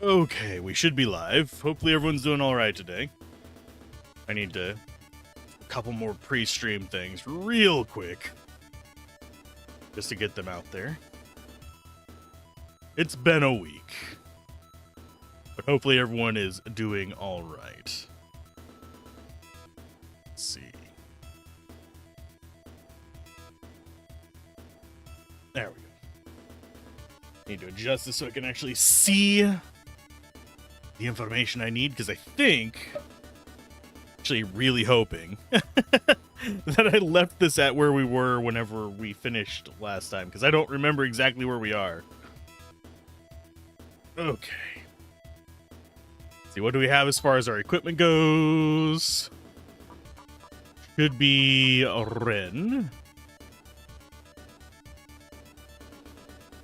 Okay, we should be live. Hopefully everyone's doing all right today. I need to a couple more pre-stream things real quick just to get them out there. It's been a week, but hopefully everyone is doing all right. Let's see. There we go. Need to adjust this so I can actually see the information I need, because I think, actually really hoping, that I left this at where we were whenever we finished last time, because I don't remember exactly where we are. Okay. Let's see, what do we have as far as our equipment goes? Should be a Ren.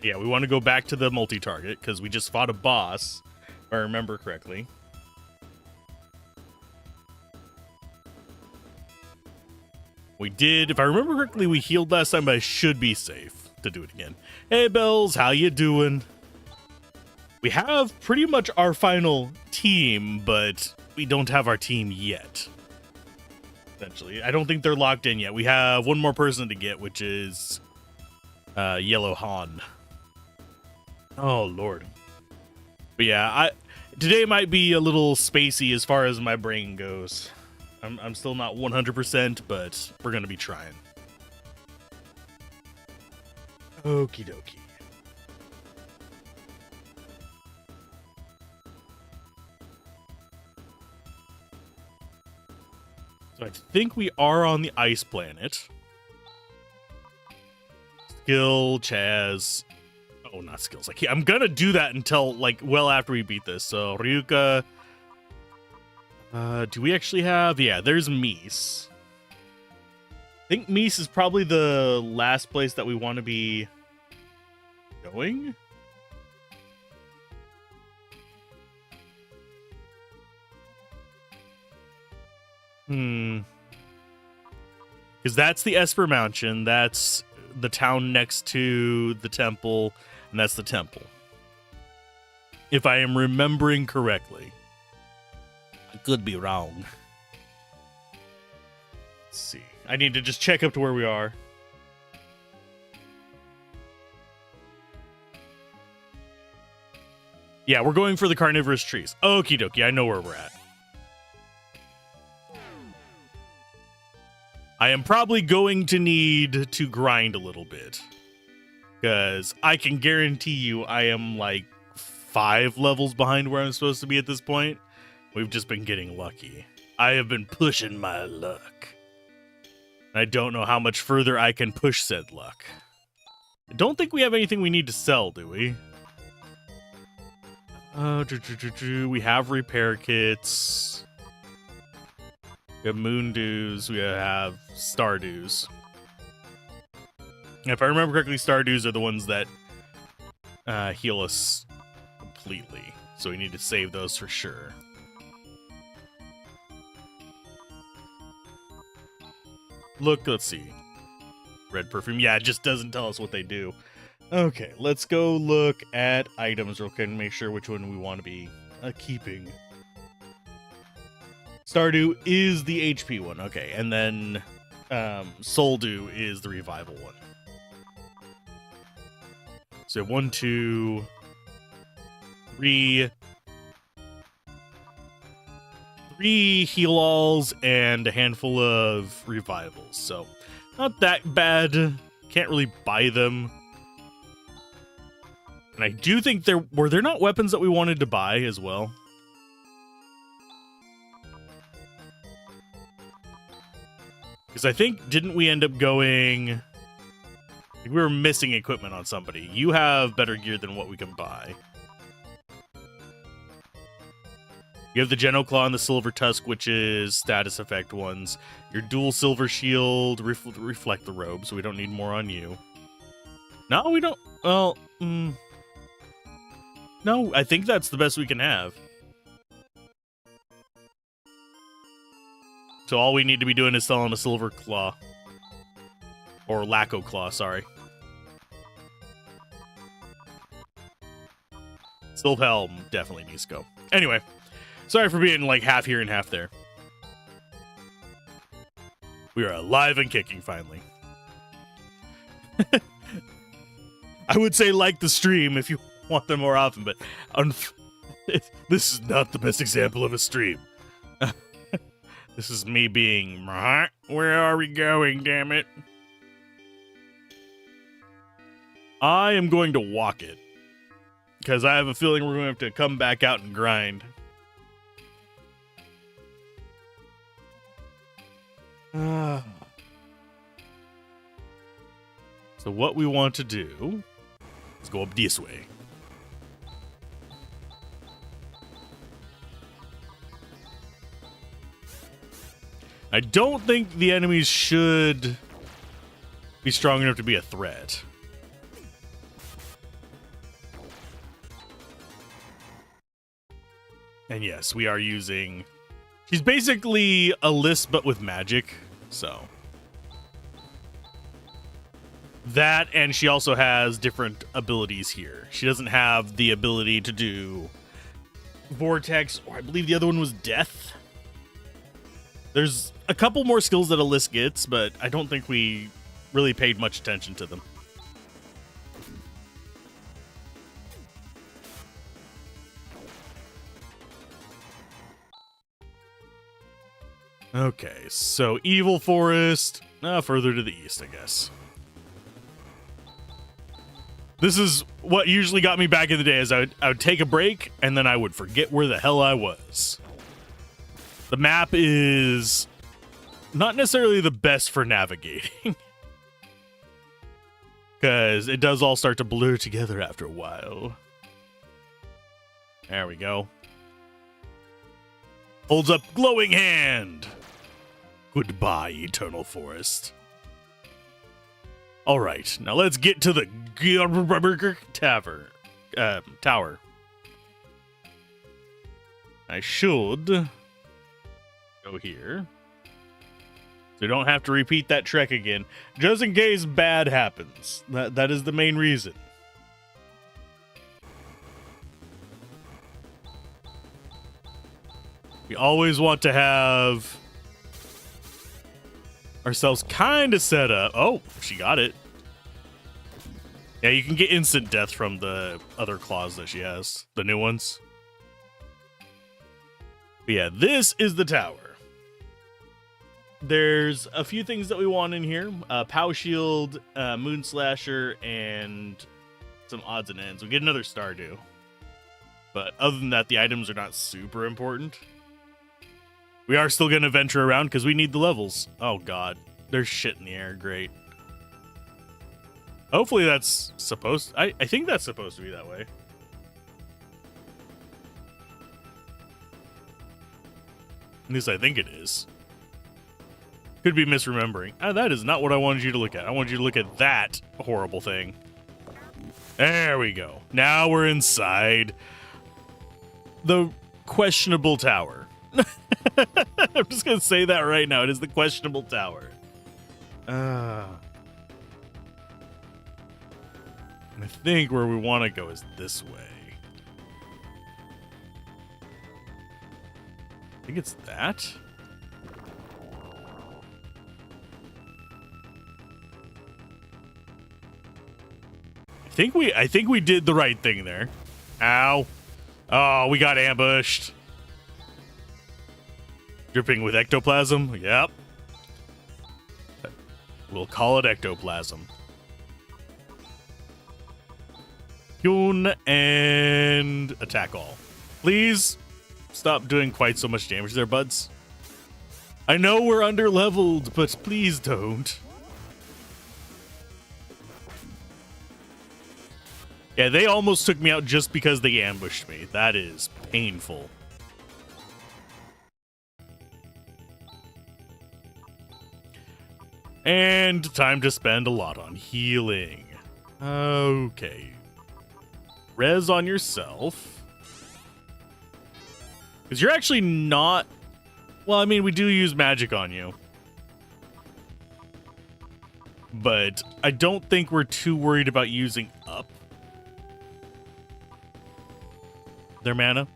Yeah, we want to go back to the multi-target, because we just fought a boss, if I remember correctly. We did, if I remember correctly, we healed last time, but I should be safe to do it again. Hey, Bells, how you doing? We have pretty much our final team, but we don't have our team yet. Essentially, I don't think they're locked in yet. We have one more person to get, which is Yellow Han. Oh, Lord. But yeah, today might be a little spacey as far as my brain goes. I'm still not 100%, but we're going to be trying. Okie dokie. So I think we are on the ice planet. Skill, Chaz. Oh, not skills. I'm gonna do that until, like, well after we beat this. So, Ryuka. Do we actually have... Yeah, there's Mies. I think Mies is probably the last place that we want to be going. Because that's the Esper Mountain. That's the town next to the temple. And that's the temple, if I am remembering correctly. I could be wrong. Let's see. I need to just check up to where we are. Yeah, we're going for the carnivorous trees. Okie dokie, I know where we're at. I am probably going to need to grind a little bit, because I can guarantee you I am like 5 levels behind where I'm supposed to be at this point. We've just been getting lucky. I have been pushing my luck. I don't know how much further I can push said luck. I don't think we have anything we need to sell, do we? We have repair kits. We have moon dews. We have star dews. If I remember correctly, Stardews are the ones that heal us completely. So we need to save those for sure. Look, let's see. Red perfume. Yeah, it just doesn't tell us what they do. Okay, let's go look at items real quick and make sure which one we want to be keeping. Stardew is the HP one. Okay, and then Soul Dew is the revival one. So 1, 2, 3 heal-alls and a handful of revivals. So not that bad. Can't really buy them. And I do think were there not weapons that we wanted to buy as well? Because I think, didn't we end up going... We were missing equipment on somebody. You have better gear than what we can buy. You have the Geno Claw and the Silver Tusk, which is status effect ones. Your dual Silver Shield, reflect the robe, so we don't need more on you. No, we don't... Well, no, I think that's the best we can have. So all we need to be doing is selling a Silver Claw. Or Lacko Claw, sorry. Silphelm definitely needs to go. Anyway, sorry for being like half here and half there. We are alive and kicking finally. I would say like the stream if you want them more often, but this is not the best example of a stream. This is me being, where are we going, damn it? I am going to walk it, because I have a feeling we're going to have to come back out and grind. So what we want to do is go up this way. I don't think the enemies should be strong enough to be a threat. And yes, we are using... She's basically a list, but with magic, so... That, and she also has different abilities here. She doesn't have the ability to do Vortex, or I believe the other one was Death. There's a couple more skills that Alyss gets, but I don't think we really paid much attention to them. Okay, so Evil Forest, further to the east, I guess. This is what usually got me back in the day, is I would take a break, and then I would forget where the hell I was. The map is not necessarily the best for navigating. Because it does all start to blur together after a while. There we go. Holds up glowing hand. Goodbye, Eternal Forest. All right, now let's get to the tower. I should go here, so you don't have to repeat that trek again, just in case bad happens. That is the main reason. We always want to have ourselves kind of set up. Oh, she got it. Yeah, you can get instant death from the other claws that she has, the new ones. But yeah, this is the tower. There's a few things that we want in here. Pow Shield, Moon Slasher, and some odds and ends. We get another Stardew. But other than that, the items are not super important. We are still going to venture around because we need the levels. Oh, God. There's shit in the air. Great. Hopefully that's supposed... I think that's supposed to be that way. At least I think it is. Could be misremembering. That is not what I wanted you to look at. I wanted you to look at that horrible thing. There we go. Now we're inside the questionable tower. I'm just going to say that right now. It is the questionable tower. I think where we want to go is this way. I think it's that. I think we did the right thing there. Ow. Oh, we got ambushed. Dripping with ectoplasm? Yep. We'll call it ectoplasm. Kyun and attack all. Please stop doing quite so much damage there, buds. I know we're under-leveled, but please don't. Yeah, they almost took me out just because they ambushed me. That is painful. And time to spend a lot on healing. Okay. Res on yourself. Because you're actually not... Well, I mean, we do use magic on you. But I don't think we're too worried about using up. their mana.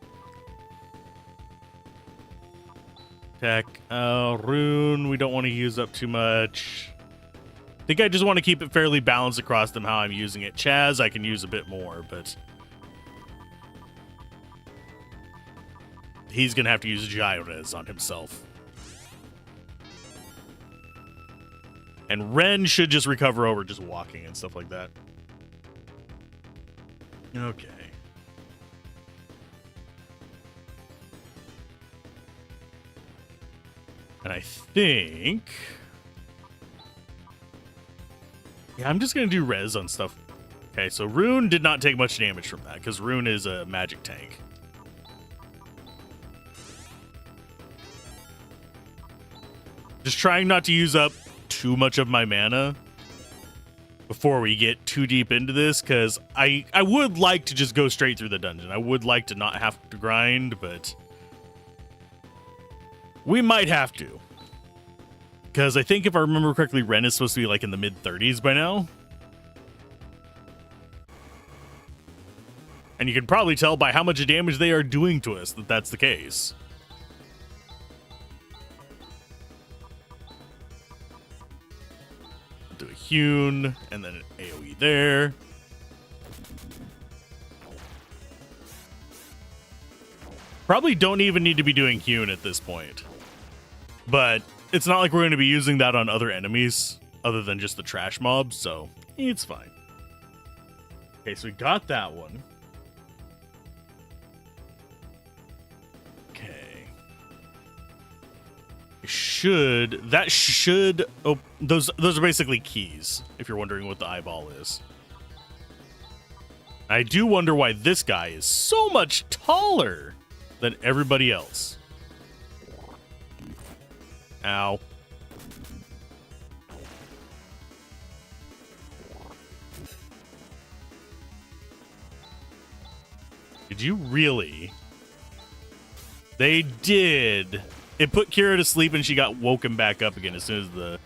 Tech, rune, we don't want to use up too much. I think I just want to keep it fairly balanced across them how I'm using it. Chaz, I can use a bit more, but he's going to have to use Gyres on himself. And Ren should just recover over just walking and stuff like that. Okay. And I think... yeah, I'm just going to do res on stuff. Okay, so Rune did not take much damage from that, because Rune is a magic tank. Just trying not to use up too much of my mana before we get too deep into this, because I would like to just go straight through the dungeon. I would like to not have to grind, but we might have to. Because I think if I remember correctly, Ren is supposed to be like in the mid-30s by now. And you can probably tell by how much damage they are doing to us that that's the case. Do a Hewn, and then an AoE there. Probably don't even need to be doing Hewn at this point. But it's not like we're going to be using that on other enemies other than just the trash mobs, so it's fine. Okay, so we got that one. Okay. That should oh, those are basically keys, if you're wondering what the eyeball is. I do wonder why this guy is so much taller than everybody else. Ow. Did you really? They did. It put Kira to sleep and she got woken back up again as soon as the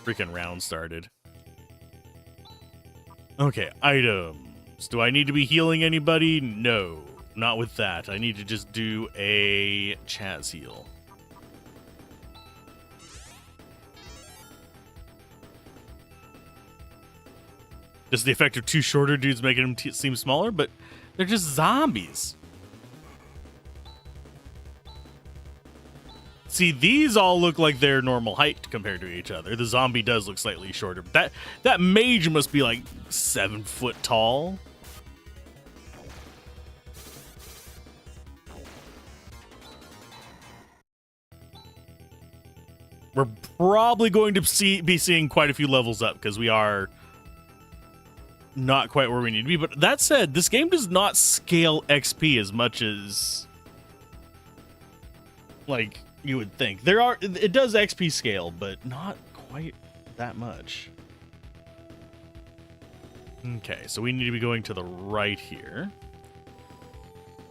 freaking round started. Okay, items. Do I need to be healing anybody? No, not with that. I need to just do a Chaz heal. Just the effect of two shorter dudes making them seem smaller, but they're just zombies. See, these all look like they're normal height compared to each other. The zombie does look slightly shorter. But that mage must be like 7 foot tall. We're probably going to be seeing quite a few levels up because we are not quite where we need to be. But that said, this game does not scale XP as much as like you would think. It does XP scale, but not quite that much. Okay, so we need to be going to the right here.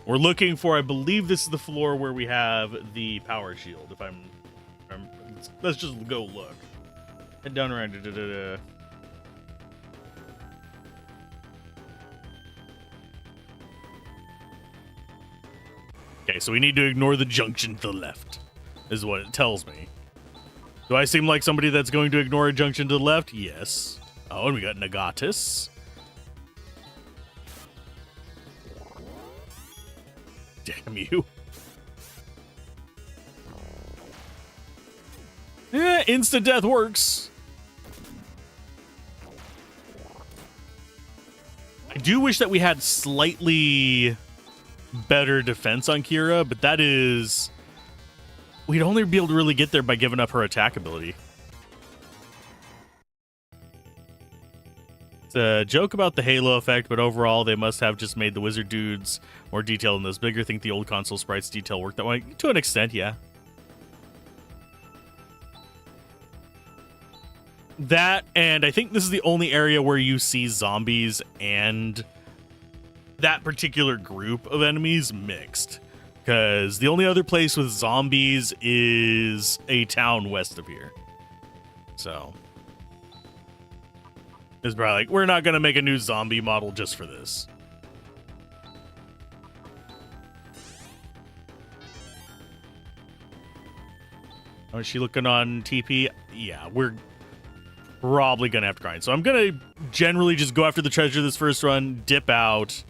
We're looking for, I believe this is the floor where we have the power shield. If I'm let's just go look. Head down around. Okay, so we need to ignore the junction to the left, is what it tells me. Do I seem like somebody that's going to ignore a junction to the left? Yes. Oh, and we got Nagatus. Damn you. Yeah, instant death works. I do wish that we had slightly better defense on Kira, but that is... we'd only be able to really get there by giving up her attack ability. It's a joke about the halo effect, but overall they must have just made the wizard dudes more detailed in this bigger. Think the old console sprites detail worked that way. To an extent, yeah. That, and I think this is the only area where you see zombies and that particular group of enemies mixed. Because the only other place with zombies is a town west of here. So it's probably like, we're not going to make a new zombie model just for this. Oh, is she looking on TP? Yeah, we're probably going to have to grind. So I'm going to generally just go after the treasure this first run, dip out,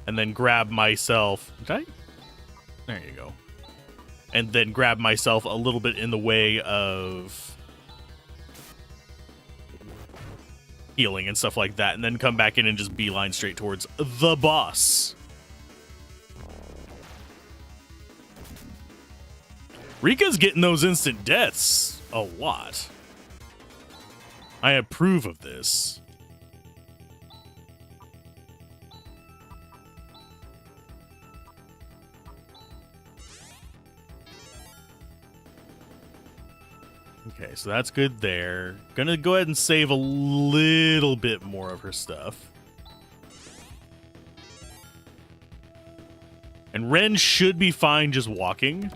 and then grab myself. There you go. And then grab myself a little bit in the way of healing and stuff like that, and then come back in and just beeline straight towards the boss. Rika's getting those instant deaths a lot. I approve of this. Okay, so that's good there. Gonna go ahead and save a little bit more of her stuff. And Ren should be fine just walking.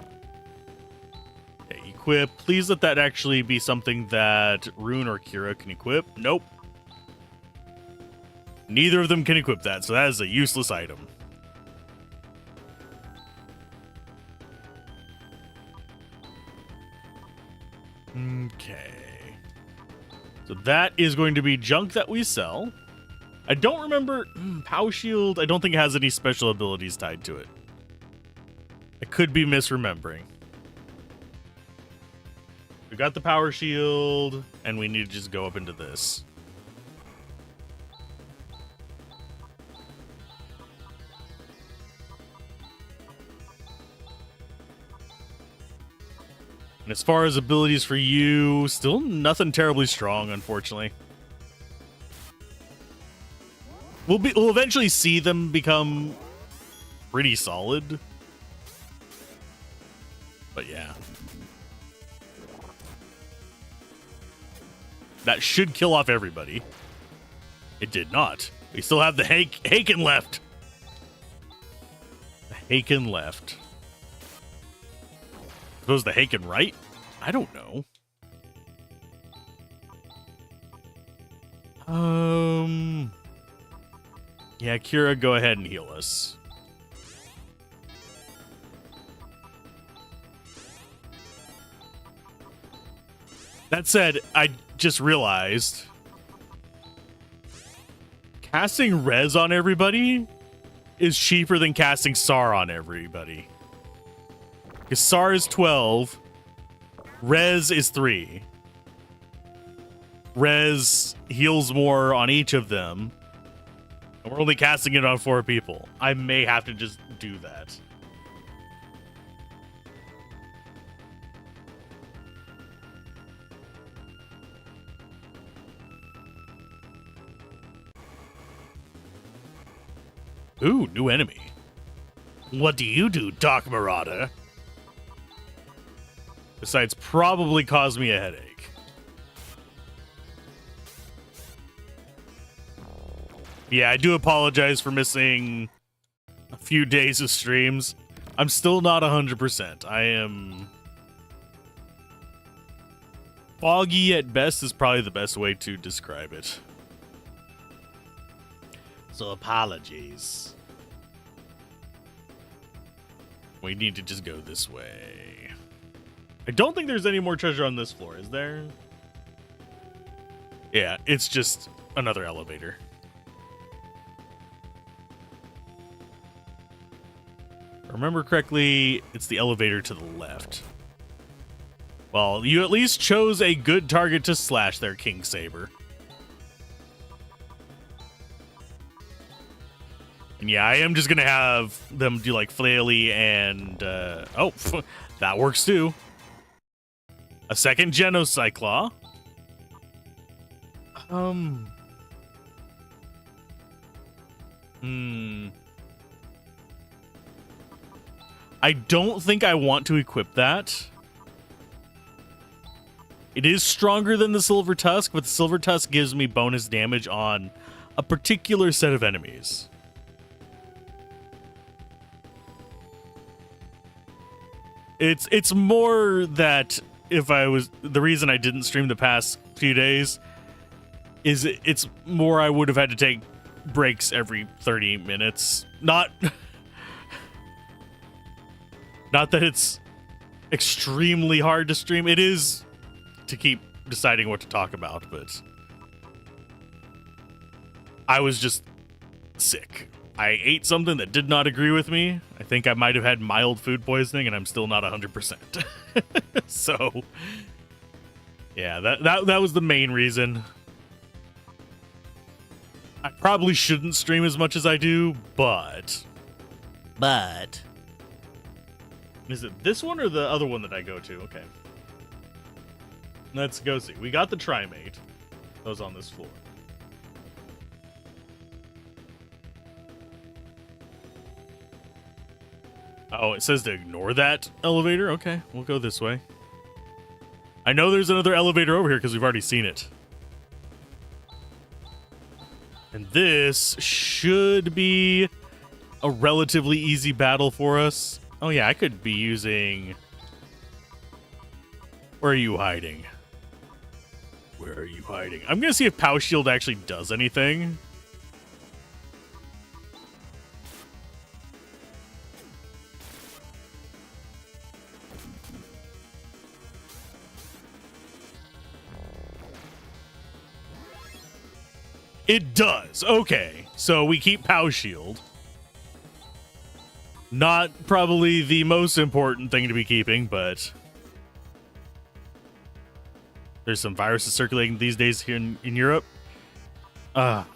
Okay, equip. Please let that actually be something that Rune or Kira can equip. Nope. Neither of them can equip that, so that is a useless item. Okay. So that is going to be junk that we sell. I don't remember... Power Shield, I don't think it has any special abilities tied to it. I could be misremembering. We got the Power Shield, and we need to just go up into this. And as far as abilities for you, still nothing terribly strong, unfortunately. We'll eventually see them become pretty solid. But yeah. That should kill off everybody. It did not. We still have the Haken left. The Haken left. Suppose the Haken right? I don't know. Yeah, Kira, go ahead and heal us. That said, I just realized casting Res on everybody is cheaper than casting Sar on everybody. Because Sar is 12, Res is 3. Res heals more on each of them. And we're only casting it on 4 people. I may have to just do that. Ooh, new enemy. What do you do, Dark Marauder? Besides probably cause me a headache. Yeah, I do apologize for missing a few days of streams. I'm still not 100%. I am... foggy at best is probably the best way to describe it. So apologies. We need to just go this way. I don't think there's any more treasure on this floor, is there? Yeah, it's just another elevator. If I remember correctly, it's the elevator to the left. Well, you at least chose a good target to slash there, King Saber. And yeah, I am just gonna have them do like flaily and oh, that works too. A second Genocyclaw. I don't think I want to equip that. It is stronger than the Silver Tusk, but the Silver Tusk gives me bonus damage on a particular set of enemies. It's more that if I was... the reason I didn't stream the past few days is it's more I would have had to take breaks every 30 minutes. Not that it's extremely hard to stream. It is to keep deciding what to talk about, but I was just sick. I ate something that did not agree with me. I think I might have had mild food poisoning, and I'm still not 100%. So, yeah, that was the main reason. I probably shouldn't stream as much as I do, but is it this one or the other one that I go to? Okay. Let's go see. We got the Trimate. Those on this floor. Oh, it says to ignore that elevator? Okay, we'll go this way. I know there's another elevator over here because we've already seen it. And this should be a relatively easy battle for us. Oh yeah, I could be using... Where are you hiding? Where are you hiding? I'm going to see if Pow Shield actually does anything. It does. Okay. So we keep Pow Shield. Not probably the most important thing to be keeping, but there's some viruses circulating these days here in Europe. I'm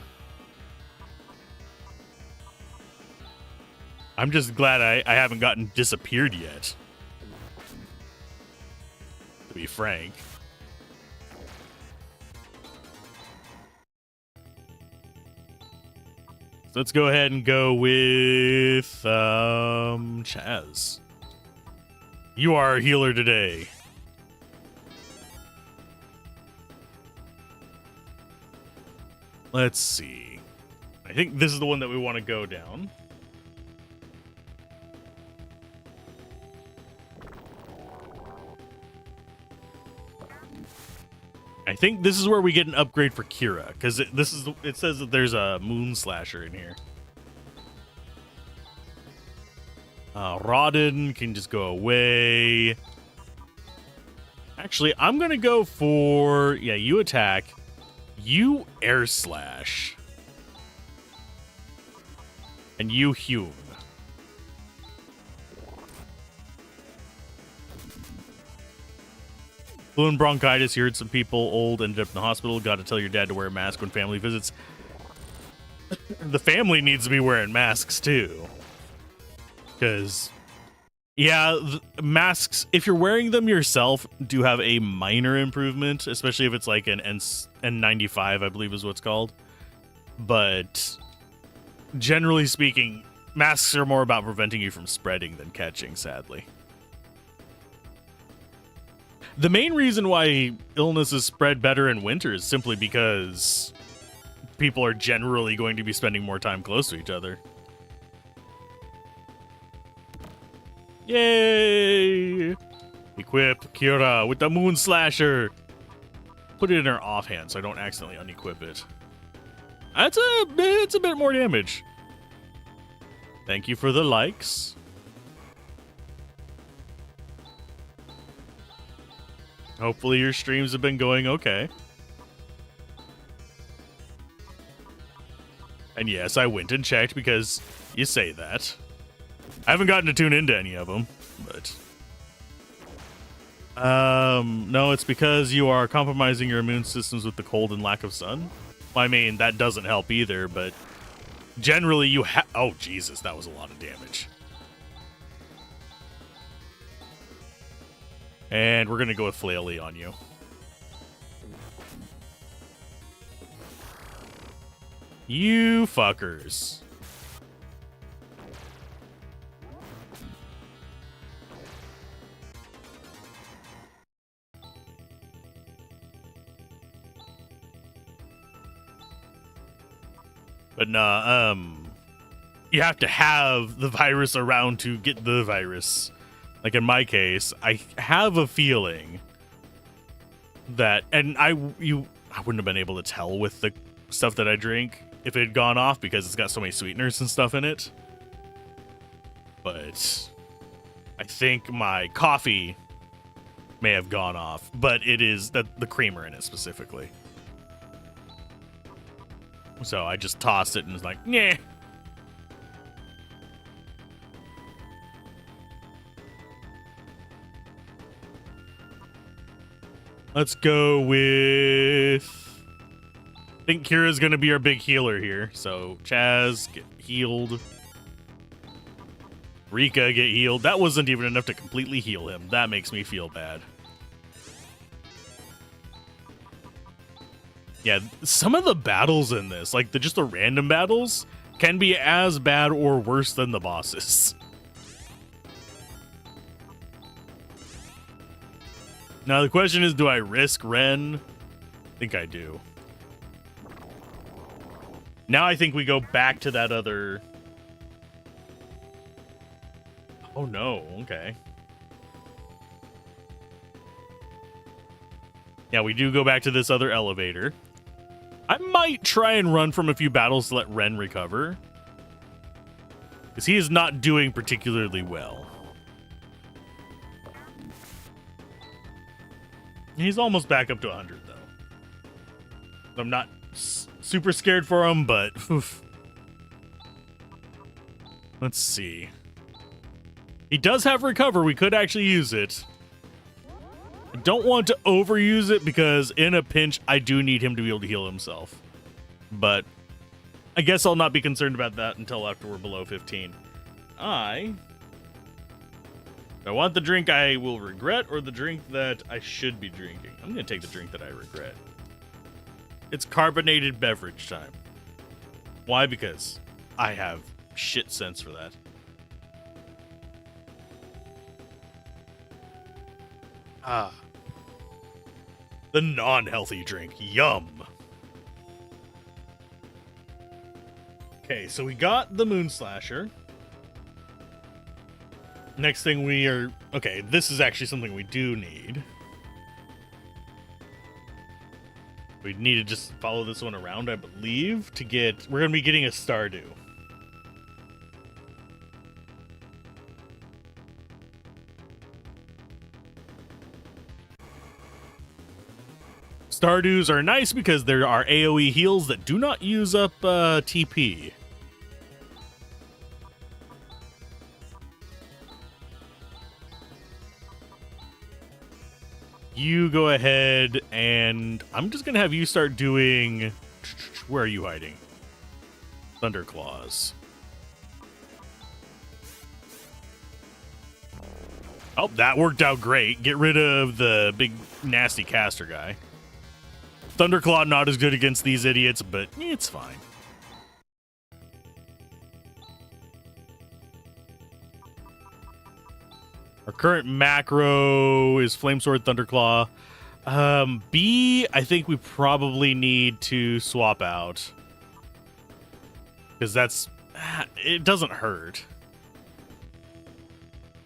just glad I haven't gotten disappeared yet, to be frank. So let's go ahead and go with Chaz. You are a healer today. Let's see. I think this is the one that we want to go down. I think this is where we get an upgrade for Kira, because it says that there's a Moon Slasher in here. Rodden can just go away. Actually, I'm gonna go for you attack, you air slash, and you Hume. Flu and bronchitis. You heard some people old ended up in the hospital. Got to tell your dad to wear a mask when family visits. The family needs to be wearing masks too. Because, masks, if you're wearing them yourself, do have a minor improvement, especially if it's like an N95, I believe is what's called. But generally speaking, masks are more about preventing you from spreading than catching, sadly. The main reason why illnesses spread better in winter is simply because people are generally going to be spending more time close to each other. Yay! Equip Kira with the Moon Slasher. Put it in her offhand so I don't accidentally unequip it. It's a bit more damage. Thank you for the likes. Hopefully your streams have been going okay. And yes, I went and checked because you say that. I haven't gotten to tune into any of them, but... no, it's because you are compromising your immune systems with the cold and lack of sun. I mean, that doesn't help either, but generally you have... Oh, Jesus, that was a lot of damage. And we're going to go with Flaily on you. You fuckers. But nah, you have to have the virus around to get the virus. Like in my case, I have a feeling that, and I wouldn't have been able to tell with the stuff that I drink if it had gone off because it's got so many sweeteners and stuff in it. But I think my coffee may have gone off, but it is the creamer in it specifically. So I just tossed it and was like, nah. Let's go with... I think Kira's going to be our big healer here. So Chaz, get healed. Rika, get healed. That wasn't even enough to completely heal him. That makes me feel bad. Yeah, some of the battles in this, like just the random battles, can be as bad or worse than the bosses. Now the question is, do I risk Ren? I think I do. Now I think we go back to that other... Oh no, okay. Yeah, we do go back to this other elevator. I might try and run from a few battles to let Ren recover, because he is not doing particularly well. He's almost back up to 100, though. I'm not super scared for him, but... Oof. Let's see. He does have recover. We could actually use it. I don't want to overuse it because in a pinch, I do need him to be able to heal himself. But I guess I'll not be concerned about that until after we're below 15. I want the drink I will regret or the drink that I should be drinking. I'm going to take the drink that I regret. It's carbonated beverage time. Why? Because I have shit sense for that. Ah. The non-healthy drink. Yum. Okay, so we got the Moon Slasher. Next thing we are... Okay, this is actually something we do need. We need to just follow this one around, I believe, to get... We're going to be getting a Stardew. Stardews are nice because there are AoE heals that do not use up TP. You go ahead and I'm just going to have you start doing... Where are you hiding? Thunderclaws. Oh, that worked out great. Get rid of the big nasty caster guy. Thunderclaw not as good against these idiots, but it's fine. Our current macro is Flamesword, Thunderclaw. B, I think we probably need to swap out. Because that's... It doesn't hurt.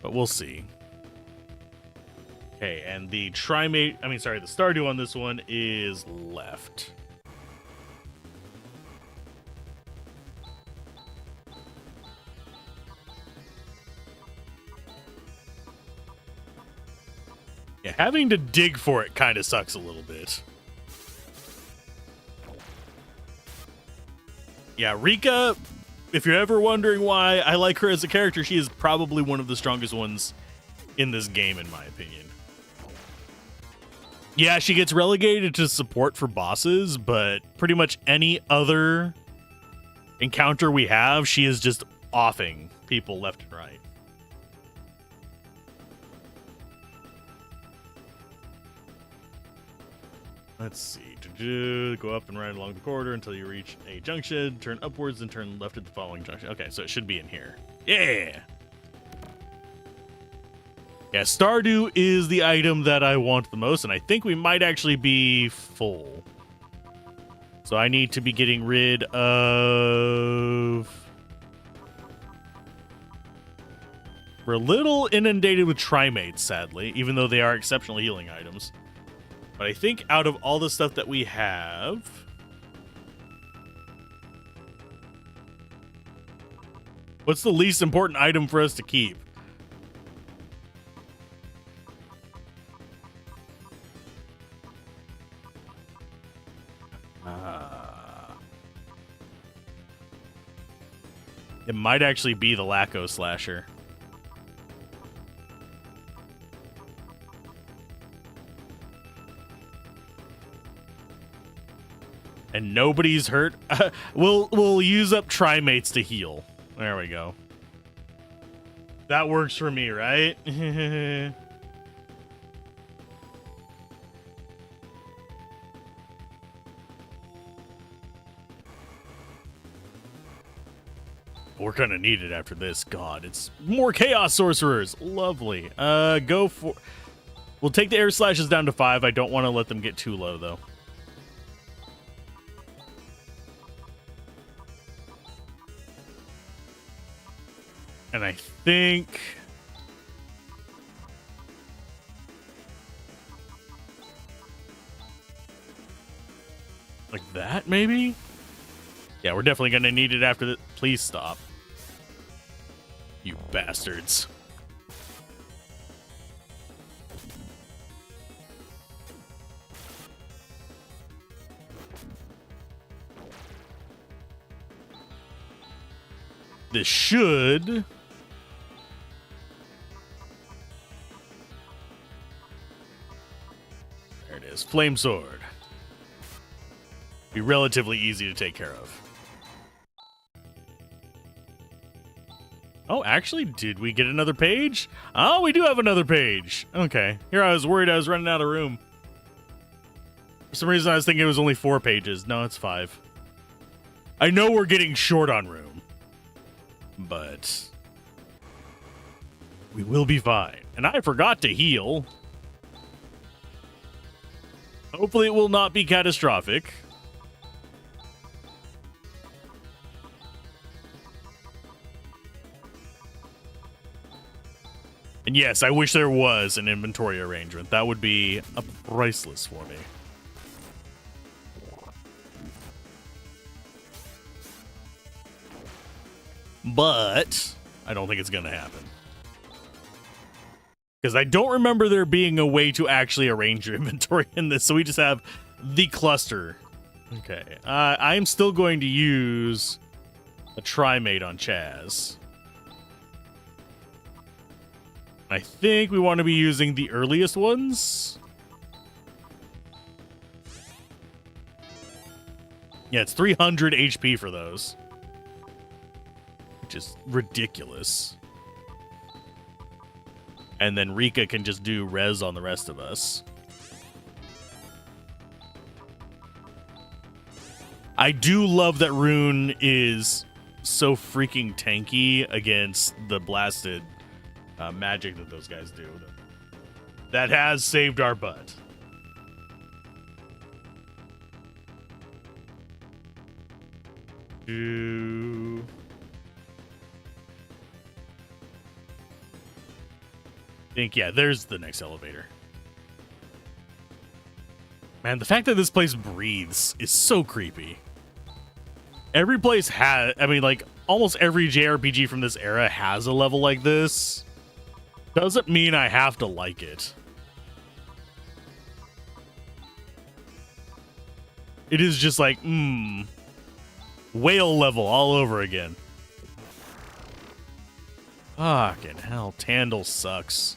But we'll see. Okay, and the the Stardew on this one is left. Yeah, having to dig for it kind of sucks a little bit. Yeah, Rika, if you're ever wondering why I like her as a character, she is probably one of the strongest ones in this game, in my opinion. Yeah, she gets relegated to support for bosses, but pretty much any other encounter we have, she is just offing people left and right. Let's see. Go up and right along the corridor until you reach a junction. Turn upwards and turn left at the following junction. Okay, so it should be in here. Yeah! Yeah, Stardew is the item that I want the most, and I think we might actually be full. So I need to be getting rid of... We're a little inundated with Trimates, sadly, even though they are exceptional healing items. But I think out of all the stuff that we have... What's the least important item for us to keep? It might actually be the Lacko Slasher. And nobody's hurt. We'll use up Trimates to heal. There we go. That works for me, right? We're gonna need it after this. God, it's more Chaos Sorcerers. Lovely. Go for... We'll take the air slashes down to 5. I don't want to let them get too low, though. And I think... like that, maybe? Yeah, we're definitely going to need it after the... Please stop. You bastards. This should... there it is. Flame Sword. Be relatively easy to take care of. Oh, actually, did we get another page? Oh, we do have another page. Okay. Here I was worried I was running out of room. For some reason, I was thinking it was only 4 pages. No, it's 5. I know we're getting short on room. But we will be fine. And I forgot to heal. Hopefully it will not be catastrophic. And yes, I wish there was an inventory arrangement. That would be priceless for me. But I don't think it's going to happen. Because I don't remember there being a way to actually arrange your inventory in this. So we just have the cluster. Okay. I'm still going to use a Trimate on Chaz. I think we want to be using the earliest ones. Yeah, it's 300 HP for those. Which is ridiculous. And then Rika can just do res on the rest of us. I do love that Rune is so freaking tanky against the blasted magic that those guys do. That has saved our butt. I think, yeah, there's the next elevator. Man, the fact that this place breathes is so creepy. Every place has, I mean, like, almost every JRPG from this era has a level like this. Doesn't mean I have to like it. It is just like, whale level all over again. Fucking hell, Tandle sucks.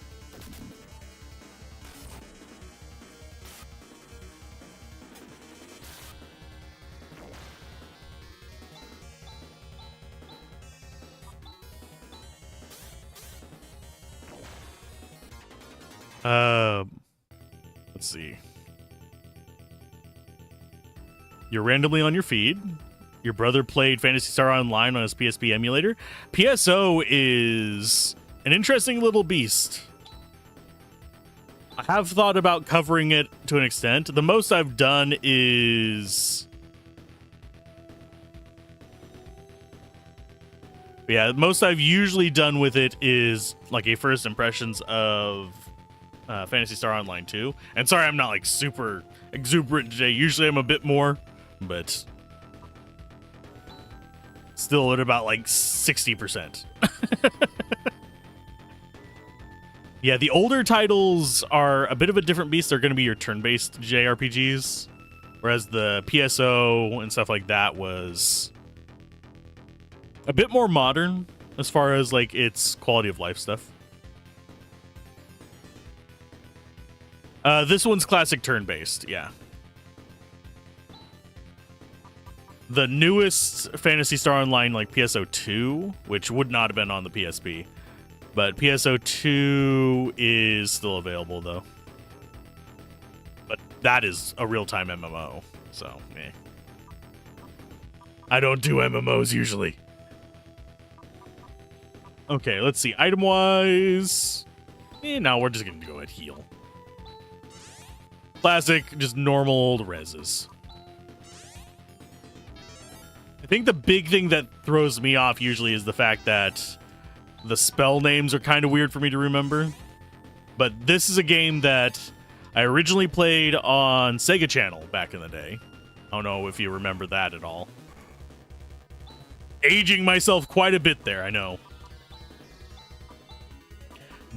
Let's see. You're randomly on your feed. Your brother played Phantasy Star Online on his PSP emulator. PSO is an interesting little beast. I have thought about covering it to an extent. The most I've done is... yeah, most I've usually done with it is like a first impressions of Phantasy Star Online 2. And sorry, I'm not like super exuberant today. Usually I'm a bit more, but still at about like 60%. Yeah, the older titles are a bit of a different beast. They're going to be your turn-based JRPGs, whereas the PSO and stuff like that was A bit more modern as far as like its quality of life stuff. This one's classic turn-based, yeah. The newest Phantasy Star Online, like PSO2, which would not have been on the PSP, but PSO2 is still available though. But that is a real-time MMO, so eh. I don't do MMOs usually. Okay, let's see. Item-wise, now we're just gonna go ahead and heal. Classic, just normal old reses. I think the big thing that throws me off usually is the fact that the spell names are kind of weird for me to remember. But this is a game that I originally played on Sega Channel back in the day. I don't know if you remember that at all. Aging myself quite a bit there, I know.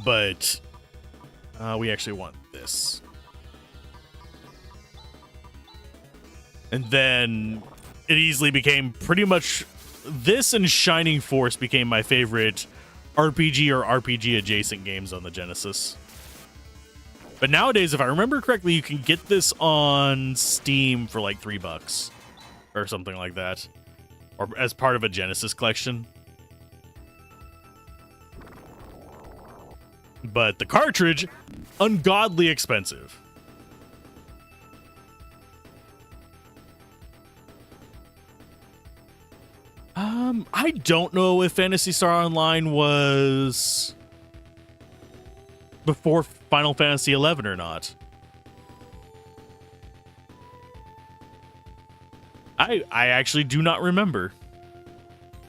But we actually want this. And then it easily became pretty much this, and Shining Force became my favorite RPG or RPG adjacent games on the Genesis. But nowadays, if I remember correctly, you can get this on Steam for like $3 or something like that, or as part of a Genesis collection. But the cartridge, ungodly expensive. I don't know if Phantasy Star Online was before Final Fantasy XI or not. I actually do not remember.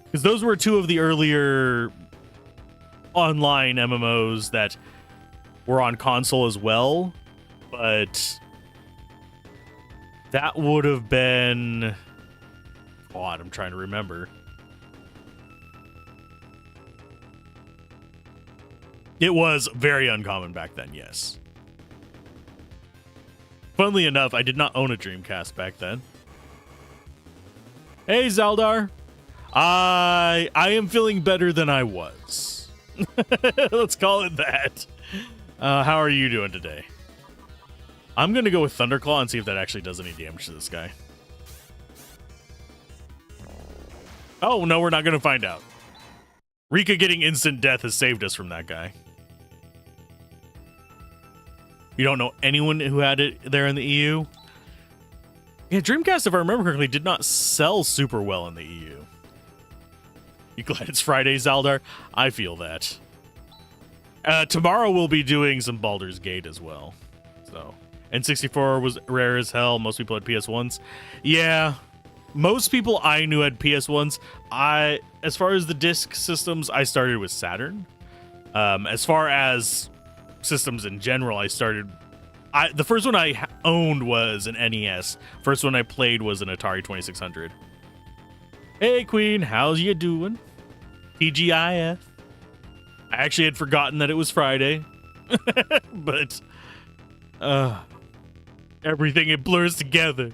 Because those were two of the earlier online MMOs that were on console as well. But that would have been... God, I'm trying to remember. It was very uncommon back then, yes. Funnily enough, I did not own a Dreamcast back then. Hey, Zaldar. I am feeling better than I was. Let's call it that. How are you doing today? I'm going to go with Thunderclaw and see if that actually does any damage to this guy. Oh, no, we're not going to find out. Rika getting instant death has saved us from that guy. You don't know anyone who had it there in the EU? Yeah, Dreamcast, if I remember correctly, did not sell super well in the EU. You glad it's Friday, Zaldar? I feel that. Tomorrow we'll be doing some Baldur's Gate as well. So, N64 was rare as hell. Most people had PS1s. Yeah, most people I knew had PS1s. As far as the disc systems, I started with Saturn. As far as systems in general, the first one I owned was an NES. First one I played was an Atari 2600. Hey, Queen, how's you doing? TGIF. I actually had forgotten that it was Friday. But, everything, it blurs together.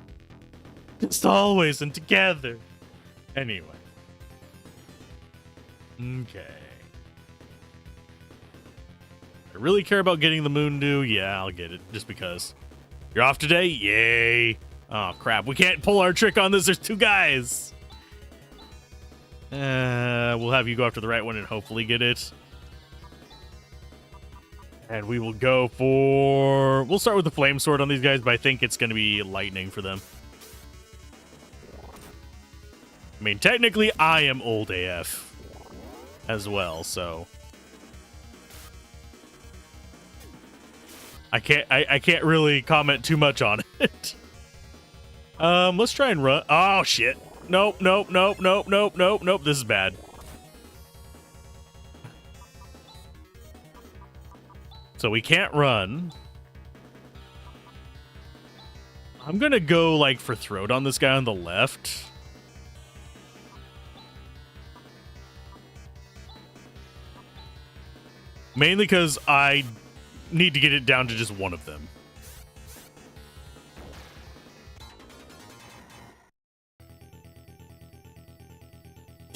Just always and together. Anyway. Okay. I really care about getting the Moon Dew? Yeah, I'll get it, just because. You're off today? Yay. Oh, crap. We can't pull our trick on this. There's two guys. We'll have you go after the right one and hopefully get it. And we will go for... We'll start with the Flame Sword on these guys, but I think it's going to be lightning for them. I mean, technically, I am old AF as well, so... I can't really comment too much on it. Let's try and run. Oh, shit. Nope. This is bad. So we can't run. I'm gonna go, like, for throat on this guy on the left. Mainly because I need to get it down to just one of them.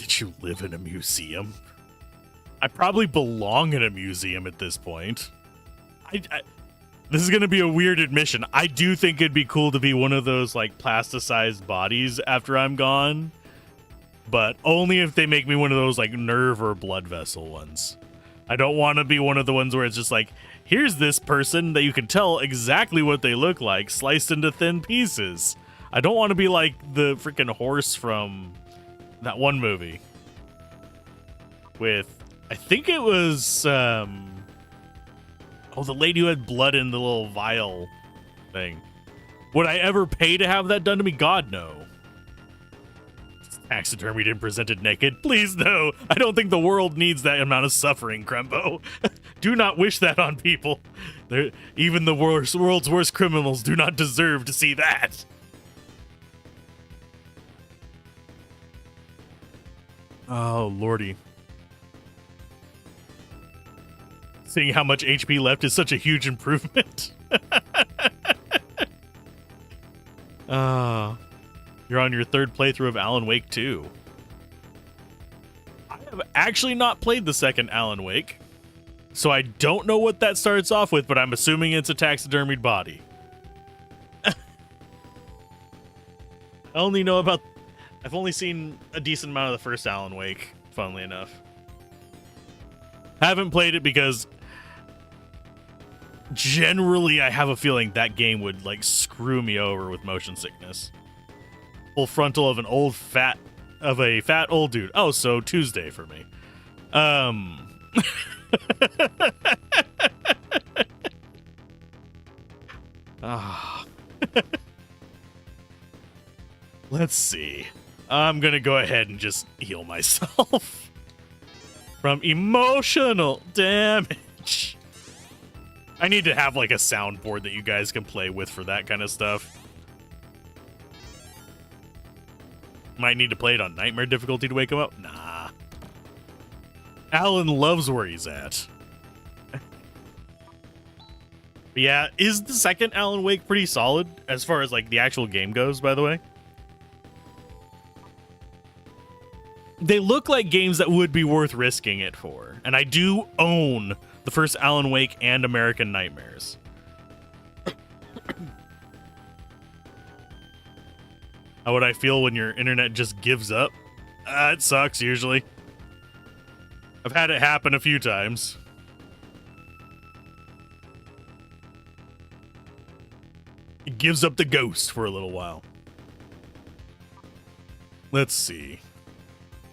Did you live in a museum? I probably belong in a museum at this point. This is going to be a weird admission. I do think it'd be cool to be one of those, like, plasticized bodies after I'm gone. But only if they make me one of those, like, nerve or blood vessel ones. I don't want to be one of the ones where it's just like, here's this person that you can tell exactly what they look like, sliced into thin pieces. I don't want to be like the freaking horse from that one movie. With, I think it was, the lady who had blood in the little vial thing. Would I ever pay to have that done to me? God, no. Taxidermied and presented naked. Please, no. I don't think the world needs that amount of suffering, Crembo. Do not wish that on people. Even the world's worst criminals do not deserve to see that. Oh, lordy. Seeing how much HP left is such a huge improvement. You're on your third playthrough of Alan Wake 2. I have actually not played the second Alan Wake, so I don't know what that starts off with, but I'm assuming it's a taxidermied body. I only know about... I've only seen a decent amount of the first Alan Wake, funnily enough. Haven't played it because generally I have a feeling that game would, like, screw me over with motion sickness. Full frontal of a fat old dude. Oh, so Tuesday for me. Let's see. I'm gonna go ahead and just heal myself from emotional damage. I need to have like a soundboard that you guys can play with for that kind of stuff. Might need to play it on nightmare difficulty to wake him up. Nah. Alan loves where he's at. But yeah, is the second Alan Wake pretty solid as far as like the actual game goes, by the way? They look like games that would be worth risking it for. And I do own the first Alan Wake and American Nightmares. How would I feel when your internet just gives up? It sucks, usually. I've had it happen a few times. It gives up the ghost for a little while. Let's see.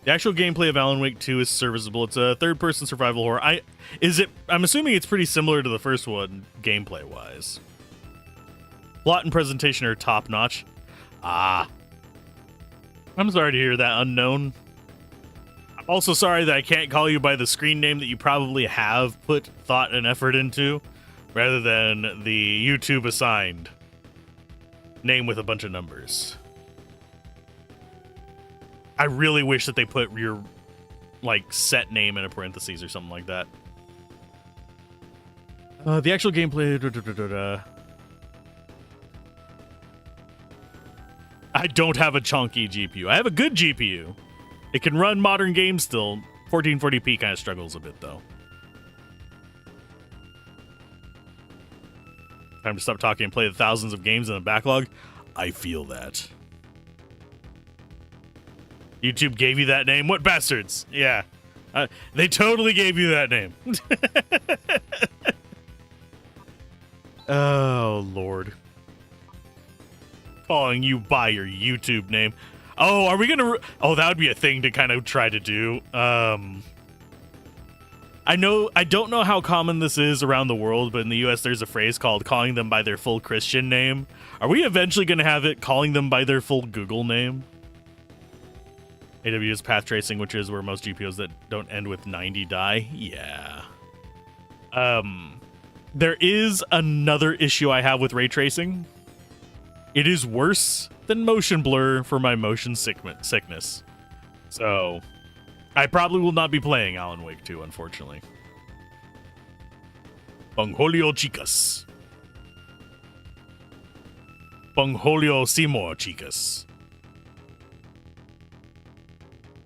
The actual gameplay of Alan Wake 2 is serviceable. It's a third-person survival horror. I'm assuming it's pretty similar to the first one, gameplay-wise. Plot and presentation are top-notch. I'm sorry to hear that, unknown. I'm also sorry that I can't call you by the screen name that you probably have put thought and effort into, rather than the YouTube assigned name with a bunch of numbers. I really wish that they put your, like, set name in a parentheses or something like that. The actual gameplay... I don't have a chunky GPU. I have a good GPU. It can run modern games still. 1440p kind of struggles a bit, though. Time to stop talking and play the thousands of games in the backlog. I feel that. YouTube gave you that name? What bastards? Yeah. They totally gave you that name. Oh, Lord. Calling you by your YouTube name. Oh, are we gonna... Oh, that would be a thing to kind of try to do. I don't know how common this is around the world, but in the US there's a phrase called calling them by their full Christian name. Are we eventually gonna have it calling them by their full Google name? AWS path tracing, which is where most GPUs that don't end with 90 die. Yeah. There is another issue I have with ray tracing. It is worse than motion blur for my motion sickness. So, I probably will not be playing Alan Wake 2, unfortunately. Bungholio chicas. Bungholio Seymour chicas.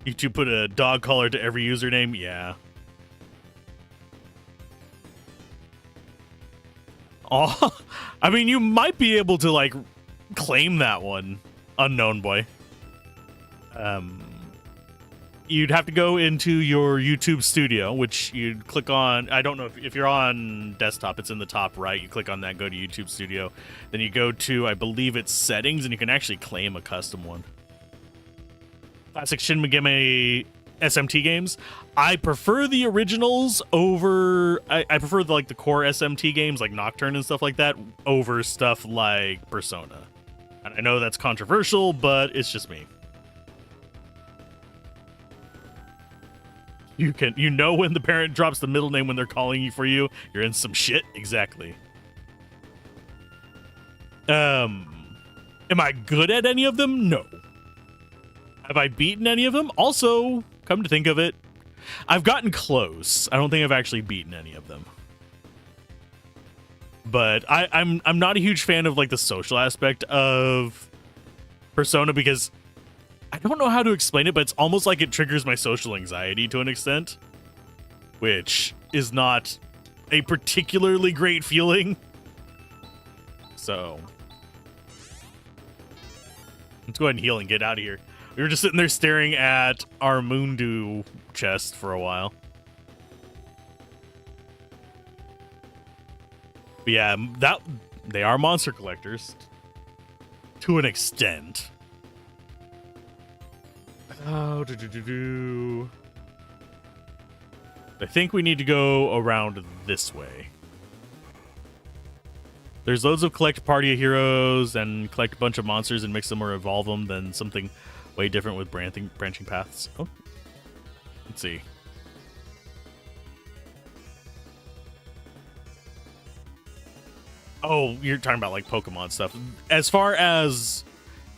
YouTube put a dog collar to every username. Yeah. Oh, I mean, you might be able to like claim that one, unknown boy. You'd have to go into your YouTube studio, which you'd click on. I don't know if you're on desktop, it's in the top right. You click on that, go to YouTube studio. Then you go to, I believe it's settings, and you can actually claim a custom one. Classic Shin Megami SMT games. I prefer the originals over. I prefer the core SMT games like Nocturne and stuff like that over stuff like Persona. And I know that's controversial, but it's just me. You know when the parent drops the middle name when they're calling you for you, you're in some shit. Exactly. Am I good at any of them? No. Have I beaten any of them? Also, come to think of it, I've gotten close. I don't think I've actually beaten any of them. But I'm not a huge fan of like the social aspect of Persona because I don't know how to explain it, but it's almost like it triggers my social anxiety to an extent, which is not a particularly great feeling. So let's go ahead and heal and get out of here. We were just sitting there staring at our Mundu chest for a while. But yeah, they are monster collectors to an extent. Oh, I think we need to go around this way. There's loads of collect party of heroes and collect a bunch of monsters and mix them or evolve them, then something way different with branching paths. Oh, let's see. Oh, you're talking about like Pokemon stuff. As far as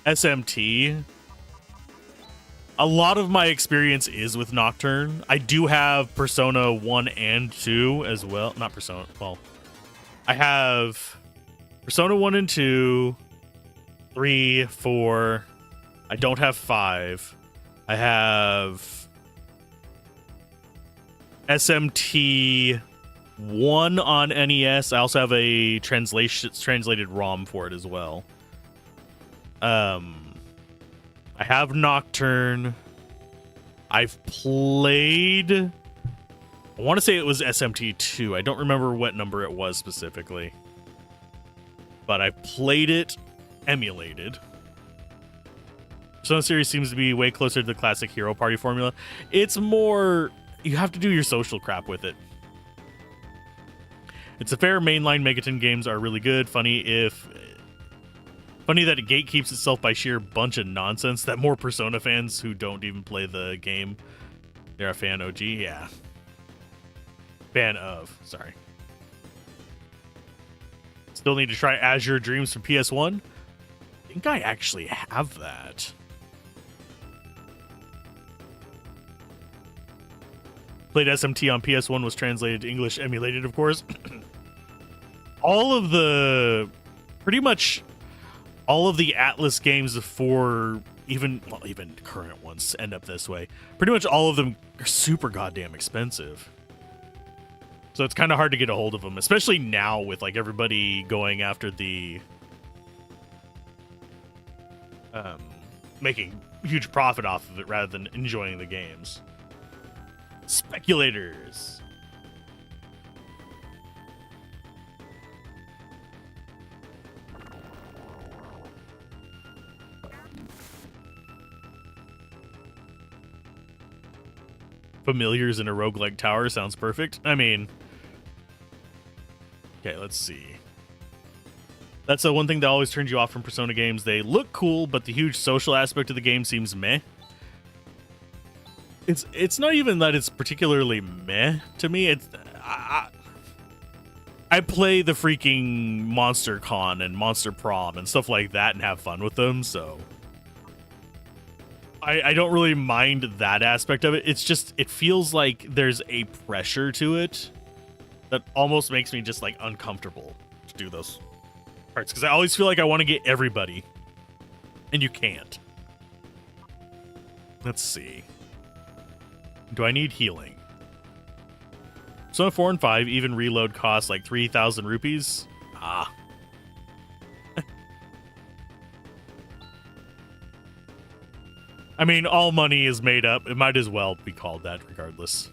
SMT, a lot of my experience is with Nocturne. I do have Persona 1 and 2 as well. Not Persona, well, I have Persona 1 and 2, 3, 4. I don't have 5. I have SMT 1 on NES. I also have a translated ROM for it as well. I have Nocturne. I've played, I want to say it was SMT 2. I don't remember what number it was specifically. But I played it emulated. Persona series seems to be way closer to the classic hero party formula. It's more, you have to do your social crap with it. It's a fair mainline Megaton games are really good. Funny that it gatekeeps itself by sheer bunch of nonsense that more Persona fans who don't even play the game, they're a fan OG. Yeah. Fan of, sorry. Still need to try Azure Dreams for PS1. I think I actually have that. Played SMT on PS1, was translated to English, emulated, of course. Pretty much all of the Atlas games for even current ones end up this way. Pretty much all of them are super goddamn expensive. So it's kind of hard to get a hold of them, especially now with like everybody going after the making huge profit off of it rather than enjoying the games. Speculators. Familiars in a roguelike tower sounds perfect. I mean, okay, let's see. That's the one thing that always turns you off from Persona games. They look cool, but the huge social aspect of the game seems meh. It's not even that it's particularly meh to me. It's I play the freaking Monster Con and Monster Prom and stuff like that and have fun with them, so I don't really mind that aspect of it. It's just, it feels like there's a pressure to it that almost makes me just like uncomfortable to do those parts, because I always feel like I want to get everybody and you can't. Let's see. Do I need healing? So 4 and 5, even reload costs like 3,000 rupees. Ah. I mean, all money is made up. It might as well be called that regardless.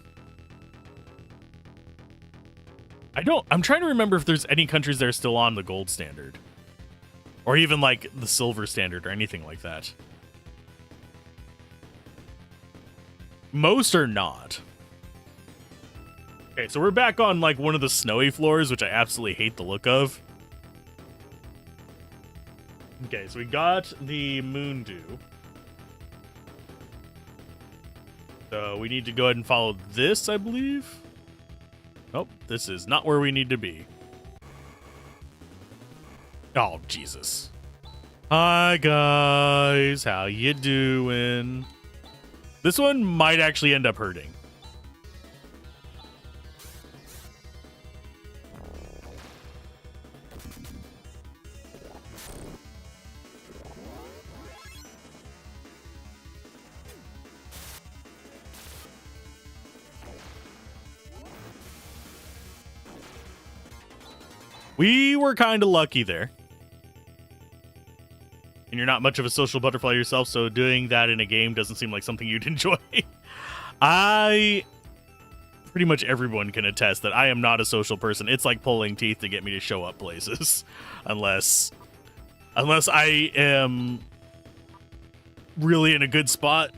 I'm trying to remember if there's any countries that are still on the gold standard. Or even like the silver standard or anything like that. Most are not. Okay, so we're back on like one of the snowy floors, which I absolutely hate the look of. Okay, so we got the moon dew. So we need to go ahead and follow this, I believe. Nope, this is not where we need to be. Oh, Jesus. Hi, guys. How you doing? This one might actually end up hurting. We were kind of lucky there. And you're not much of a social butterfly yourself, so doing that in a game doesn't seem like something you'd enjoy. Pretty much everyone can attest that I am not a social person. It's like pulling teeth to get me to show up places. Unless I am really in a good spot,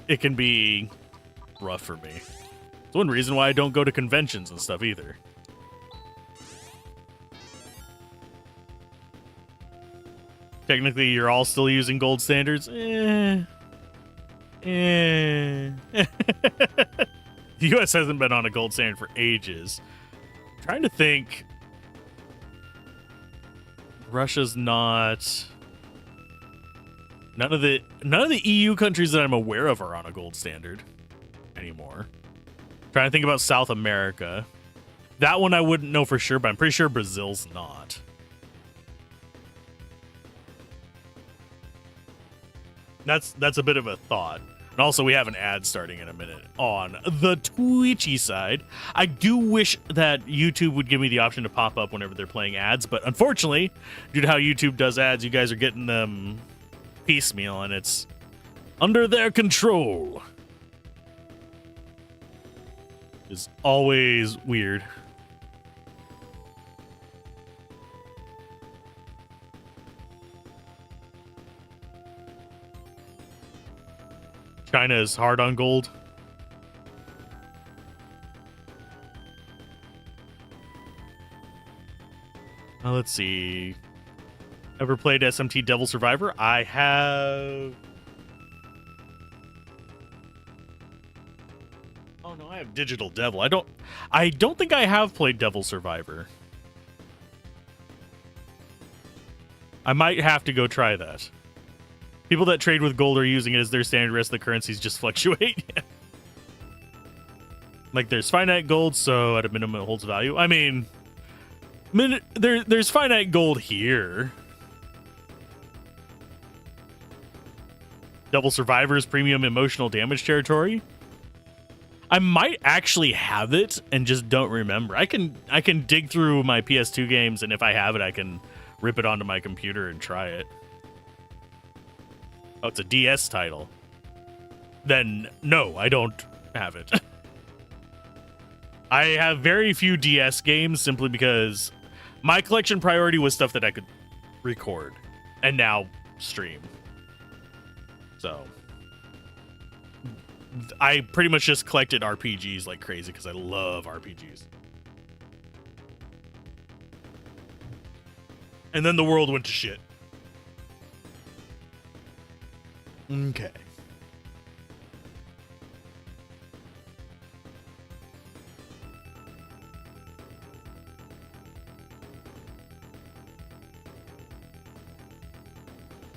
it can be rough for me. It's one reason why I don't go to conventions and stuff either. Technically, you're all still using gold standards. The U.S. hasn't been on a gold standard for ages. I'm trying to think. Russia's not. None of the EU countries that I'm aware of are on a gold standard anymore. Trying to think about South America. That one I wouldn't know for sure, but I'm pretty sure Brazil's not. That's a bit of a thought. And also, we have an ad starting in a minute on the Twitchy side. I do wish that YouTube would give me the option to pop up whenever they're playing ads, but unfortunately, due to how YouTube does ads, you guys are getting them piecemeal, and it's under their control. It's always weird. China is hard on gold. Let's see. Ever played SMT Devil Survivor? I have. Oh no, I have Digital Devil. I don't think I have played Devil Survivor. I might have to go try that. People that trade with gold are using it as their standard. Rest of the currencies just fluctuate. Like, there's finite gold, so at a minimum it holds value. I mean, there's finite gold here. Double Survivor's premium emotional damage territory. I might actually have it and just don't remember. I can dig through my PS2 games, and if I have it, I can rip it onto my computer and try it. Oh, it's a DS title. Then, no, I don't have it. I have very few DS games simply because my collection priority was stuff that I could record and now stream. So, I pretty much just collected RPGs like crazy because I love RPGs. And then the world went to shit. Okay.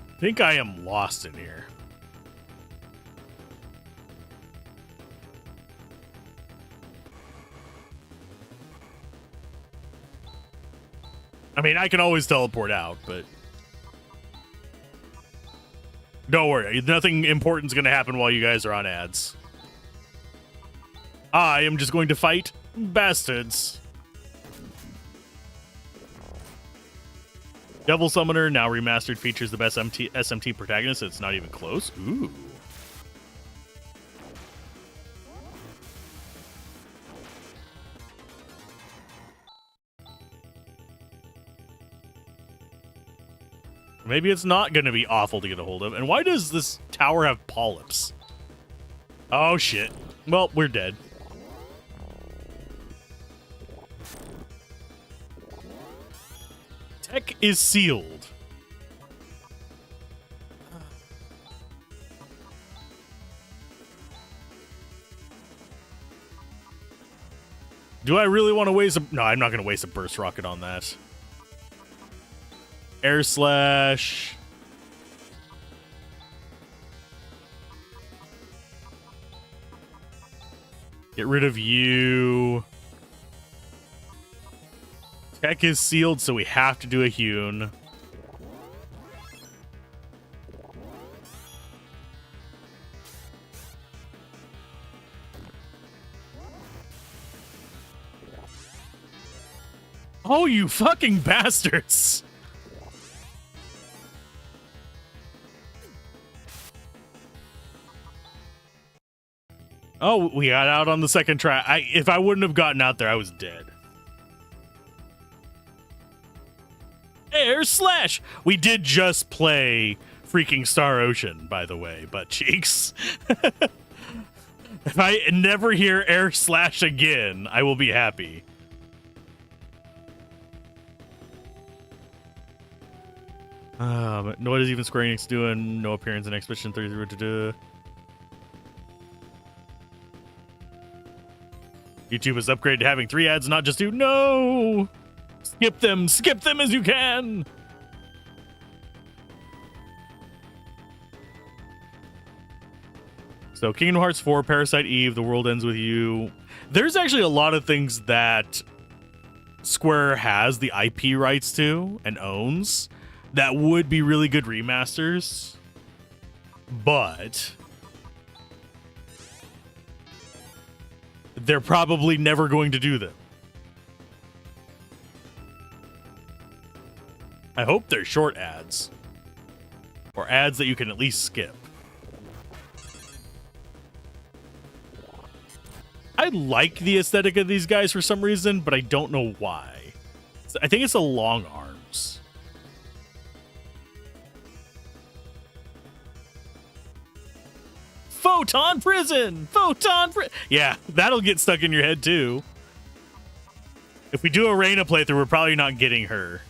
I think I am lost in here. I mean, I can always teleport out, but don't worry. Nothing important is going to happen while you guys are on ads. I am just going to fight bastards. Devil Summoner, now remastered, features the best SMT protagonist. It's not even close. Ooh. Maybe it's not going to be awful to get a hold of. And why does this tower have polyps? Oh, shit. Well, we're dead. Tech is sealed. Do I really want to waste a... No, I'm not going to waste a burst rocket on that. Air slash. Get rid of you. Tech is sealed, so we have to do a hewn. Oh, you fucking bastards. Oh, we got out on the second try. If I wouldn't have gotten out there, I was dead. Air slash! We did just play freaking Star Ocean, by the way, butt cheeks. If I never hear air slash again, I will be happy. But what is even Square Enix doing? No appearance in Expedition 33. YouTube is upgraded to having 3 ads, not just 2. No! Skip them as you can! So, Kingdom Hearts 4, Parasite Eve, The World Ends With You. There's actually a lot of things that Square has the IP rights to and owns that would be really good remasters. But they're probably never going to do them. I hope they're short ads. Or ads that you can at least skip. I like the aesthetic of these guys for some reason, but I don't know why. I think it's the long arms. Photon Prison! Yeah, that'll get stuck in your head too. If we do a Reina playthrough, we're probably not getting her.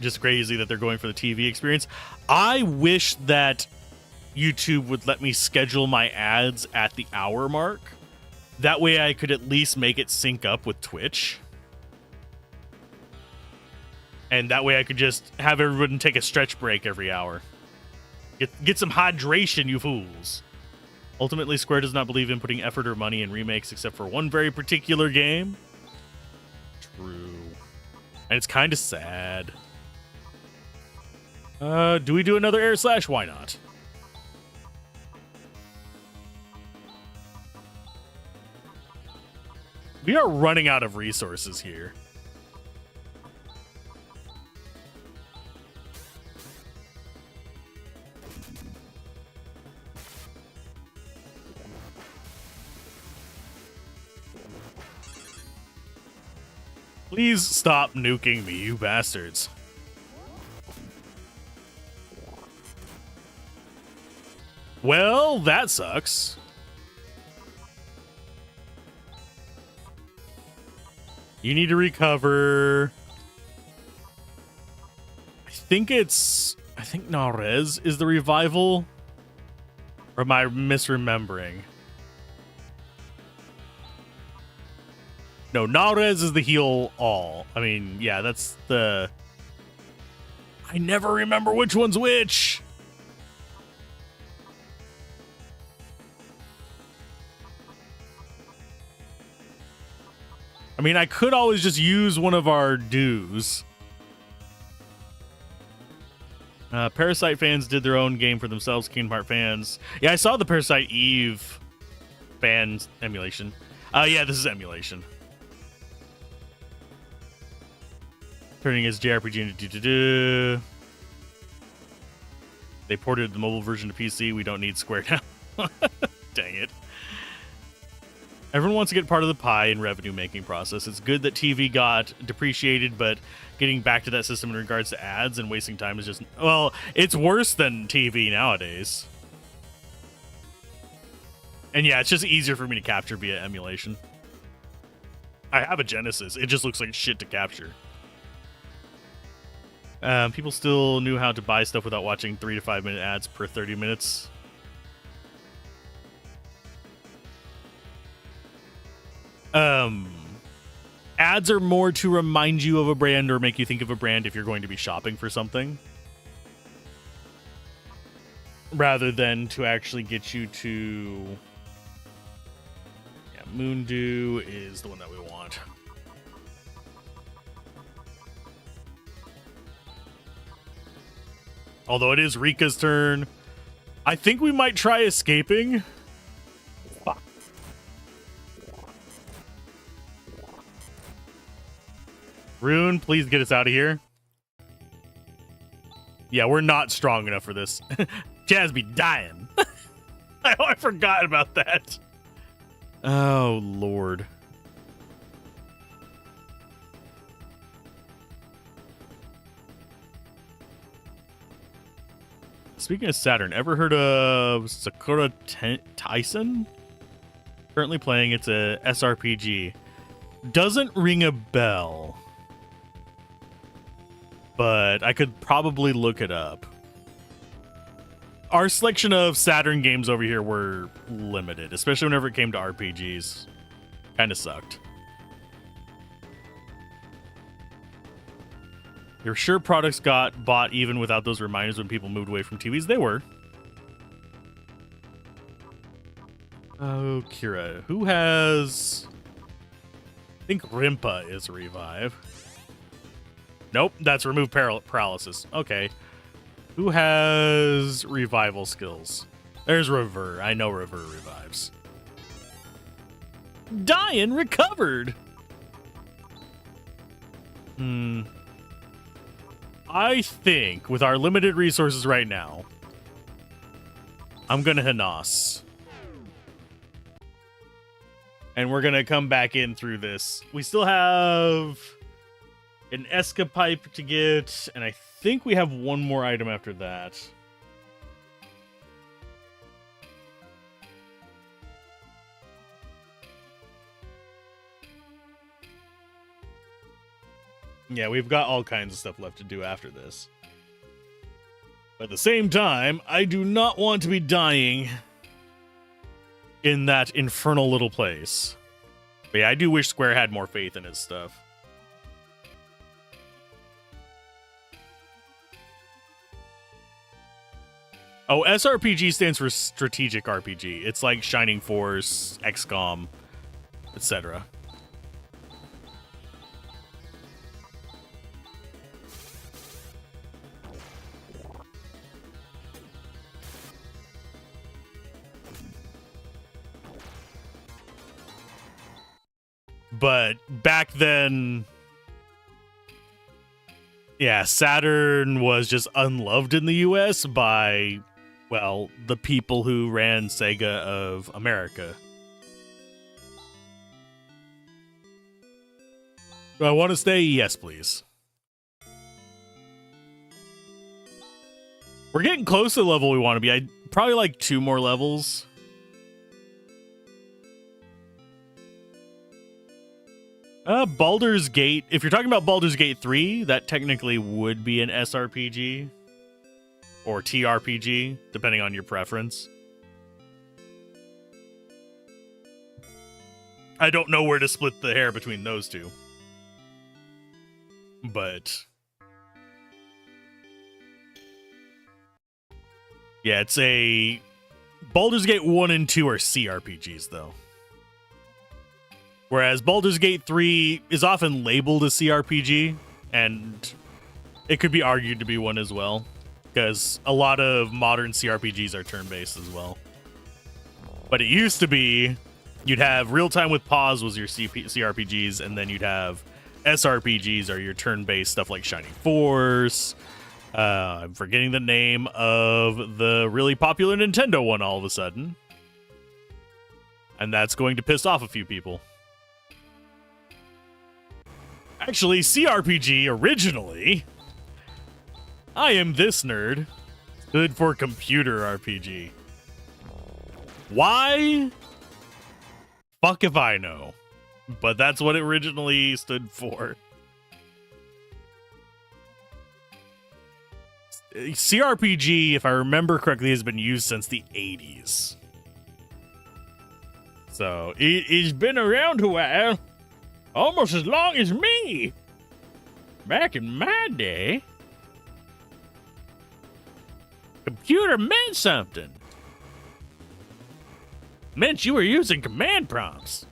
Just crazy that they're going for the TV experience. I wish that YouTube would let me schedule my ads at the hour mark. That way I could at least make it sync up with Twitch. And that way I could just have everyone take a stretch break every hour. Get some hydration, you fools. Ultimately, Square does not believe in putting effort or money in remakes except for one very particular game. True. And it's kind of sad. Do we do another air slash? Why not? We are running out of resources here. Please stop nuking me, you bastards. Well, that sucks. You need to recover. I think Narez is the revival. Or am I misremembering? No, Narez is the heal all. I mean, yeah, that's the... I never remember which one's which. I mean, I could always just use one of our dues. Parasite fans did their own game for themselves. Kingdom Hearts fans. Yeah, I saw the Parasite Eve fans emulation. Yeah, this is emulation. Turning his JRPG into They ported the mobile version to PC. We don't need Square now. Dang it. Everyone wants to get part of the pie in revenue-making process. It's good that TV got depreciated, but getting back to that system in regards to ads and wasting time is just... Well, it's worse than TV nowadays. And yeah, it's just easier for me to capture via emulation. I have a Genesis. It just looks like shit to capture. People still knew how to buy stuff without watching 3 to 5 minute ads per 30 minutes. Ads are more to remind you of a brand or make you think of a brand if you're going to be shopping for something, rather than to actually get you to... Yeah, Moondew is the one that we want. Although it is Rika's turn, I think we might try escaping. Rune, please get us out of here. Yeah, we're not strong enough for this. Jazz be dying. I forgot about that. Oh, Lord. Speaking of Saturn, ever heard of Sakura Tyson? Currently playing, it's a SRPG. Doesn't ring a bell, but I could probably look it up. Our selection of Saturn games over here were limited, especially whenever it came to RPGs. Kind of sucked. You're sure products got bought even without those reminders when people moved away from TVs? They were. Oh, Kira. Who has... I think Rimpa is revive. Nope, that's remove paralysis. Okay. Who has revival skills? There's Rever. I know Rever revives. Dying recovered. I think with our limited resources right now, I'm gonna Hanas. And we're gonna come back in through this. We still have an Escapipe to get, and I think we have one more item after that. Yeah, we've got all kinds of stuff left to do after this. But at the same time, I do not want to be dying in that infernal little place. But yeah, I do wish Square had more faith in his stuff. Oh, SRPG stands for Strategic RPG. It's like Shining Force, XCOM, etc. But back then, yeah, Saturn was just unloved in the US by, well, the people who ran Sega of America. Do I want to stay? Yes, please. We're getting close to the level we want to be. I'd probably like 2 more levels. Baldur's Gate. If you're talking about Baldur's Gate 3, that technically would be an SRPG. Or TRPG, depending on your preference. I don't know where to split the hair between those two. But... yeah, it's a... Baldur's Gate 1 and 2 are CRPGs, though. Whereas Baldur's Gate 3 is often labeled a CRPG, and it could be argued to be one as well. because a lot of modern CRPGs are turn-based as well. But it used to be you'd have real-time with pause was your CRPGs, and then you'd have SRPGs, or your turn-based stuff like Shining Force. I'm forgetting the name of the really popular Nintendo one all of a sudden. And that's going to piss off a few people. Actually, CRPG originally, I Am This Nerd, stood for Computer RPG. Why? Fuck if I know. But that's what it originally stood for. CRPG, if I remember correctly, has been used since the 80s. So, it's been around a while. Almost as long as me. Back in my day, computer meant something. Meant you were using command prompts.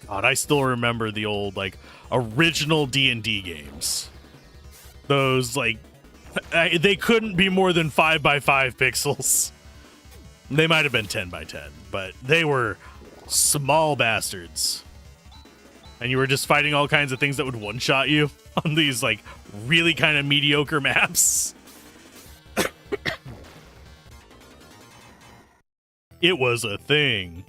God, I still remember the old, like, original D&D games. Those, like, they couldn't be more than 5 by 5 pixels. They might have been 10 by 10, but they were small bastards. And you were just fighting all kinds of things that would one-shot you on these, like, really kind of mediocre maps. It was a thing.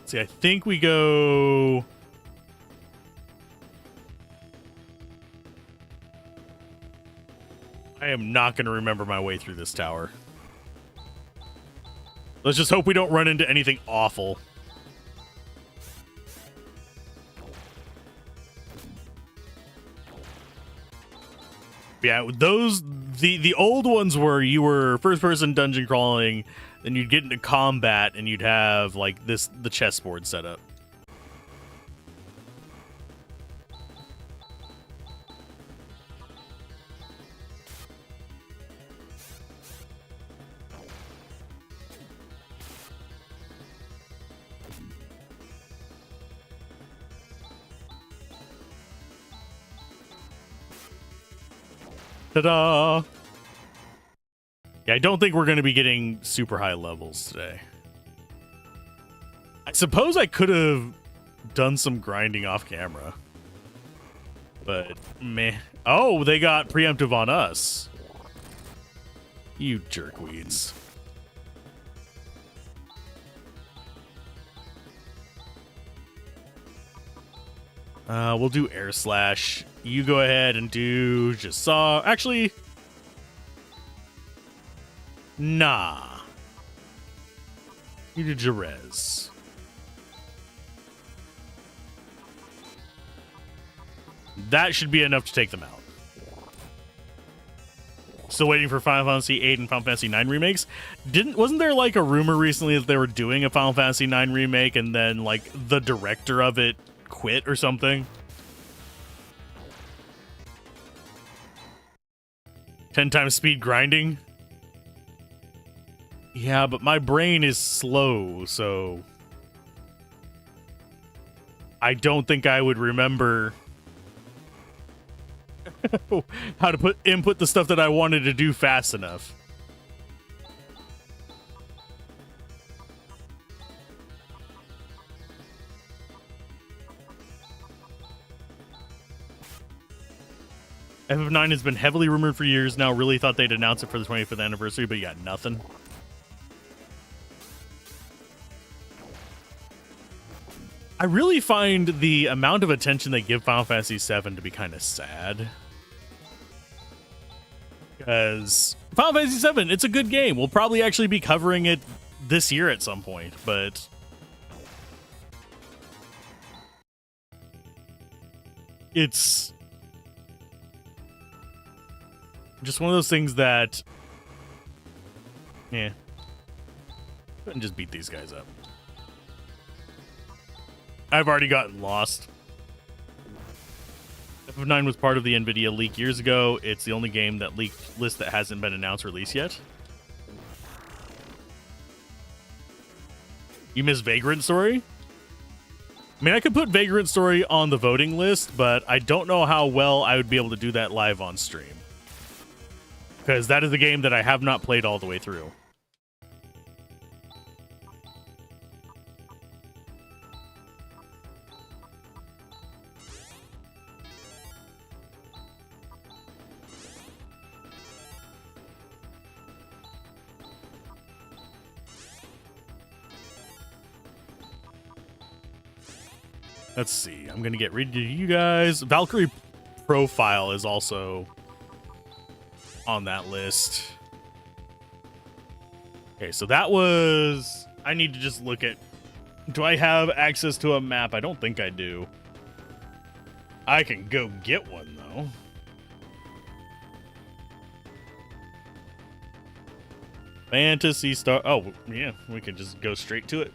See, I think we go... I am not going to remember my way through this tower. Let's just hope we don't run into anything awful. Yeah, those... The old ones were you were first-person dungeon crawling, then you'd get into combat, and you'd have, like, the chessboard set up. Ta-da! Yeah, I don't think we're going to be getting super high levels today. I suppose I could have done some grinding off camera. But, meh. Oh, they got preemptive on us. You jerkweeds. We'll do air slash. You go ahead and do just saw. Actually, nah. You do Jerez. That should be enough to take them out. Still waiting for Final Fantasy VIII and Final Fantasy IX remakes. Wasn't there like a rumor recently that they were doing a Final Fantasy IX remake and then like the director of it quit or something? 10 times speed grinding? Yeah, but my brain is slow, so I don't think I would remember how to input the stuff that I wanted to do fast enough. FF9 has been heavily rumored for years now. Really thought they'd announce it for the 25th anniversary, but yeah, nothing. I really find the amount of attention they give Final Fantasy VII to be kind of sad. Because Final Fantasy VII, it's a good game. We'll probably actually be covering it this year at some point, but it's just one of those things that, yeah, couldn't just beat these guys up. I've already gotten lost. FF9 was part of the NVIDIA leak years ago. It's the only game that leaked list that hasn't been announced release yet. You miss Vagrant Story? I mean, I could put Vagrant Story on the voting list, but I don't know how well I would be able to do that live on stream. Because that is a game that I have not played all the way through. Let's see. I'm going to get rid of you guys. Valkyrie Profile is also on that list. Okay, so that was... I need to just look at... Do I have access to a map? I don't think I do. I can go get one, though. Phantasy Star... Oh, yeah. We can just go straight to it.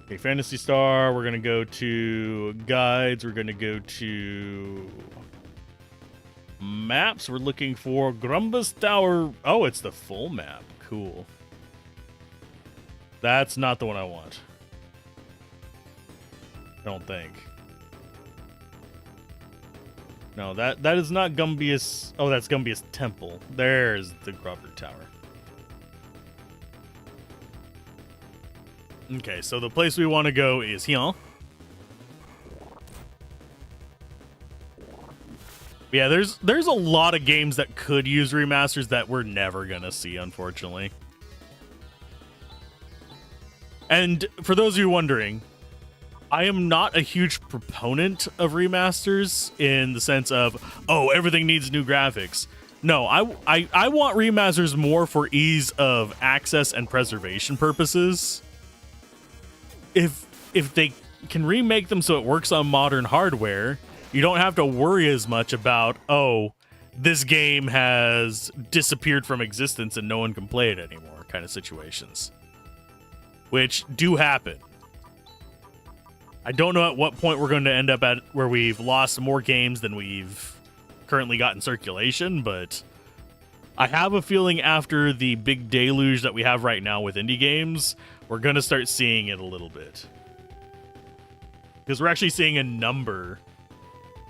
Okay, Phantasy Star, we're going to go to guides, we're going to go to maps, we're looking for Grumbus Tower. Oh, it's the full map. Cool. That's not the one I want. I don't think. No, that is not Gumbius. Oh, that's Gumbius Temple. There's the Grumbus Tower. Okay, so the place we want to go is here. Yeah, there's a lot of games that could use remasters that we're never gonna see, unfortunately. And for those of you wondering, I am not a huge proponent of remasters in the sense of, oh, everything needs new graphics. No, I want remasters more for ease of access and preservation purposes. If they can remake them so it works on modern hardware, you don't have to worry as much about, oh, this game has disappeared from existence and no one can play it anymore kind of situations. Which do happen. I don't know at what point we're going to end up at where we've lost more games than we've currently got in circulation, but I have a feeling after the big deluge that we have right now with indie games, we're going to start seeing it a little bit. Because we're actually seeing a number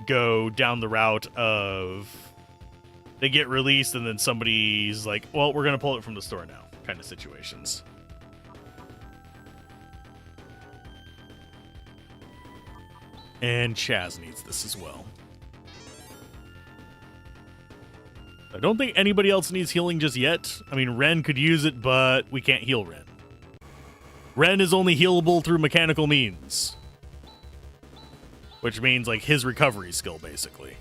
go down the route of they get released and then somebody's like, well, we're going to pull it from the store now kind of situations. And Chaz needs this as well. I don't think anybody else needs healing just yet. I mean, Ren could use it, but we can't heal Ren. Ren is only healable through mechanical means. Which means, like, his recovery skill, basically.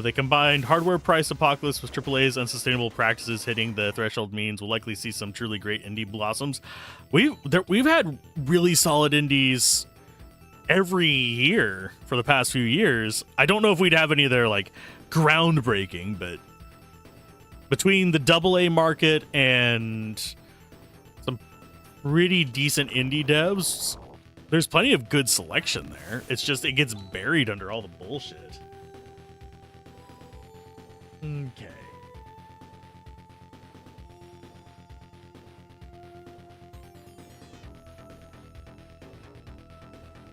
They combined hardware price apocalypse with AAA's unsustainable practices hitting the threshold means we'll likely see some truly great indie blossoms. We've had really solid indies every year for the past few years. I don't know if we'd have any that are like groundbreaking, but between the AA market and some pretty decent indie devs, there's plenty of good selection there. It's just it gets buried under all the bullshit. Okay.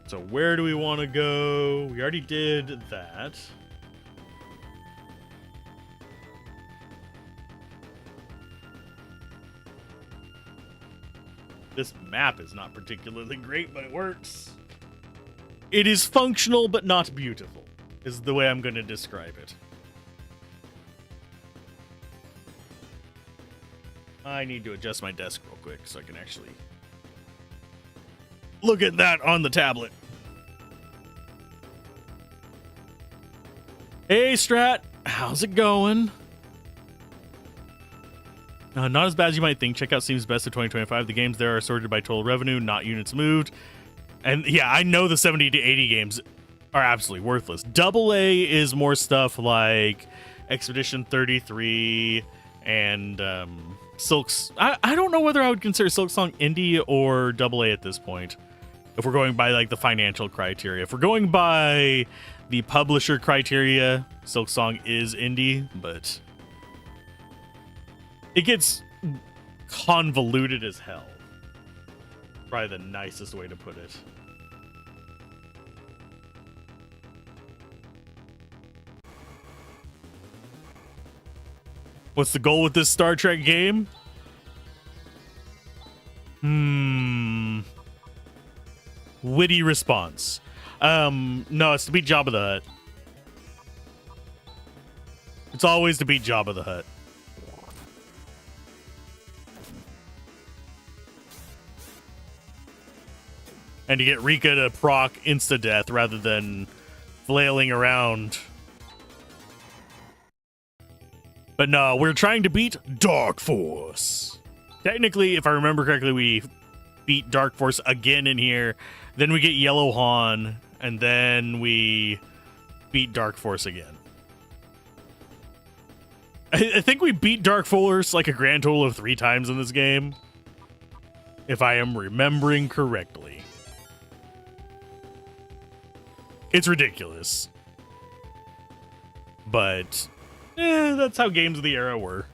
So where do we want to go? We already did that. This map is not particularly great, but it works. It is functional, but not beautiful, is the way I'm going to describe it. I need to adjust my desk real quick so I can actually look at that on the tablet. Hey, Strat. How's it going? Not as bad as you might think. Check out Steam's Best of 2025. The games there are sorted by total revenue, not units moved. And yeah, I know the 70 to 80 games. are absolutely worthless. Double A is more stuff like Expedition 33 and Silk's. I don't know whether I would consider Silksong indie or double A at this point. If we're going by like the financial criteria, if we're going by the publisher criteria, Silksong is indie, but it gets convoluted as hell. Probably the nicest way to put it. What's the goal with this Star Trek game? Witty response. No, it's to beat Jabba the Hutt. It's always to beat Jabba the Hutt. And to get Rika to proc insta-death rather than flailing around. But no, we're trying to beat Dark Force. Technically, if I remember correctly, we beat Dark Force again in here. Then we get Yellow Han, and then we beat Dark Force again. I think we beat Dark Force like a grand total of 3 times in this game, if I am remembering correctly. It's ridiculous. But that's how games of the era were.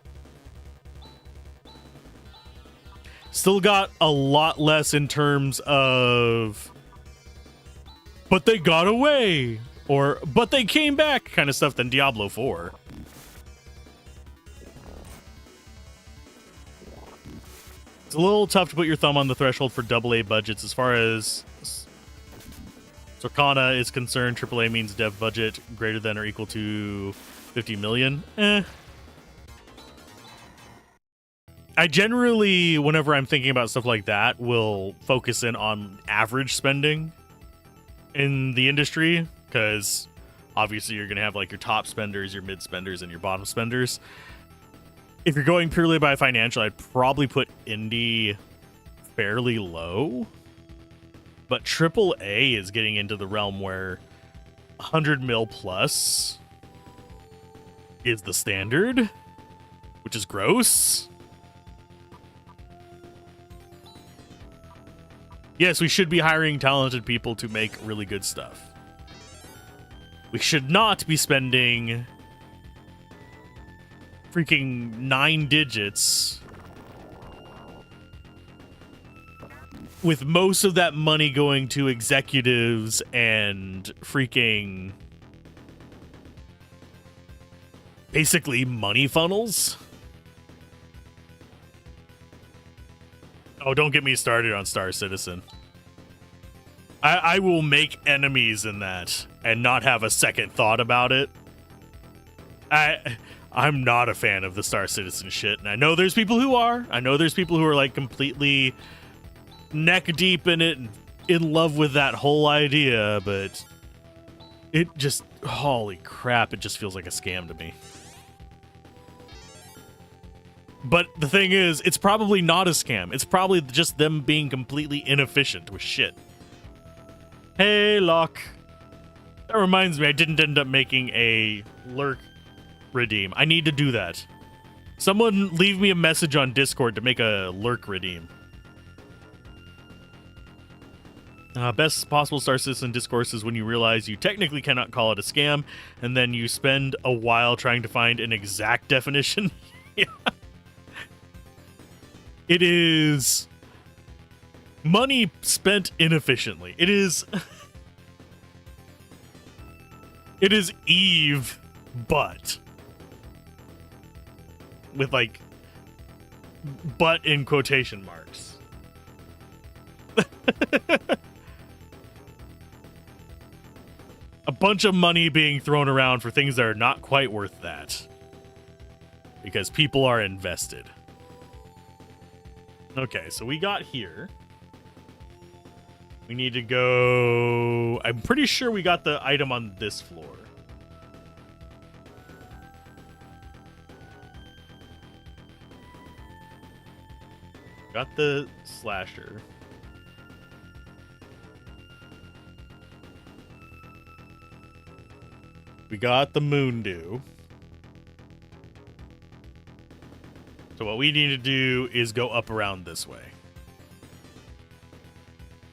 Still got a lot less in terms of but they got away or but they came back kind of stuff than Diablo 4. It's a little tough to put your thumb on the threshold for AA budgets. As far as Sorkana is concerned, AAA means dev budget greater than or equal to 50 million. I generally, whenever I'm thinking about stuff like that, will focus in on average spending in the industry, because obviously you're going to have like your top spenders, your mid spenders, and your bottom spenders. If you're going purely by financial, I'd probably put indie fairly low, but AAA is getting into the realm where 100 mil plus is the standard, which is gross. Yes, we should be hiring talented people to make really good stuff. We should not be spending freaking 9 digits with most of that money going to executives and freaking basically money funnels. Oh, don't get me started on Star Citizen. I will make enemies in that and not have a second thought about it. I'm not a fan of the Star Citizen shit, and I know there's people who are. I know there's people who are like completely neck deep in it and in love with that whole idea, but it just, holy crap, it just feels like a scam to me. But the thing is, it's probably not a scam. It's probably just them being completely inefficient with shit. Hey, Locke. That reminds me, I didn't end up making a lurk redeem. I need to do that. Someone leave me a message on Discord to make a lurk redeem. Best possible Star Citizen discourse is when you realize you technically cannot call it a scam, and then you spend a while trying to find an exact definition. Yeah. It is money spent inefficiently. It is Eve, but with like but in quotation marks. A bunch of money being thrown around for things that are not quite worth that, because people are invested. Okay, so we got here. We need to go... I'm pretty sure we got the item on this floor. Got the slasher. We got the moon dew. So what we need to do is go up around this way.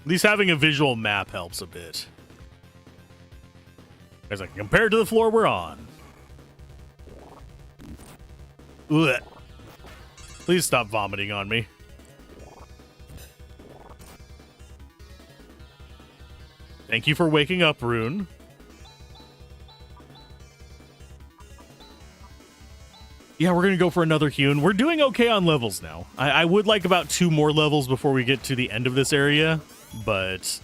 At least having a visual map helps a bit. As I can compare it to the floor we're on. Ugh. Please stop vomiting on me. Thank you for waking up, Rune. Yeah, we're going to go for another hewn. We're doing okay on levels now. I would like about 2 more levels before we get to the end of this area, but...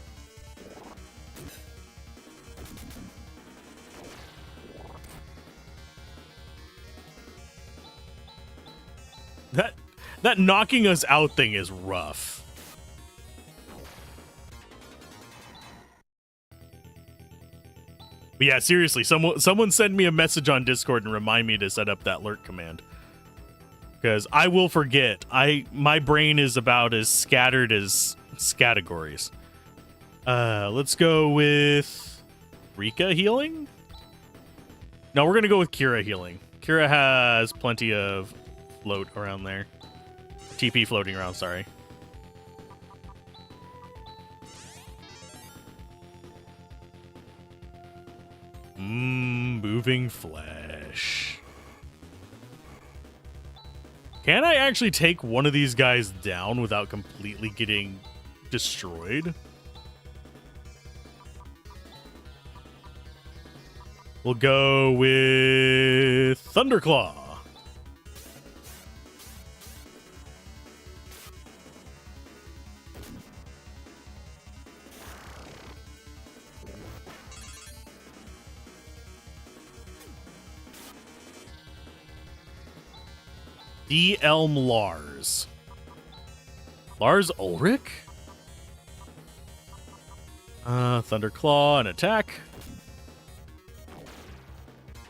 That knocking us out thing is rough. But yeah, seriously, someone send me a message on Discord and remind me to set up that lurk command. Because I will forget. My brain is about as scattered as categories. Let's go with Rika healing? No, we're going to go with Kira healing. Kira has plenty of float around there. TP floating around, sorry. Moving flesh. Can I actually take one of these guys down without completely getting destroyed? We'll go with Thunderclaw. D. Elm Lars. Lars Ulrich? Thunderclaw and attack.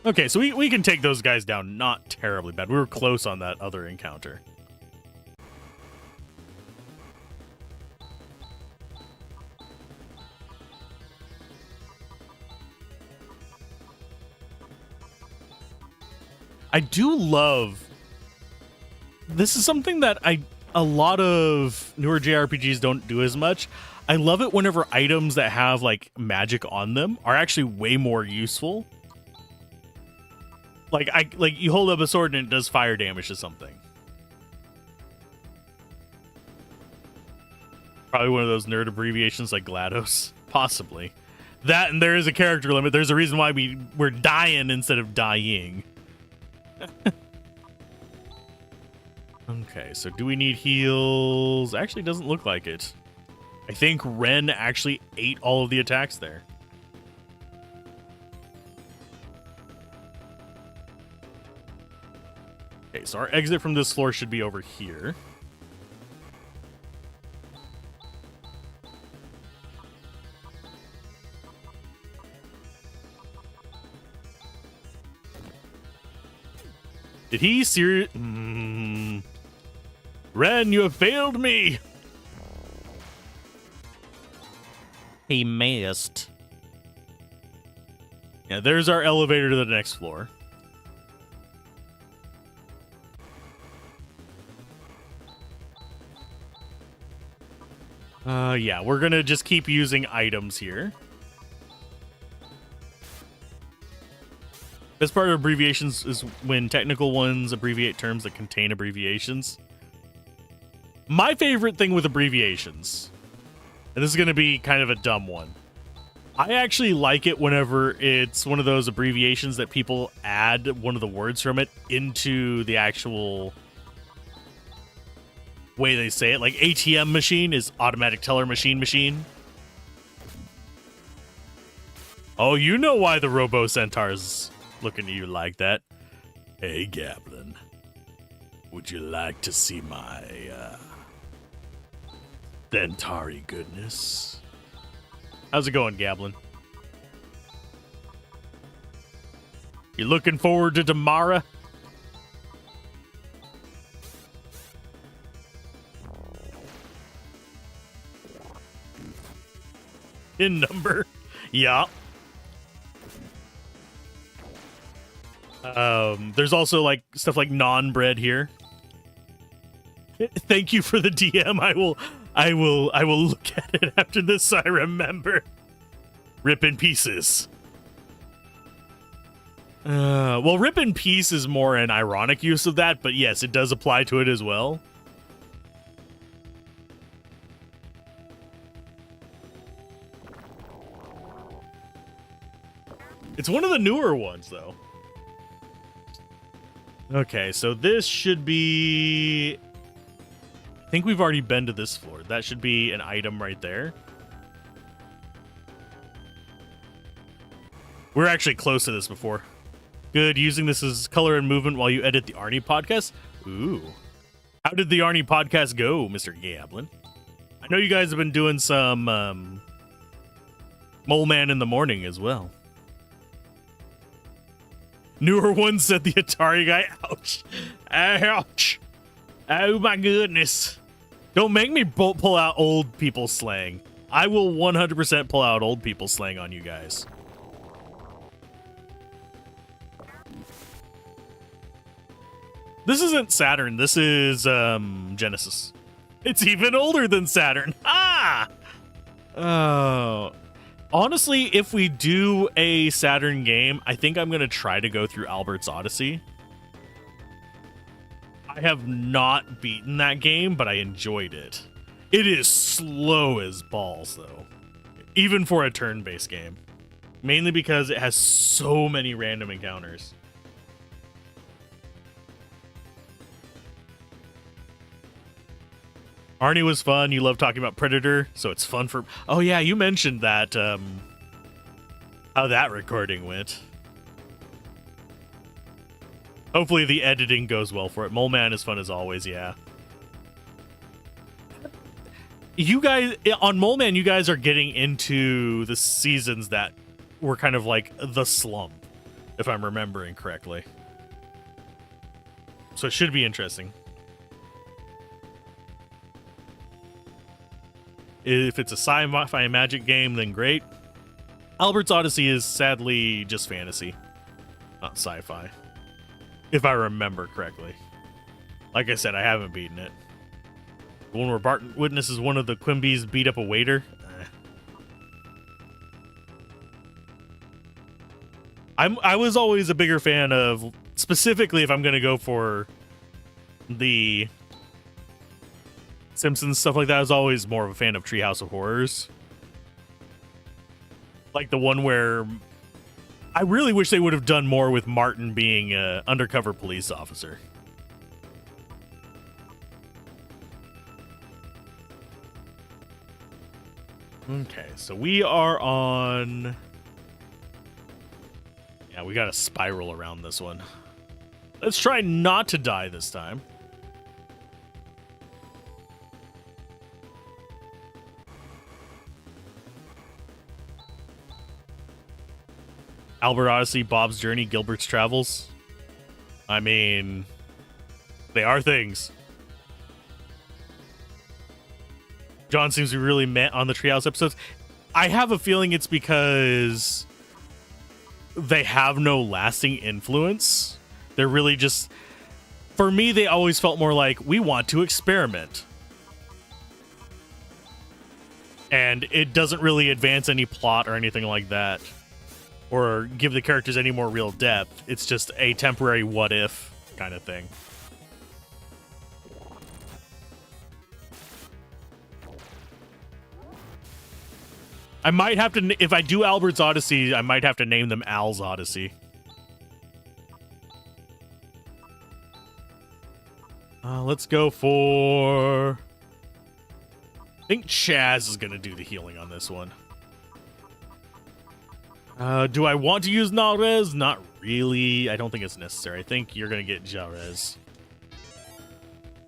Okay, so we can take those guys down not terribly bad. We were close on that other encounter. I do love... This is something that a lot of newer JRPGs don't do as much. I love it whenever items that have like magic on them are actually way more useful. Like you hold up a sword and it does fire damage to something. Probably one of those nerd abbreviations like GLaDOS, possibly. That and there is a character limit. There's a reason why we're dying instead of dying. Okay, so do we need heals? Actually, doesn't look like it. I think Ren actually ate all of the attacks there. Okay, so our exit from this floor should be over here. Did he seriously... Ren, you have failed me! He missed. Yeah, there's our elevator to the next floor. Yeah, we're gonna just keep using items here. Best part of abbreviations is when technical ones abbreviate terms that contain abbreviations. My favorite thing with abbreviations, and this is going to be kind of a dumb one, I actually like it whenever it's one of those abbreviations that people add one of the words from it into the actual way they say it. Like ATM machine is automatic teller machine. Oh, you know why the Robo Centaur's looking at you like that. Hey, Gablin. Would you like to see my, Centauri goodness? How's it going, Gablin? You looking forward to tomorrow? In number? Yeah. There's also like stuff like non-bread here. Thank you for the DM. I will look at it after this so I remember. Rip in pieces. Well, rip in peace is more an ironic use of that, but yes, it does apply to it as well. It's one of the newer ones, though. Okay, so this should be... I think we've already been to this floor. That should be an item right there. We're actually close to this before. Good, using this as color and movement while you edit the Arnie podcast. Ooh. How did the Arnie podcast go, Mr. Gablin? I know you guys have been doing some Mole Man in the morning as well. Newer one, said the Atari guy. Ouch. Ouch. Oh my goodness. Don't make me pull out old people slang. I will 100% pull out old people slang on you guys. This isn't Saturn. This is Genesis. It's even older than Saturn. Ah! Oh. Honestly, if we do a Saturn game, I think I'm going to try to go through Albert's Odyssey. I have not beaten that game, but I enjoyed it. It is slow as balls, though. Even for a turn-based game. Mainly because it has so many random encounters. Arnie was fun. You love talking about Predator, so it's fun for... Oh, yeah, you mentioned that, how that recording went. Hopefully the editing goes well for it. Mole Man is fun as always, yeah. You guys... On Mole Man, you guys are getting into the seasons that were kind of like the slump, if I'm remembering correctly. So it should be interesting. If it's a sci-fi magic game, then great. Albert's Odyssey is sadly just fantasy, not sci-fi, if I remember correctly. Like I said, I haven't beaten it. The one where Barton witnesses one of the Quimbies beat up a waiter. I was always a bigger fan of, specifically if I'm going to go for the Simpsons, stuff like that, I was always more of a fan of Treehouse of Horrors. Like the one where I really wish they would have done more with Martin being an undercover police officer. Okay, so we are on... Yeah, we got to spiral around this one. Let's try not to die this time. Albert Odyssey, Bob's Journey, Gilbert's Travels. I mean, they are things. John seems to be really met on the Treehouse episodes. I have a feeling it's because they have no lasting influence. They're really just... For me, they always felt more like, we want to experiment. And it doesn't really advance any plot or anything like that, or give the characters any more real depth. It's just a temporary what-if kind of thing. I might have to... If I do Albert's Odyssey, I might have to name them Al's Odyssey. Let's go for... I think Chaz is going to do the healing on this one. Do I want to use Nalrez? Not really. I don't think it's necessary. I think you're going to get Jarez.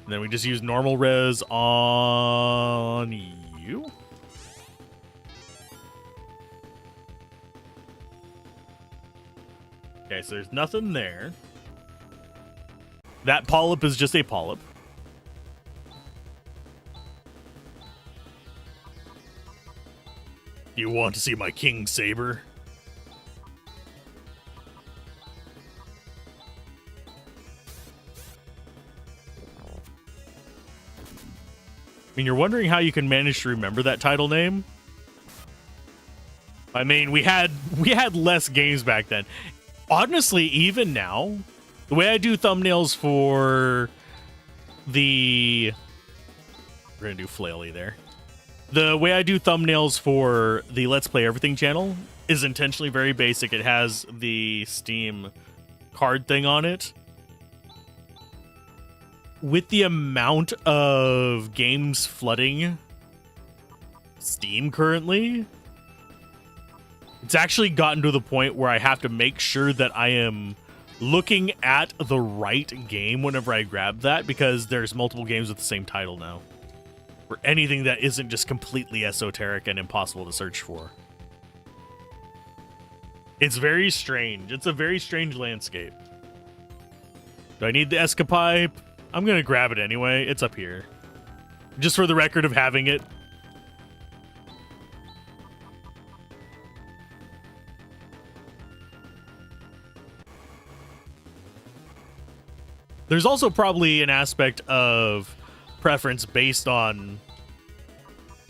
And then we just use normal res on you. Okay, so there's nothing there. That polyp is just a polyp. You want to see my King Saber? mean, you're wondering how you can manage to remember that title name? I mean, we had less games back then. Honestly, even now, the way I do thumbnails for the... We're going to do Flaily there. The way I do thumbnails for the Let's Play Everything channel is intentionally very basic. It has the Steam card thing on it. With the amount of games flooding Steam currently, it's actually gotten to the point where I have to make sure that I am looking at the right game whenever I grab that, because there's multiple games with the same title now. For anything that isn't just completely esoteric and impossible to search for. It's very strange. It's a very strange landscape. Do I need the escapipe? I'm going to grab it anyway. It's up here. Just for the record of having it. There's also probably an aspect of preference based on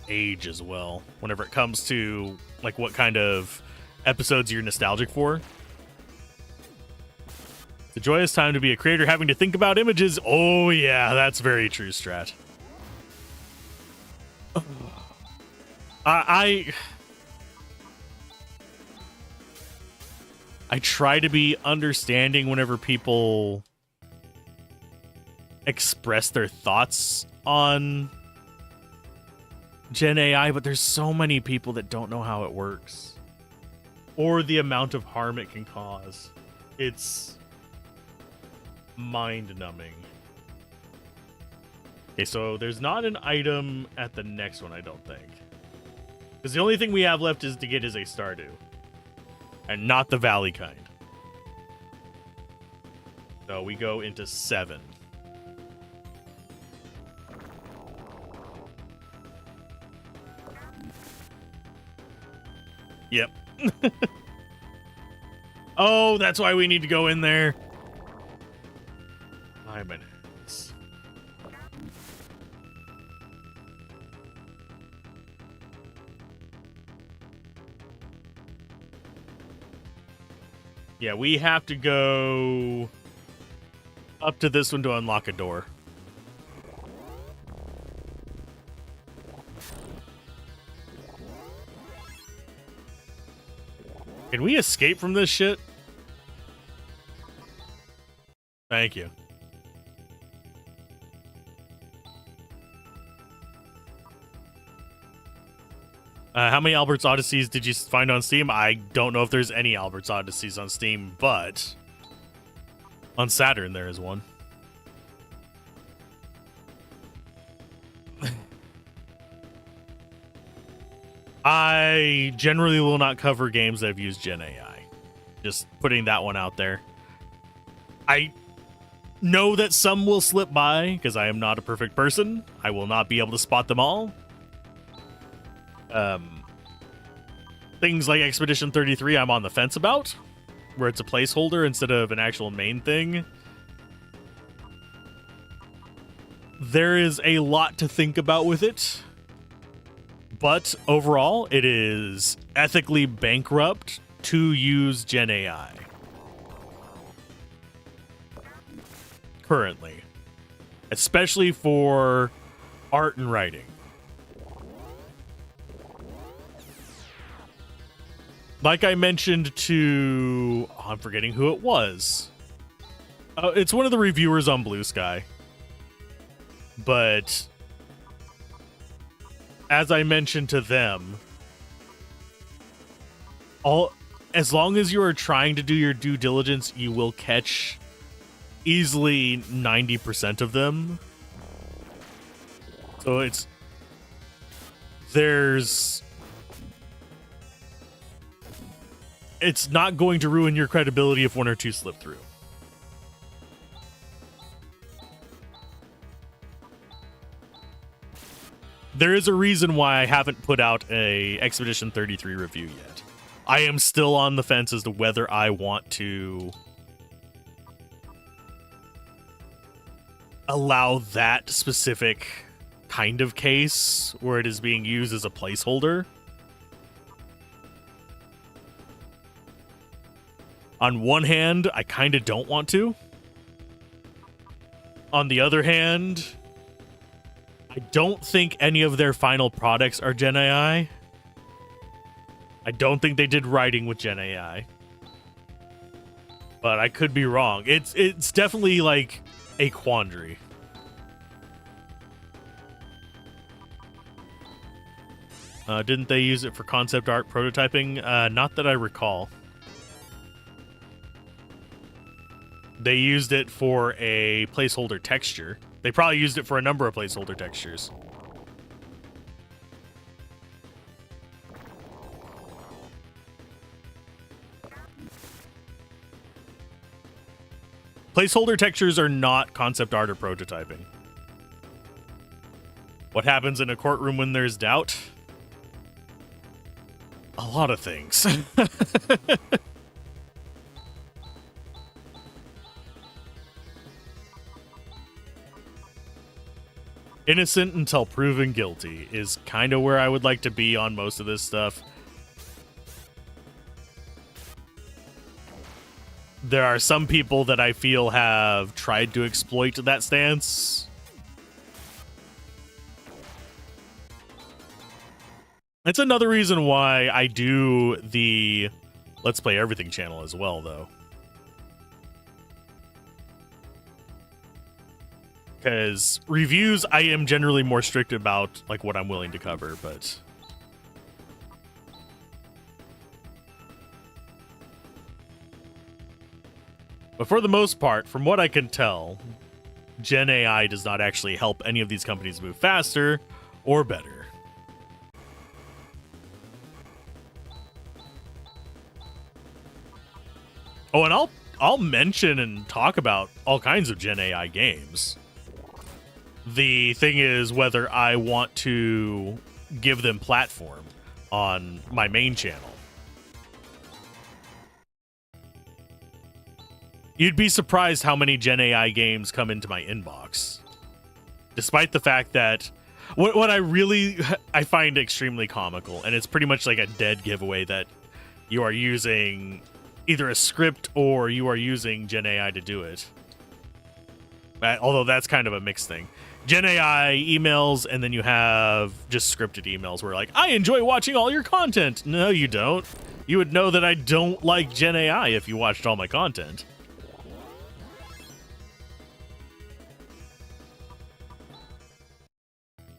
age as well, whenever it comes to like what kind of episodes you're nostalgic for. It's a joyous time to be a creator, having to think about images. Oh yeah, that's very true, Strat. I try to be understanding whenever people express their thoughts on Gen AI, but there's so many people that don't know how it works or the amount of harm it can cause. It's mind-numbing. Okay, so there's not an item at the next one, I don't think, because the only thing we have left is to get is a Stardew, and not the Valley kind. So we go into 7. Yep. Oh, that's why we need to go in there. 5 minutes. Yeah, we have to go up to this one to unlock a door. Can we escape from this shit? Thank you. How many Albert's Odysseys did you find on Steam? I don't know if there's any Albert's Odysseys on Steam, but on Saturn there is one. I generally will not cover games that have used Gen AI. Just putting that one out there. I know that some will slip by because I am not a perfect person. I will not be able to spot them all. Things like Expedition 33 I'm on the fence about, where it's a placeholder instead of an actual main thing. There is a lot to think about with it. But overall, it is ethically bankrupt to use Gen AI. Currently. Especially for art and writing. Like I mentioned to... Oh, I'm forgetting who it was. It's one of the reviewers on Blue Sky. But... as I mentioned to them, as long as you are trying to do your due diligence, you will catch easily 90% of them. So it's not going to ruin your credibility if one or two slip through. There is a reason why I haven't put out a Expedition 33 review yet. I am still on the fence as to whether I want to allow that specific kind of case where it is being used as a placeholder. On one hand, I kind of don't want to. On the other hand, I don't think any of their final products are Gen AI. I don't think they did writing with Gen AI. But I could be wrong. It's definitely like a quandary. Didn't they use it for concept art prototyping? Not that I recall. They used it for a placeholder texture. They probably used it for a number of placeholder textures. Placeholder textures are not concept art or prototyping. What happens in a courtroom when there's doubt? A lot of things. Innocent until proven guilty is kind of where I would like to be on most of this stuff. There are some people that I feel have tried to exploit that stance. That's another reason why I do the Let's Play Everything channel as well, though. Because reviews, I am generally more strict about like what I'm willing to cover, but for the most part, from what I can tell, Gen AI does not actually help any of these companies move faster or better. Oh, and I'll mention and talk about all kinds of Gen AI games. The thing is whether I want to give them platform on my main channel. You'd be surprised how many Gen AI games come into my inbox. Despite the fact that what I find extremely comical, and it's pretty much like a dead giveaway that you are using either a script or you are using Gen AI to do it. Although that's kind of a mixed thing. Gen AI emails, and then you have just scripted emails where like, I enjoy watching all your content. No, you don't. You would know that I don't like Gen AI if you watched all my content.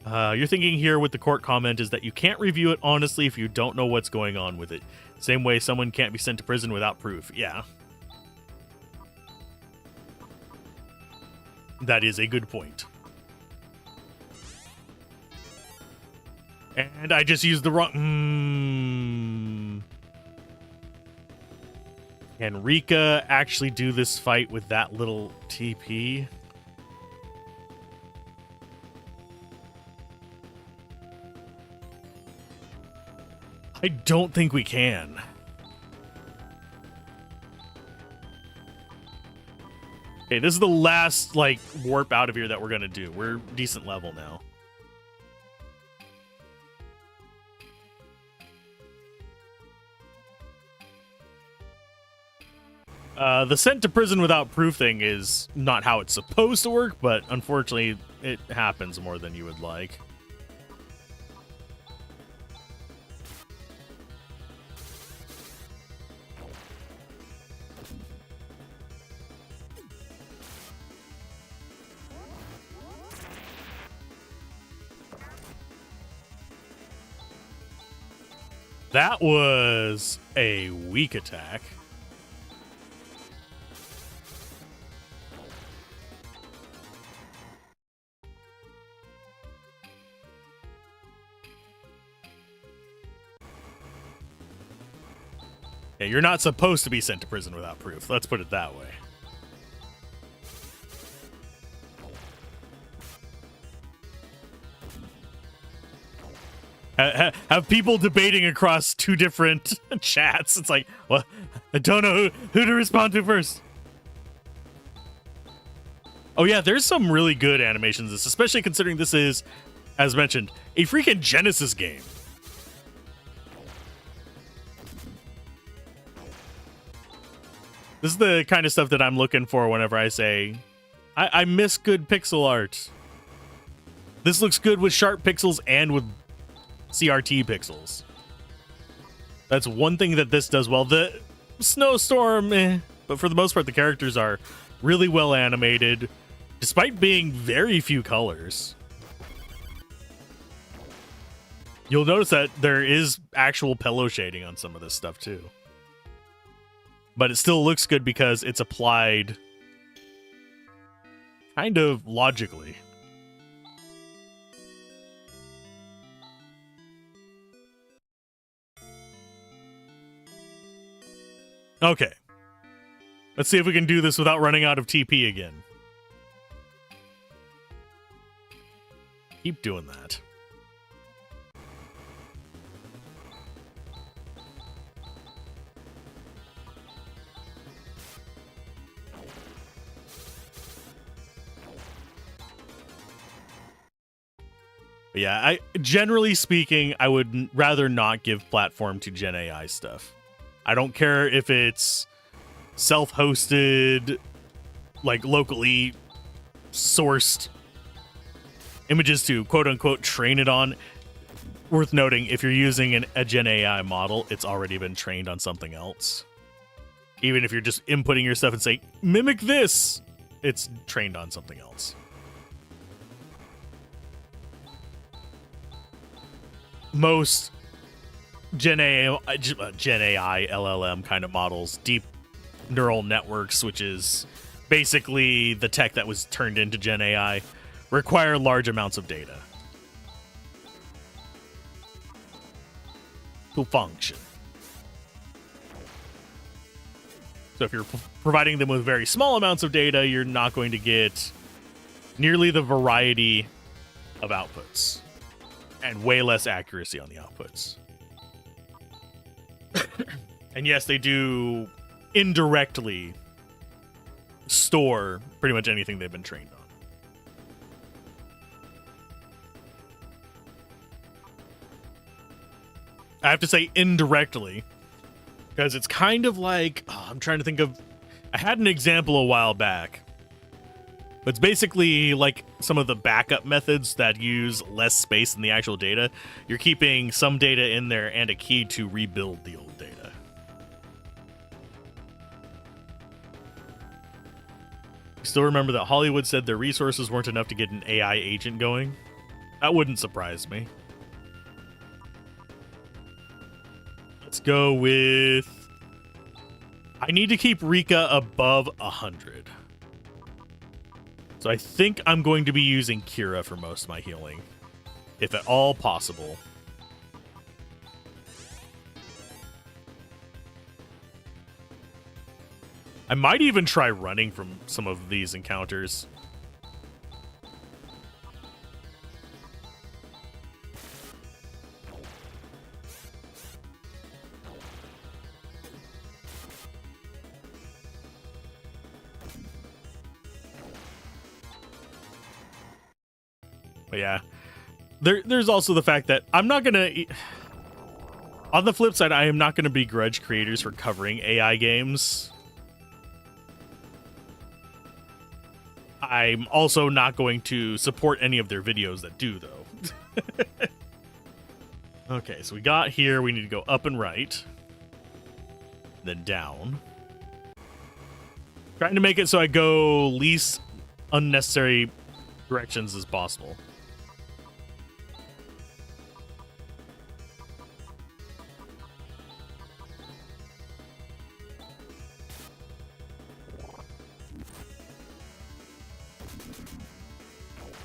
You're thinking here with the court comment is that you can't review it honestly if you don't know what's going on with it. Same way someone can't be sent to prison without proof. Yeah. That is a good point. And I just used the wrong... Can Rika actually do this fight with that little TP? I don't think we can. Okay, this is the last, like, warp out of here that we're gonna do. We're decent level now. The sent to prison without proof thing is not how it's supposed to work, but unfortunately, it happens more than you would like. That was a weak attack. Yeah, you're not supposed to be sent to prison without proof. Let's put it that way. Have people debating across two different chats. It's like, well, I don't know who to respond to first. Oh yeah, there's some really good animations, especially considering this is as mentioned, a freaking Genesis game. This is the kind of stuff that I'm looking for whenever I say, I miss good pixel art. This looks good with sharp pixels and with CRT pixels. That's one thing that this does well. The snowstorm, but for the most part, the characters are really well animated, despite being very few colors. You'll notice that there is actual pillow shading on some of this stuff too. But it still looks good because it's applied kind of logically. Okay. Let's see if we can do this without running out of TP again. Keep doing that. But yeah, generally speaking, I would rather not give platform to Gen AI stuff. I don't care if it's self-hosted, like locally sourced images to quote-unquote train it on. Worth noting, if you're using a Gen AI model, it's already been trained on something else. Even if you're just inputting your stuff and saying, mimic this, it's trained on something else. Most Gen AI LLM kind of models, deep neural networks, which is basically the tech that was turned into Gen AI, require large amounts of data to function. So if you're providing them with very small amounts of data, you're not going to get nearly the variety of outputs and way less accuracy on the outputs. And yes, they do indirectly store pretty much anything they've been trained on. I have to say indirectly, because it's kind of like, I'm trying to think of, I had an example a while back. But it's basically like some of the backup methods that use less space than the actual data. You're keeping some data in there and a key to rebuild the old data. Still remember that Hollywood said their resources weren't enough to get an AI agent going? That wouldn't surprise me. Let's go with... I need to keep Rika above 100. So I think I'm going to be using Kira for most of my healing, if at all possible. I might even try running from some of these encounters. But yeah, there's also the fact that I'm not going to... On the flip side, I am not going to begrudge creators for covering AI games. I'm also not going to support any of their videos that do, though. Okay, so we got here. We need to go up and right. Then down. Trying to make it so I go least unnecessary directions as possible.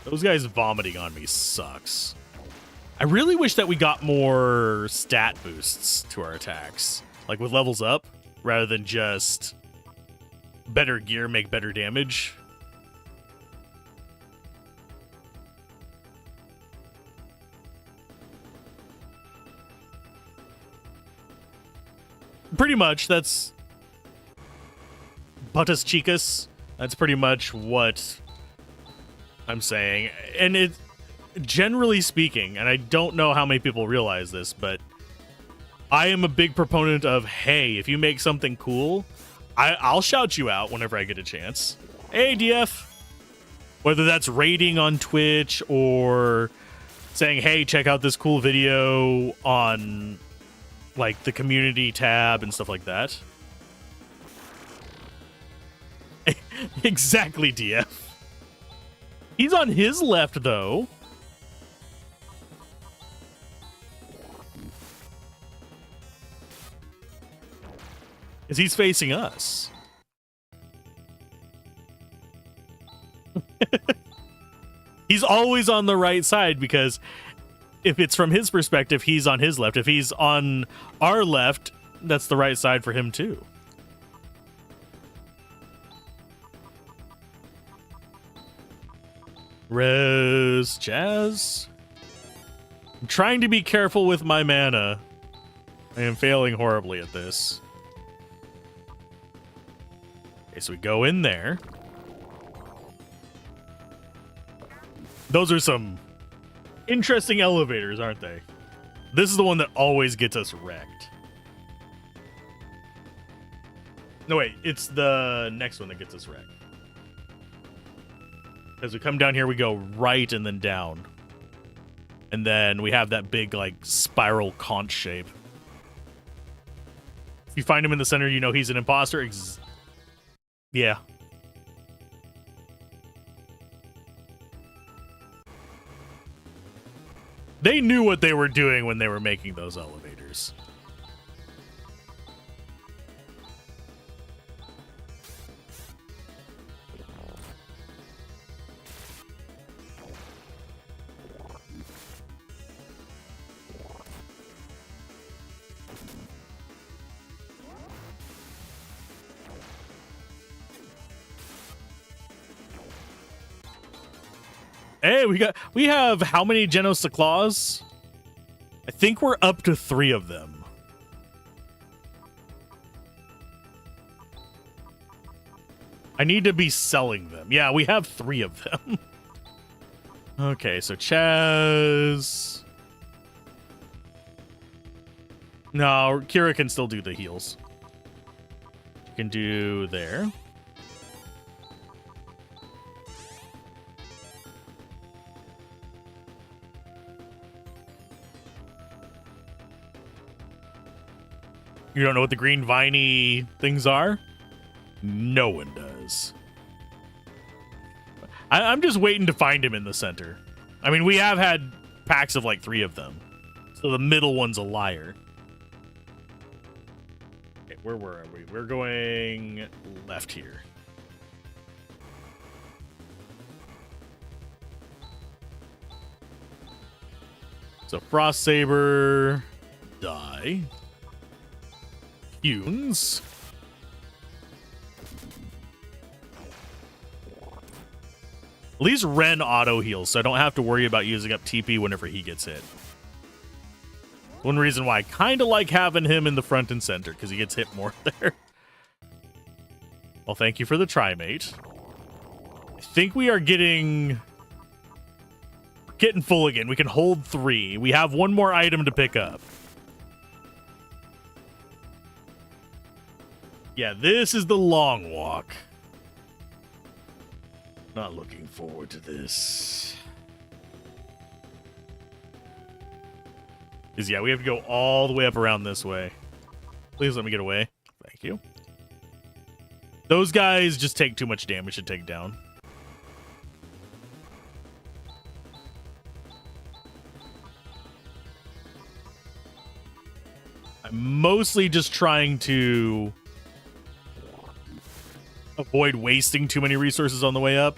Those guys vomiting on me sucks. I really wish that we got more stat boosts to our attacks. Like with levels up, rather than just better gear make better damage. Pretty much, that's... Patas Chicas. That's pretty much what I'm saying. And generally speaking, and I don't know how many people realize this, but I am a big proponent of, hey, if you make something cool, I'll shout you out whenever I get a chance. Hey, DF. Whether that's rating on Twitch or saying, hey, check out this cool video on, like, the community tab and stuff like that. Exactly, DF. He's on his left, though. Because he's facing us. He's always on the right side because if it's from his perspective, he's on his left. If he's on our left, that's the right side for him, too. Res Chaz. I'm trying to be careful with my mana. I am failing horribly at this. Okay, so we go in there. Those are some interesting elevators, aren't they? This is the one that always gets us wrecked. No, wait. It's the next one that gets us wrecked. As we come down here, we go right and then down. And then we have that big, like, spiral conch shape. If you find him in the center, you know he's an imposter. Yeah. They knew what they were doing when they were making those elevators. Hey, we have how many Genos Claws? I think we're up to 3 of them. I need to be selling them. Yeah, we have 3 of them. Okay, so Chaz. No, Kira can still do the heals. You can do there. You don't know what the green viney things are? No one does. I'm just waiting to find him in the center. I mean, we have had packs of like 3 of them. So the middle one's a liar. Okay, where were we? We're going left here. So Frost Saber, die. Hunes. At least Ren auto heals, so I don't have to worry about using up TP whenever he gets hit. One reason why I kind of like having him in the front and center, because he gets hit more there. Well, thank you for the trimate. I think we are getting full again. We can hold 3. We have 1 more item to pick up. Yeah, this is the long walk. Not looking forward to this. Because, yeah, we have to go all the way up around this way. Please let me get away. Thank you. Those guys just take too much damage to take down. I'm mostly just trying to avoid wasting too many resources on the way up.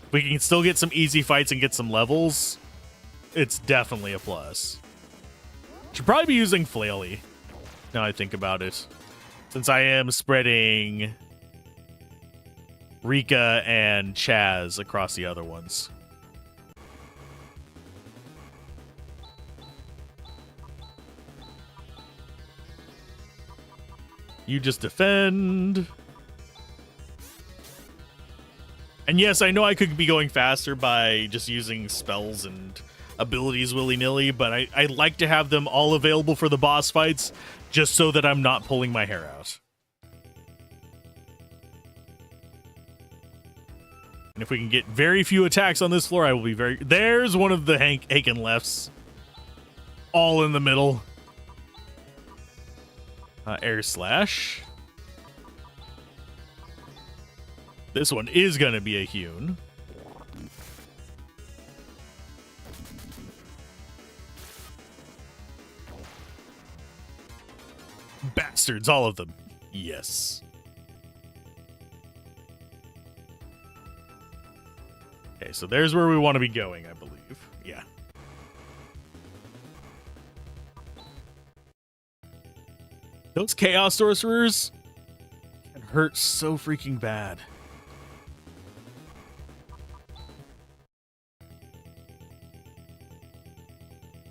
If we can still get some easy fights and get some levels, it's definitely a plus. Should probably be using Flaily, now I think about it, since I am spreading Rika and Chaz across the other ones. You just defend. And yes, I know I could be going faster by just using spells and abilities willy-nilly, but I like to have them all available for the boss fights just so that I'm not pulling my hair out. And if we can get very few attacks on this floor, I will be very... There's one of the Haken lefts. All in the middle. Air slash. This one is going to be a hewn. Bastards, all of them. Yes. Okay, so there's where we want to be going, I believe. Yeah. Those Chaos Sorcerers can hurt so freaking bad.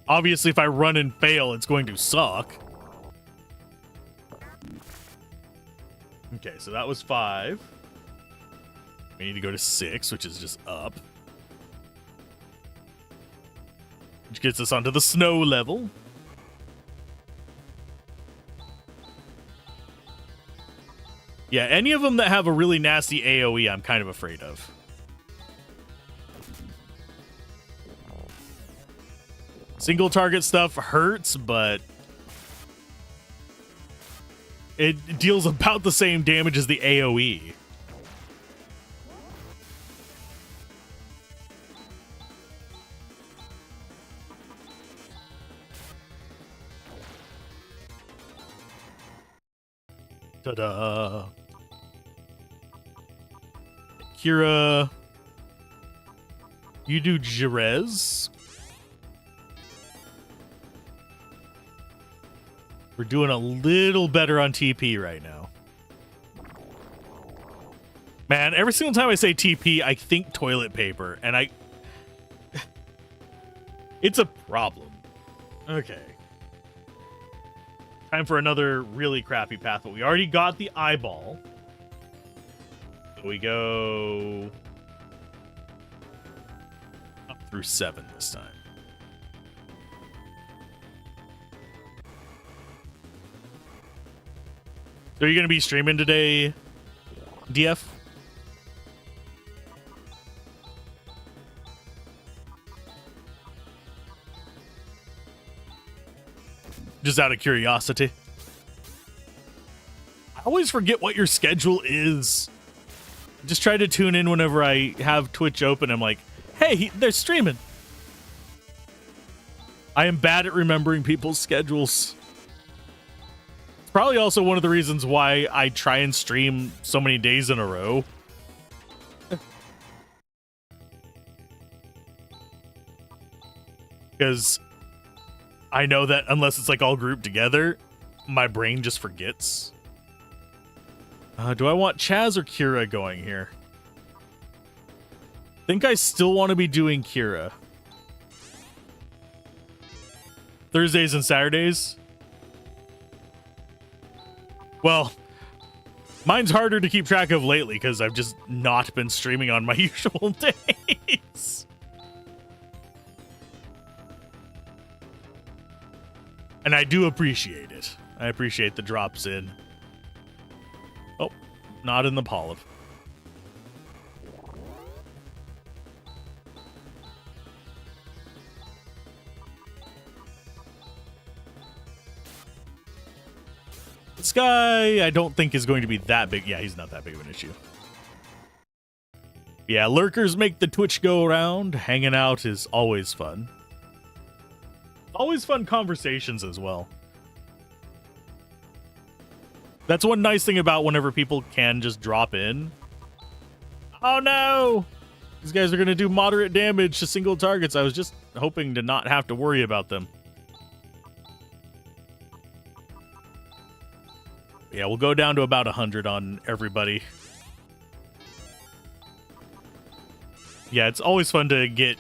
Obviously, if I run and fail, it's going to suck. Okay, so that was 5. We need to go to 6, which is just up. Which gets us onto the snow level. Yeah, any of them that have a really nasty AoE, I'm kind of afraid of. Single target stuff hurts, but it deals about the same damage as the AoE. Ta-da! Kira, you do Jerez. We're doing a little better on TP right now. Man, every single time I say TP, I think toilet paper, and it's a problem. Okay. Time for another really crappy path, but we already got the eyeball. So we go up through 7 this time. So are you going to be streaming today, DF? Just out of curiosity. I always forget what your schedule is. I just try to tune in whenever I have Twitch open. I'm like, hey, they're streaming. I am bad at remembering people's schedules. It's probably also one of the reasons why I try and stream so many days in a row. Because I know that unless it's like all grouped together, my brain just forgets. Do I want Chaz or Kira going here? I think I still want to be doing Kira. Thursdays and Saturdays? Well, mine's harder to keep track of lately because I've just not been streaming on my usual days. And I do appreciate it. I appreciate the drops in. Oh, not in the polyp. This guy, I don't think is going to be that big. Yeah, he's not that big of an issue. Yeah, lurkers make the Twitch go around. Hanging out is always fun. Always fun conversations as well. That's one nice thing about whenever people can just drop in. Oh no! These guys are going to do moderate damage to single targets. I was just hoping to not have to worry about them. Yeah, we'll go down to about 100 on everybody. Yeah, it's always fun to get...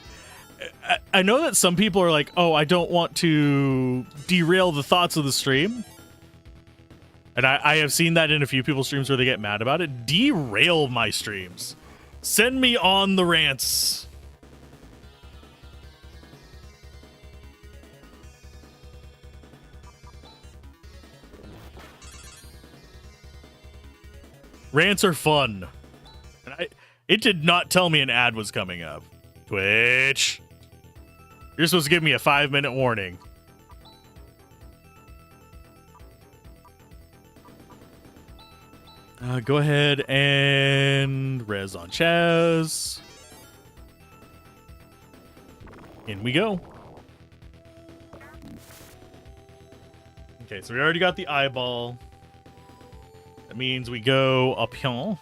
I know that some people are like, oh, I don't want to derail the thoughts of the stream. And I have seen that in a few people's streams where they get mad about it. Derail my streams. Send me on the rants. Rants are fun. And it did not tell me an ad was coming up. Twitch. You're supposed to give me a 5-minute warning. Go ahead and res on Chaz. In we go. Okay, so we already got the eyeball. That means we go up here.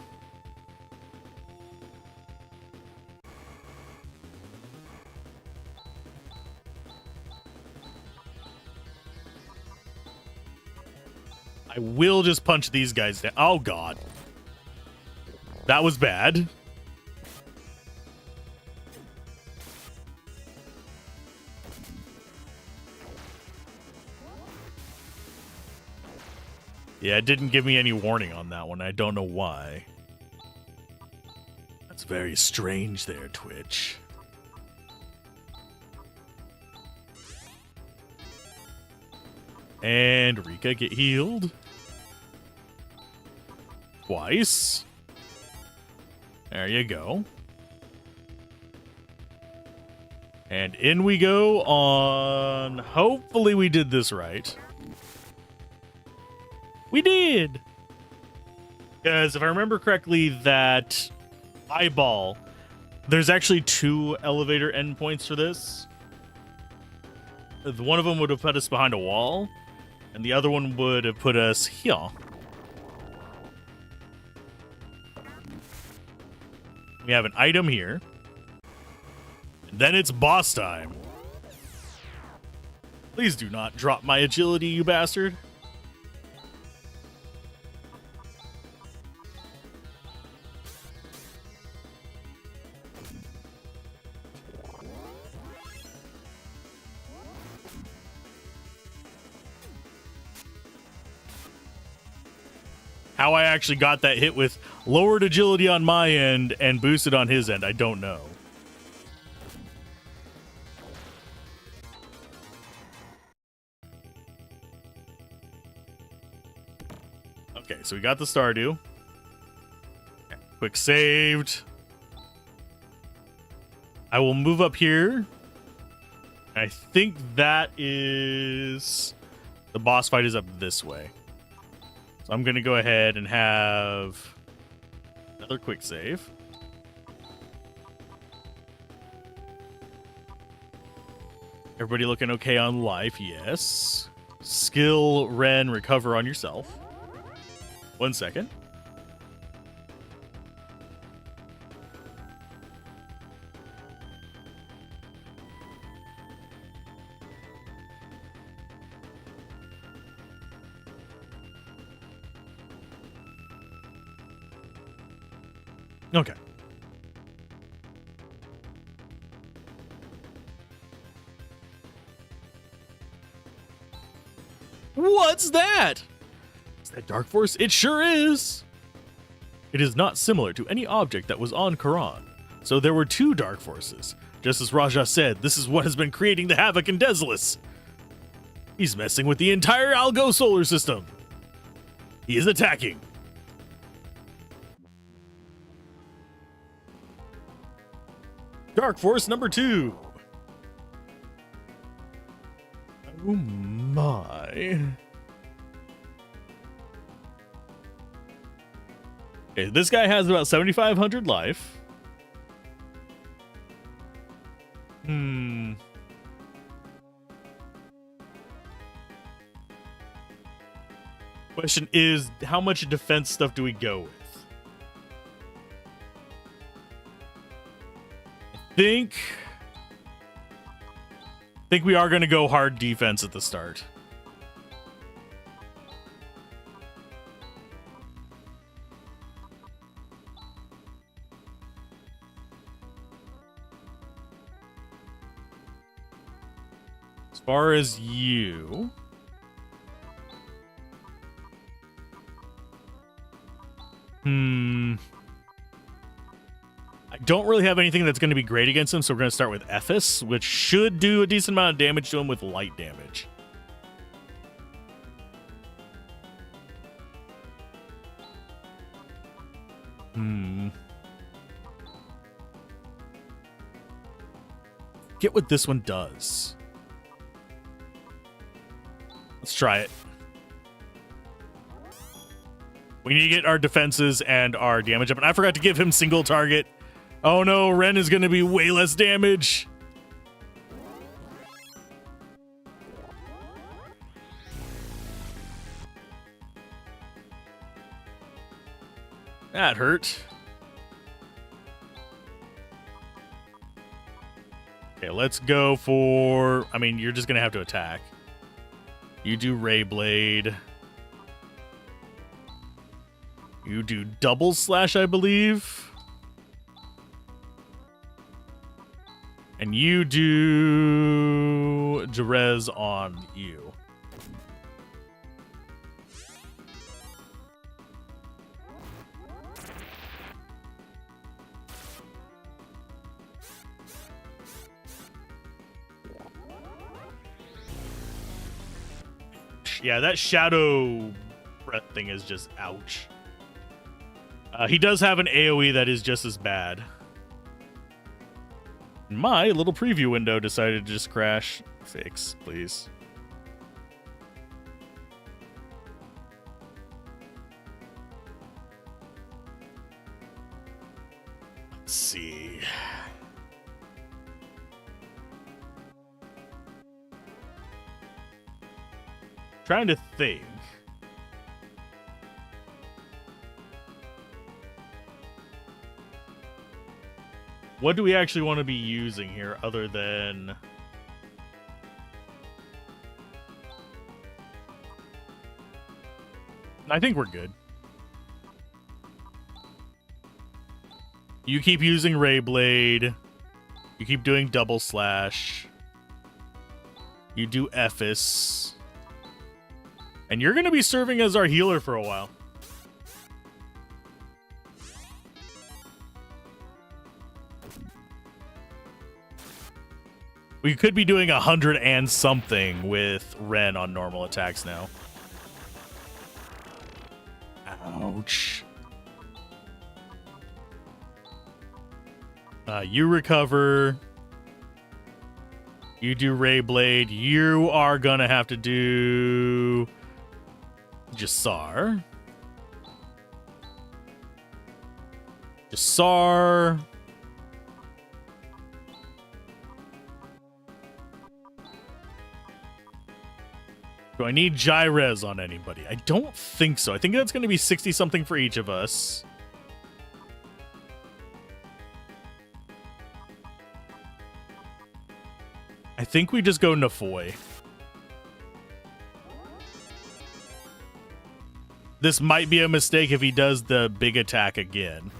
I will just punch these guys down. Oh, God. That was bad. Yeah, it didn't give me any warning on that one. I don't know why. That's very strange there, Twitch. And Rika, get healed. Twice. There you go. And in we go on... Hopefully we did this right. We did! Because if I remember correctly, that eyeball... There's actually 2 elevator endpoints for this. One of them would have put us behind a wall, and the other one would have put us here. We have an item here. And then it's boss time. Please do not drop my agility, you bastard. How I actually got that hit with lowered agility on my end and boosted on his end, I don't know. Okay, so we got the Stardew. Quick saved. I will move up here. I think that is... The boss fight is up this way. So I'm going to go ahead and have another quick save. Everybody looking okay on life? Yes. Skill, Ren, recover on yourself. 1 second. Okay. What's that? Is that Dark Force? It sure is. It is not similar to any object that was on Quran. So there were 2 Dark Forces. Just as Raja said, this is what has been creating the havoc in Desolus. He's messing with the entire Algo solar system. He is attacking. Dark Force number 2. Oh my. Okay, this guy has about 7,500 life. Question is, how much defense stuff do we go with? I think we are going to go hard defense at the start. As far as you... I don't really have anything that's going to be great against him, so we're going to start with Ephes, which should do a decent amount of damage to him with light damage. Get what this one does. Let's try it. We need to get our defenses and our damage up. And I forgot to give him single target. Oh no, Ren is going to be way less damage. That hurt. Okay, let's go for... I mean, you're just going to have to attack. You do Ray Blade. You do double slash, I believe. And you do Jerez on you. Yeah, that shadow breath thing is just ouch. He does have an AoE that is just as bad. My little preview window decided to just crash. Fix, please. Let's see. Trying to think. What do we actually want to be using here other than... I think we're good. You keep using Ray Blade. You keep doing double slash. You do Ephus. And you're going to be serving as our healer for a while. We could be doing 100 and something with Ren on normal attacks now. Ouch. You recover. You do Ray Blade. You are going to have to do... Jassar. Jassar. Do I need Jirez on anybody? I don't think so. I think that's going to be 60 something for each of us. I think we just go Nafoy. This might be a mistake if he does the big attack again.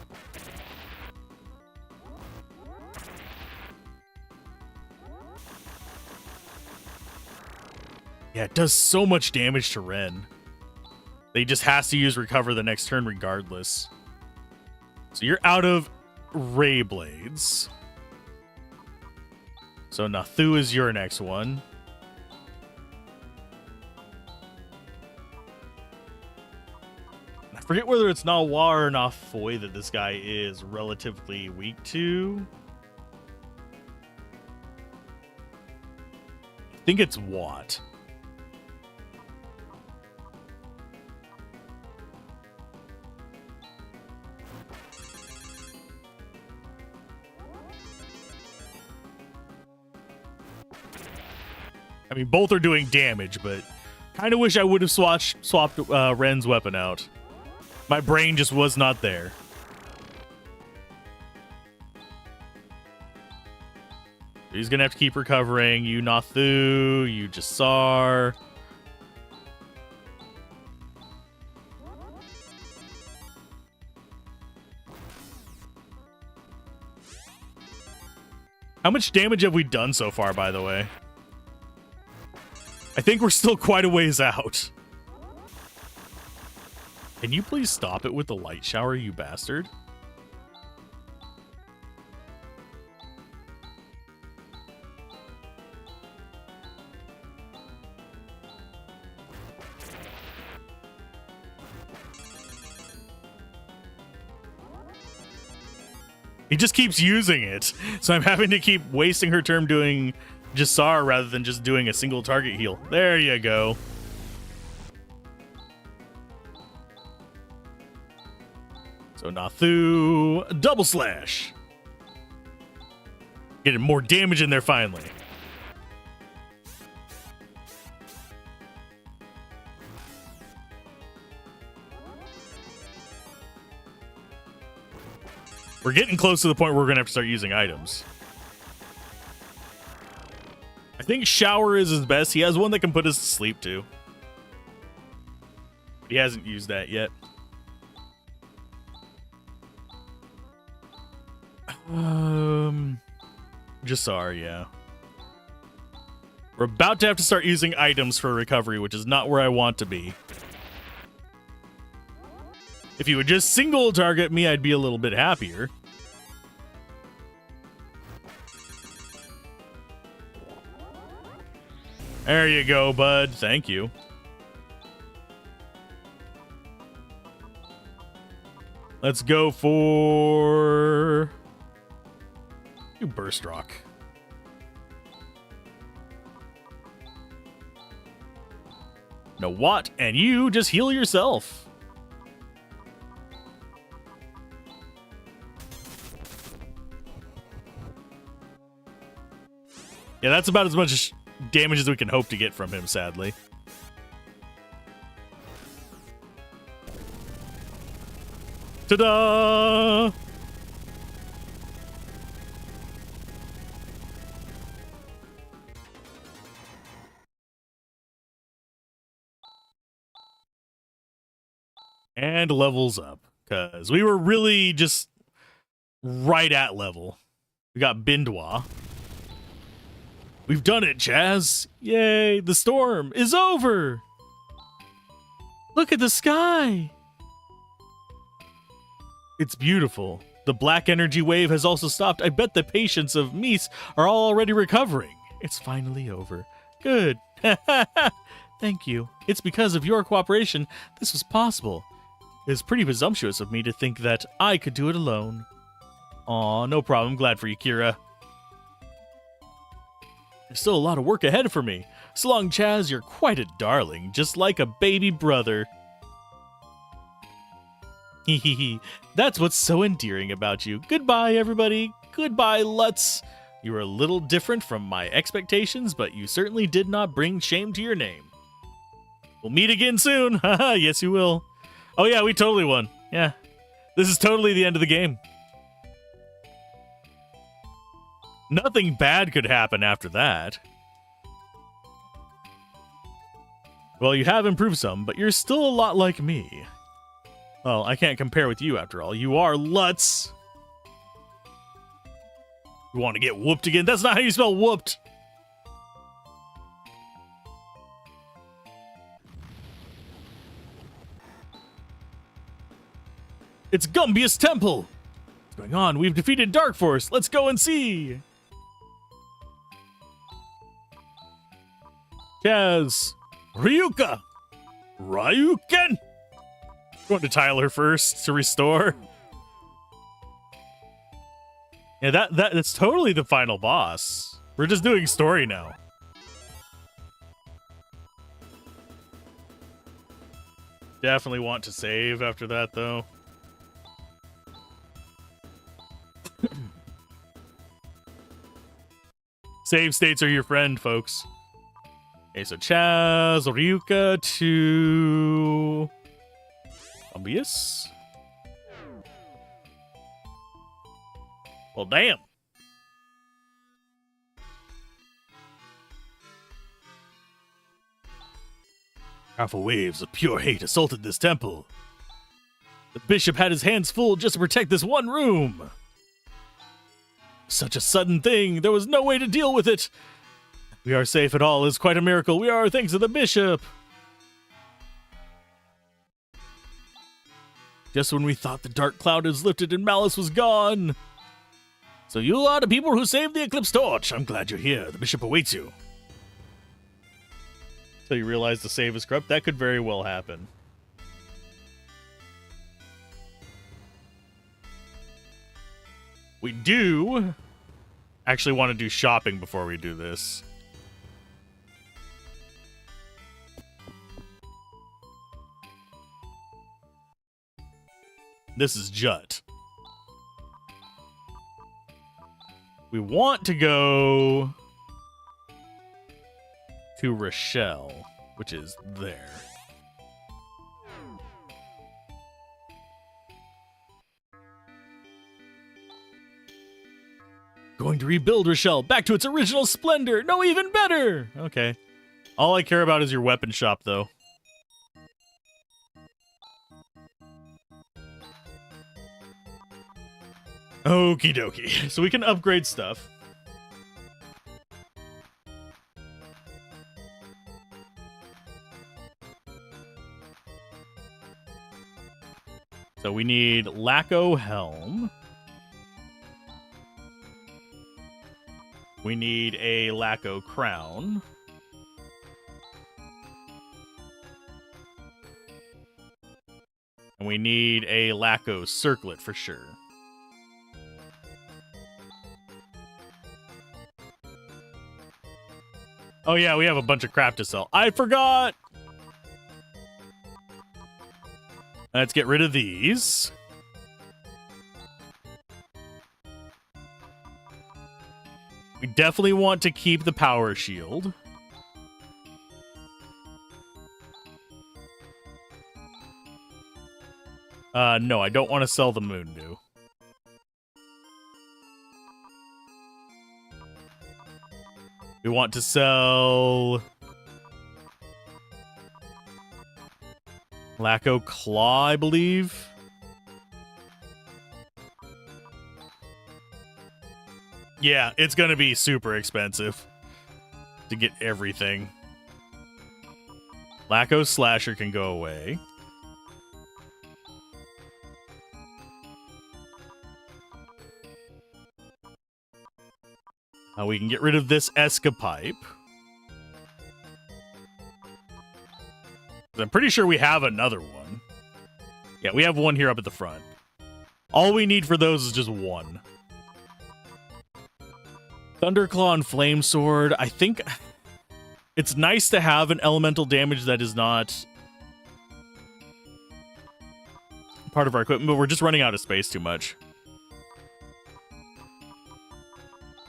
Yeah, it does so much damage to Ren. He just has to use Recover the next turn regardless. So you're out of Ray Blades. So Nathu is your next one. I forget whether it's Nawar or Nafoy that this guy is relatively weak to. I think it's Watt. I mean, both are doing damage, but kind of wish I would have swapped Ren's weapon out. My brain just was not there. He's gonna have to keep recovering. You Nathu, you Jassar. How much damage have we done so far, by the way? I think we're still quite a ways out. Can you please stop it with the light shower, you bastard? He just keeps using it. So I'm having to keep wasting her turn doing Jasar rather than just doing a single target heal. There you go. So Nathu, double slash. Getting more damage in there finally. We're getting close to the point where we're going to have to start using items. I think shower is his best. He has one that can put us to sleep too. He hasn't used that yet. Jasar, yeah. We're about to have to start using items for recovery, which is not where I want to be. If you would just single target me, I'd be a little bit happier. There you go, bud. Thank you. Let's go for... you Burst Rock. No what? And you just heal yourself. Yeah, that's about as much damage as we can hope to get from him, sadly. Ta-da! And levels up, because we were really just right at level. We got Bindwa. We've done it, Chaz. Yay, the storm is over. Look at the sky. It's beautiful. The black energy wave has also stopped. I bet the patients of Mies are all already recovering. It's finally over. Good. Thank you. It's because of your cooperation this was possible. It's pretty presumptuous of me to think that I could do it alone. Aw, no problem. Glad for you, Kira. There's still a lot of work ahead for me. So long, Chaz, you're quite a darling, just like a baby brother. Hehehe, that's what's so endearing about you. Goodbye, everybody. Goodbye, Lutz. You were a little different from my expectations, but you certainly did not bring shame to your name. We'll meet again soon. Haha, yes you will. Oh yeah, we totally won. Yeah, this is totally the end of the game. Nothing bad could happen after that. Well, you have improved some, but you're still a lot like me. Well, I can't compare with you after all. You are Lutz. You want to get whooped again? That's not how you spell whooped. It's Gumbius Temple. What's going on? We've defeated Dark Force. Let's go and see. Chaz. Ryuka. Ryuken. Going to Tyler first to restore. Yeah, that's totally the final boss. We're just doing story now. Definitely want to save after that, though. Save states are your friend, folks. Okay, so Chaz, Ryuka to... Obvious? Well, damn. Powerful waves of pure hate assaulted this temple. The bishop had his hands full just to protect this one room. Such a sudden thing, there was no way to deal with it. We are safe at all is quite a miracle. We are thanks to the bishop. Just when we thought the dark cloud is lifted and malice was gone. So you are the people who saved the Eclipse Torch. I'm glad you're here. The bishop awaits you. So you realize the save is corrupt? That could very well happen. We do actually want to do shopping before we do this. This is Jut. We want to go to Rochelle, which is there. Going to rebuild Rochelle back to its original splendor. No, even better. Okay. All I care about is your weapon shop, though. Okie dokie. So we can upgrade stuff. So we need Lacko Helm. We need a Lacko Crown. And we need a Lacko Circlet for sure. Oh yeah, we have a bunch of crap to sell. I forgot! Let's get rid of these. We definitely want to keep the power shield. No, I don't want to sell the moon dew. We want to sell Lacko Claw, I believe. Yeah, it's going to be super expensive to get everything. Lacko Slasher can go away. We can get rid of this Escapipe. I'm pretty sure we have another one. Yeah, we have one here up at the front. All we need for those is just one. Thunderclaw and Flame Sword. I think it's nice to have an elemental damage that is not part of our equipment, but we're just running out of space too much.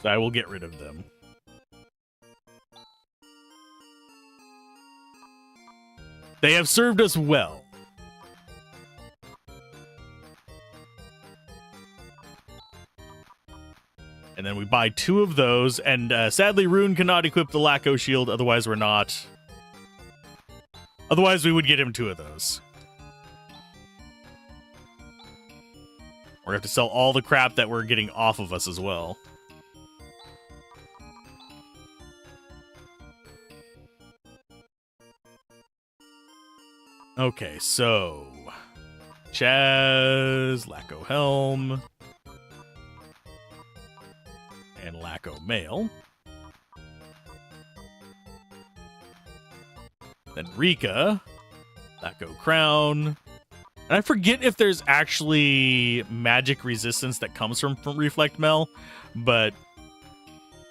So I will get rid of them. They have served us well. And then we buy 2 of those, and sadly Rune cannot equip the Lacko shield, otherwise we're not. Otherwise we would get him 2 of those. We're gonna have to sell all the crap that we're getting off of us as well. Okay, so Chaz, Lacko Helm, and Lacko Mail. Then Rika, Lacko Crown. And I forget if there's actually magic resistance that comes from Reflect Mail, but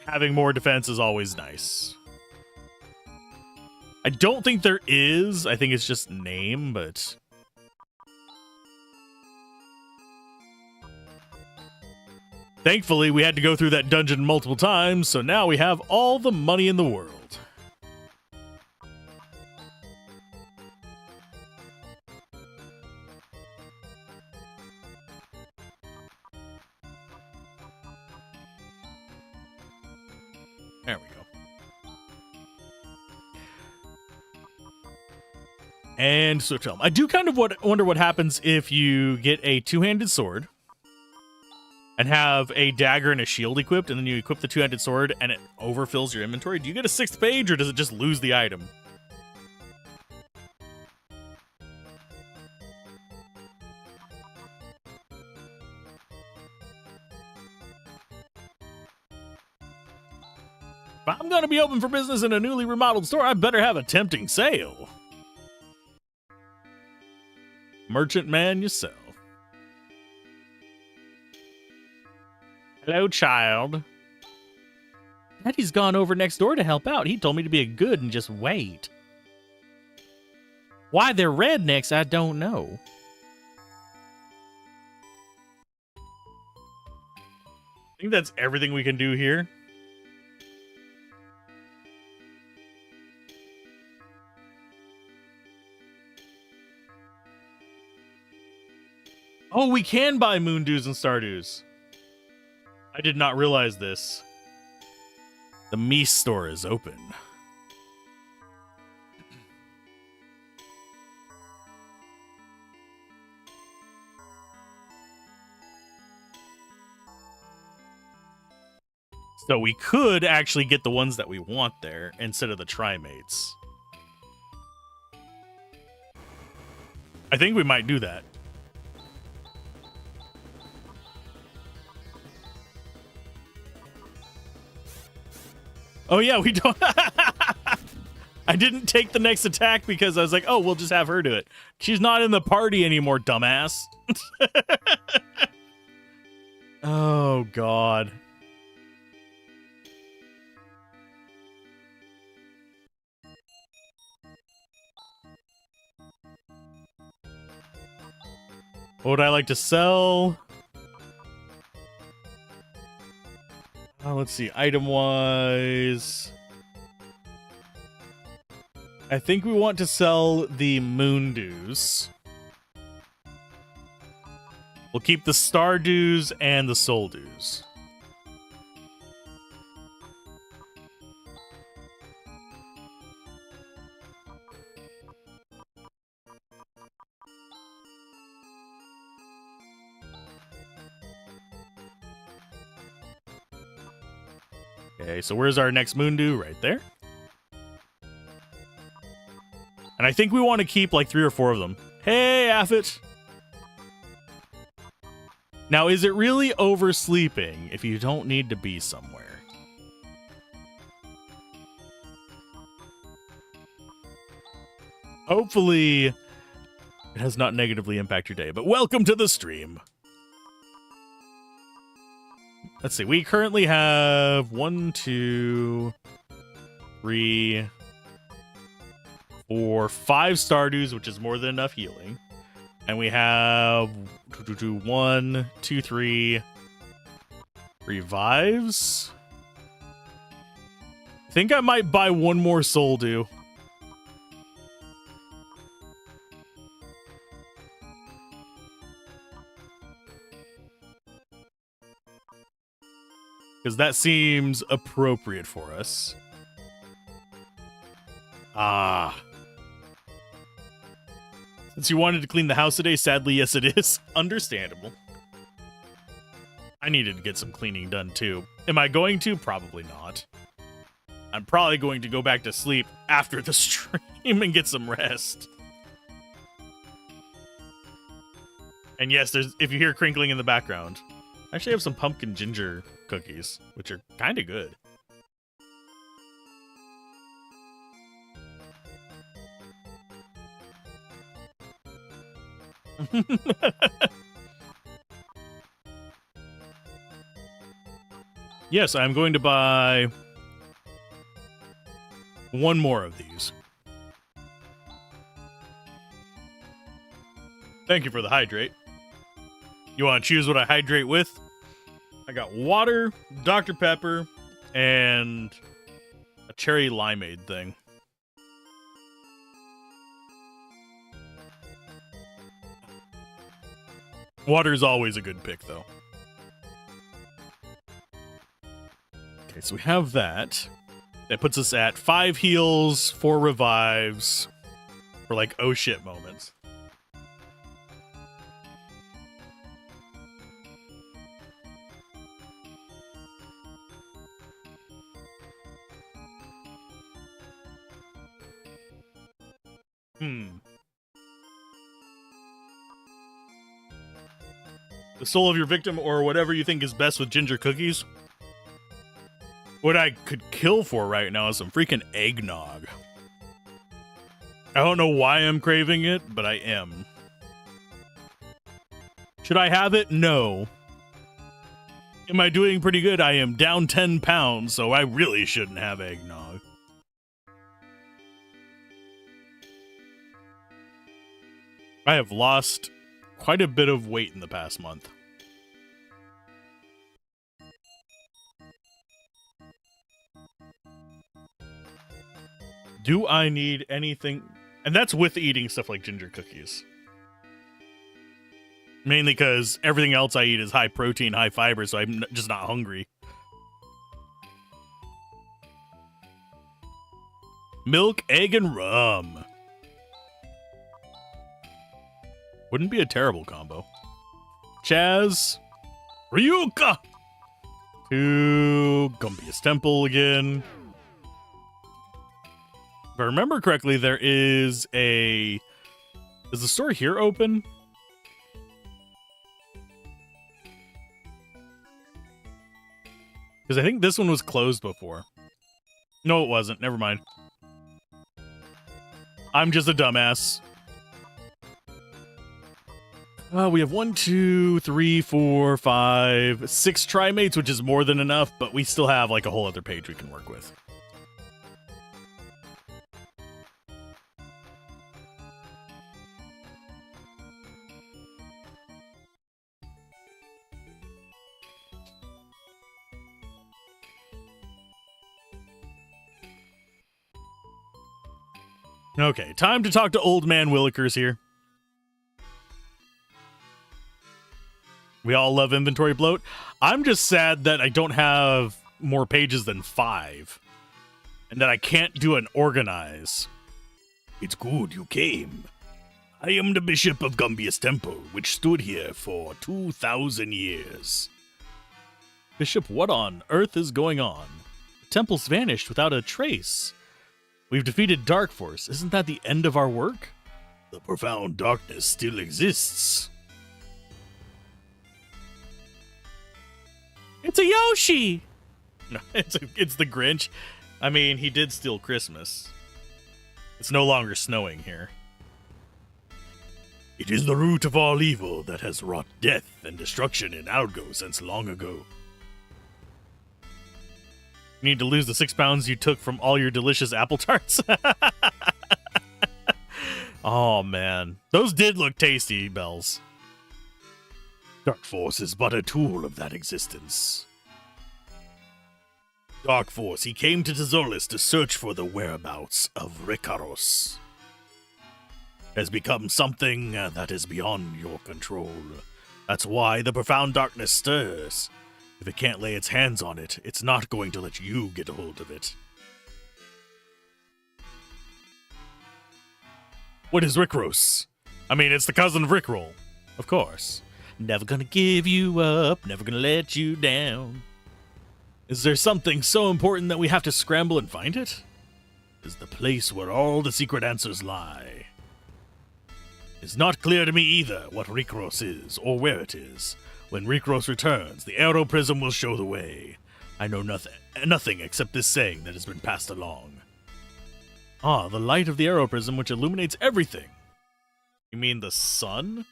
having more defense is always nice. I don't think there is. I think it's just name, but... Thankfully, we had to go through that dungeon multiple times, so now we have all the money in the world. There we go. And so tell them, I do kind of wonder what happens if you get a 2-handed sword and have a dagger and a shield equipped, and then you equip the 2-handed sword and it overfills your inventory. Do you get a 6th page, or does it just lose the item? If I'm gonna be open for business in a newly remodeled store, I better have a tempting sale. Merchant man yourself. Hello, child. Daddy's gone over next door to help out. He told me to be good and just wait. Why they're rednecks, I don't know. I think that's everything we can do here. Oh, we can buy moon dews and star dews. I did not realize this. The Mies store is open. So we could actually get the ones that we want there instead of the trimates. I think we might do that. Oh yeah, we don't. I didn't take the next attack because I was like, oh, we'll just have her do it. She's not in the party anymore, dumbass. Oh, God. What would I like to sell? Let's see, item-wise. I think we want to sell the moon dews. We'll keep the star dews and the soul dews. Okay, so where's our next moon dew? Right there. And I think we want to keep like 3 or 4 of them. Hey, Affit! Now, is it really oversleeping if you don't need to be somewhere? Hopefully, it has not negatively impacted your day, but welcome to the stream. Let's see, we currently have 1, 2, 3, 4, 5 Stardews, which is more than enough healing. And we have 1, 2, 3 revives. I think I might buy 1 more Soul Dew. Because that seems appropriate for us. Ah. Since you wanted to clean the house today, sadly, yes it is. Understandable. I needed to get some cleaning done too. Am I going to? Probably not. I'm probably going to go back to sleep after the stream and get some rest. And yes, there's if you hear crinkling in the background, I actually have some pumpkin ginger cookies, which are kind of good. Yes, I'm going to buy 1 more of these. Thank you for the hydrate. You want to choose what I hydrate with? I got water, Dr. Pepper, and a cherry limeade thing. Water is always a good pick, though. Okay, so we have that. That puts us at 5 heals, 4 revives, for like oh shit moments. The soul of your victim or whatever you think is best with ginger cookies. What I could kill for right now is some freaking eggnog. I don't know why I'm craving it, but I am. Should I have it? No. Am I doing pretty good? I am down 10 pounds, so I really shouldn't have eggnog. I have lost quite a bit of weight in the past month. Do I need anything? And that's with eating stuff like ginger cookies. Mainly because everything else I eat is high protein, high fiber, so I'm just not hungry. Milk, egg, and rum. Wouldn't be a terrible combo. Chaz. Ryuka! To Gumbius Temple again. If I remember correctly, there is a... Is the store here open? Because I think this one was closed before. No, it wasn't. Never mind. I'm just a dumbass. We have 1, 2, 3, 4, 5, 6 trimates, which is more than enough, but we still have like a whole other page we can work with. Okay, time to talk to Old Man Willikers here. We all love inventory bloat. I'm just sad that I don't have more pages than 5. And that I can't do an organize. It's good you came. I am the Bishop of Gumbius Temple, which stood here for 2,000 years. Bishop, what on earth is going on? The temple's vanished without a trace. We've defeated Dark Force. Isn't that the end of our work? The profound darkness still exists. It's a Yoshi! No, it's the Grinch. I mean, he did steal Christmas. It's no longer snowing here. It is the root of all evil that has wrought death and destruction in Algo since long ago. You need to lose the 6 pounds you took from all your delicious apple tarts. Oh, man. Those did look tasty, Bells. Dark Force is but a tool of that existence. Dark Force, he came to Tezolis to search for the whereabouts of Rikaros. Has become something that is beyond your control. That's why the profound darkness stirs. If it can't lay its hands on it, it's not going to let you get a hold of it. What is Rickross? I mean, it's the cousin of Rickroll. Of course. Never gonna give you up, never gonna let you down. Is there something so important that we have to scramble and find it? Is the place where all the secret answers lie. It's not clear to me either what Rickross is, or where it is. When Rickross returns, the Aero Prism will show the way. I know nothing except this saying that has been passed along. Ah, the light of the Aero Prism which illuminates everything. You mean the sun?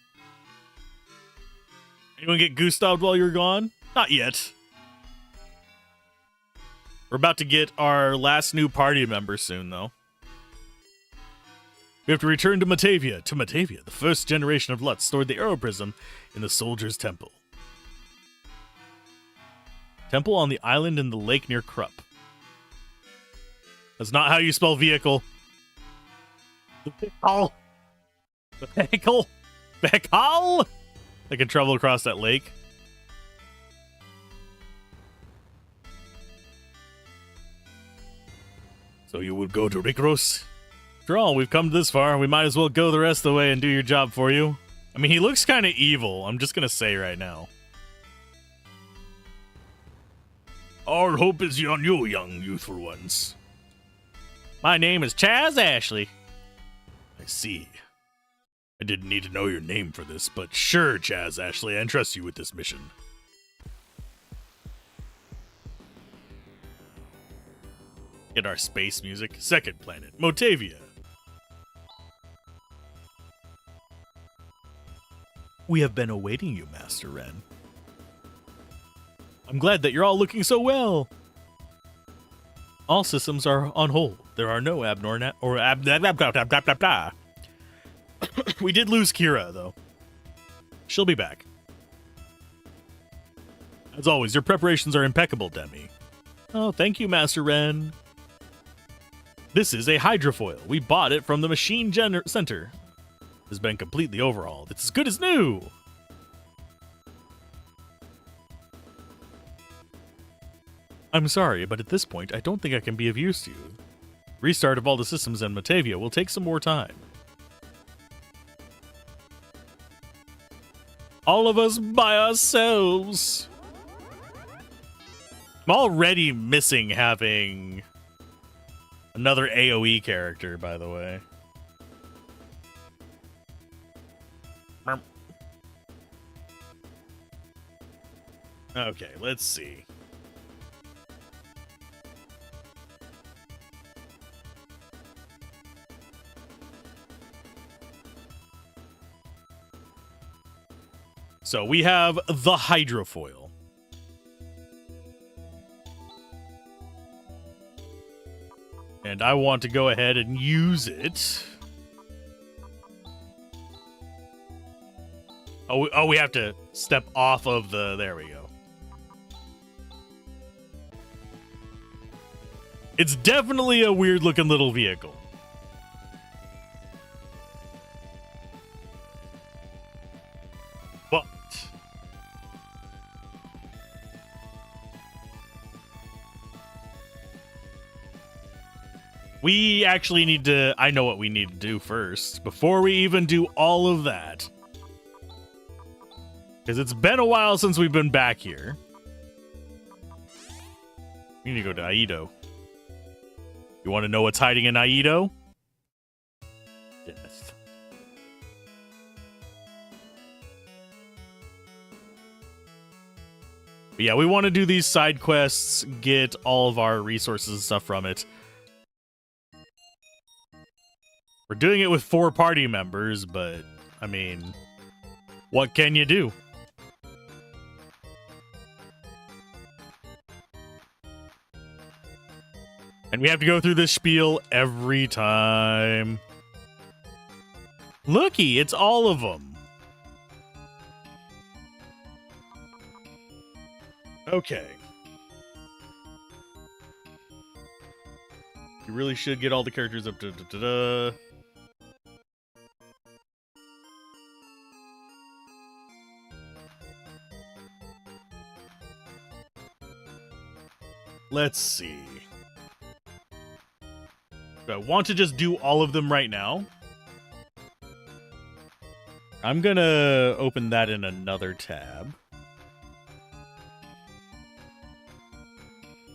Anyone get Gustaved while you're gone? Not yet. We're about to get our last new party member soon, though. We have to return to Matavia. To Matavia, the first generation of Lutz stored the Aero Prism in the Soldier's Temple. Temple on the island in the lake near Krupp. That's not how you spell vehicle. Vehicle. Vehicle. Vehicle. I can travel across that lake. So you would go to Rickross? After all, we've come this far. We might as well go the rest of the way and do your job for you. I mean, he looks kind of evil. I'm just going to say right now. Our hope is on you, young youthful ones. My name is Chaz Ashley. I see. I didn't need to know your name for this, but sure, Chaz Ashley, I entrust you with this mission. Get our space music. Second planet, Motavia. We have been awaiting you, Master Ren. I'm glad that you're all looking so well. All systems are on hold. There are no abnormal or We did lose Kira, though. She'll be back. As always, your preparations are impeccable, Demi. Oh, thank you, Master Ren. This is a hydrofoil. We bought it from the Machine Center. It has been completely overhauled. It's as good as new. I'm sorry, but at this point, I don't think I can be of use to you. Restart of all the systems in Matavia will take some more time. All of us by ourselves. I'm already missing having another AoE character, by the way. Okay, let's see. So we have the hydrofoil. And I want to go ahead and use it. Oh, we have to step off of the... There we go. It's definitely a weird-looking little vehicle. But... we actually need to... I know what we need to do first, before we even do all of that. Because it's been a while since we've been back here. We need to go to Aido. You want to know what's hiding in Aido? Death. But yeah, we want to do these side quests, get all of our resources and stuff from it. We're doing it with 4 party members, but, I mean, what can you do? And we have to go through this spiel every time. Looky, it's all of them. Okay. You really should get all the characters up to... Let's see. Do I want to just do all of them right now? I'm gonna open that in another tab.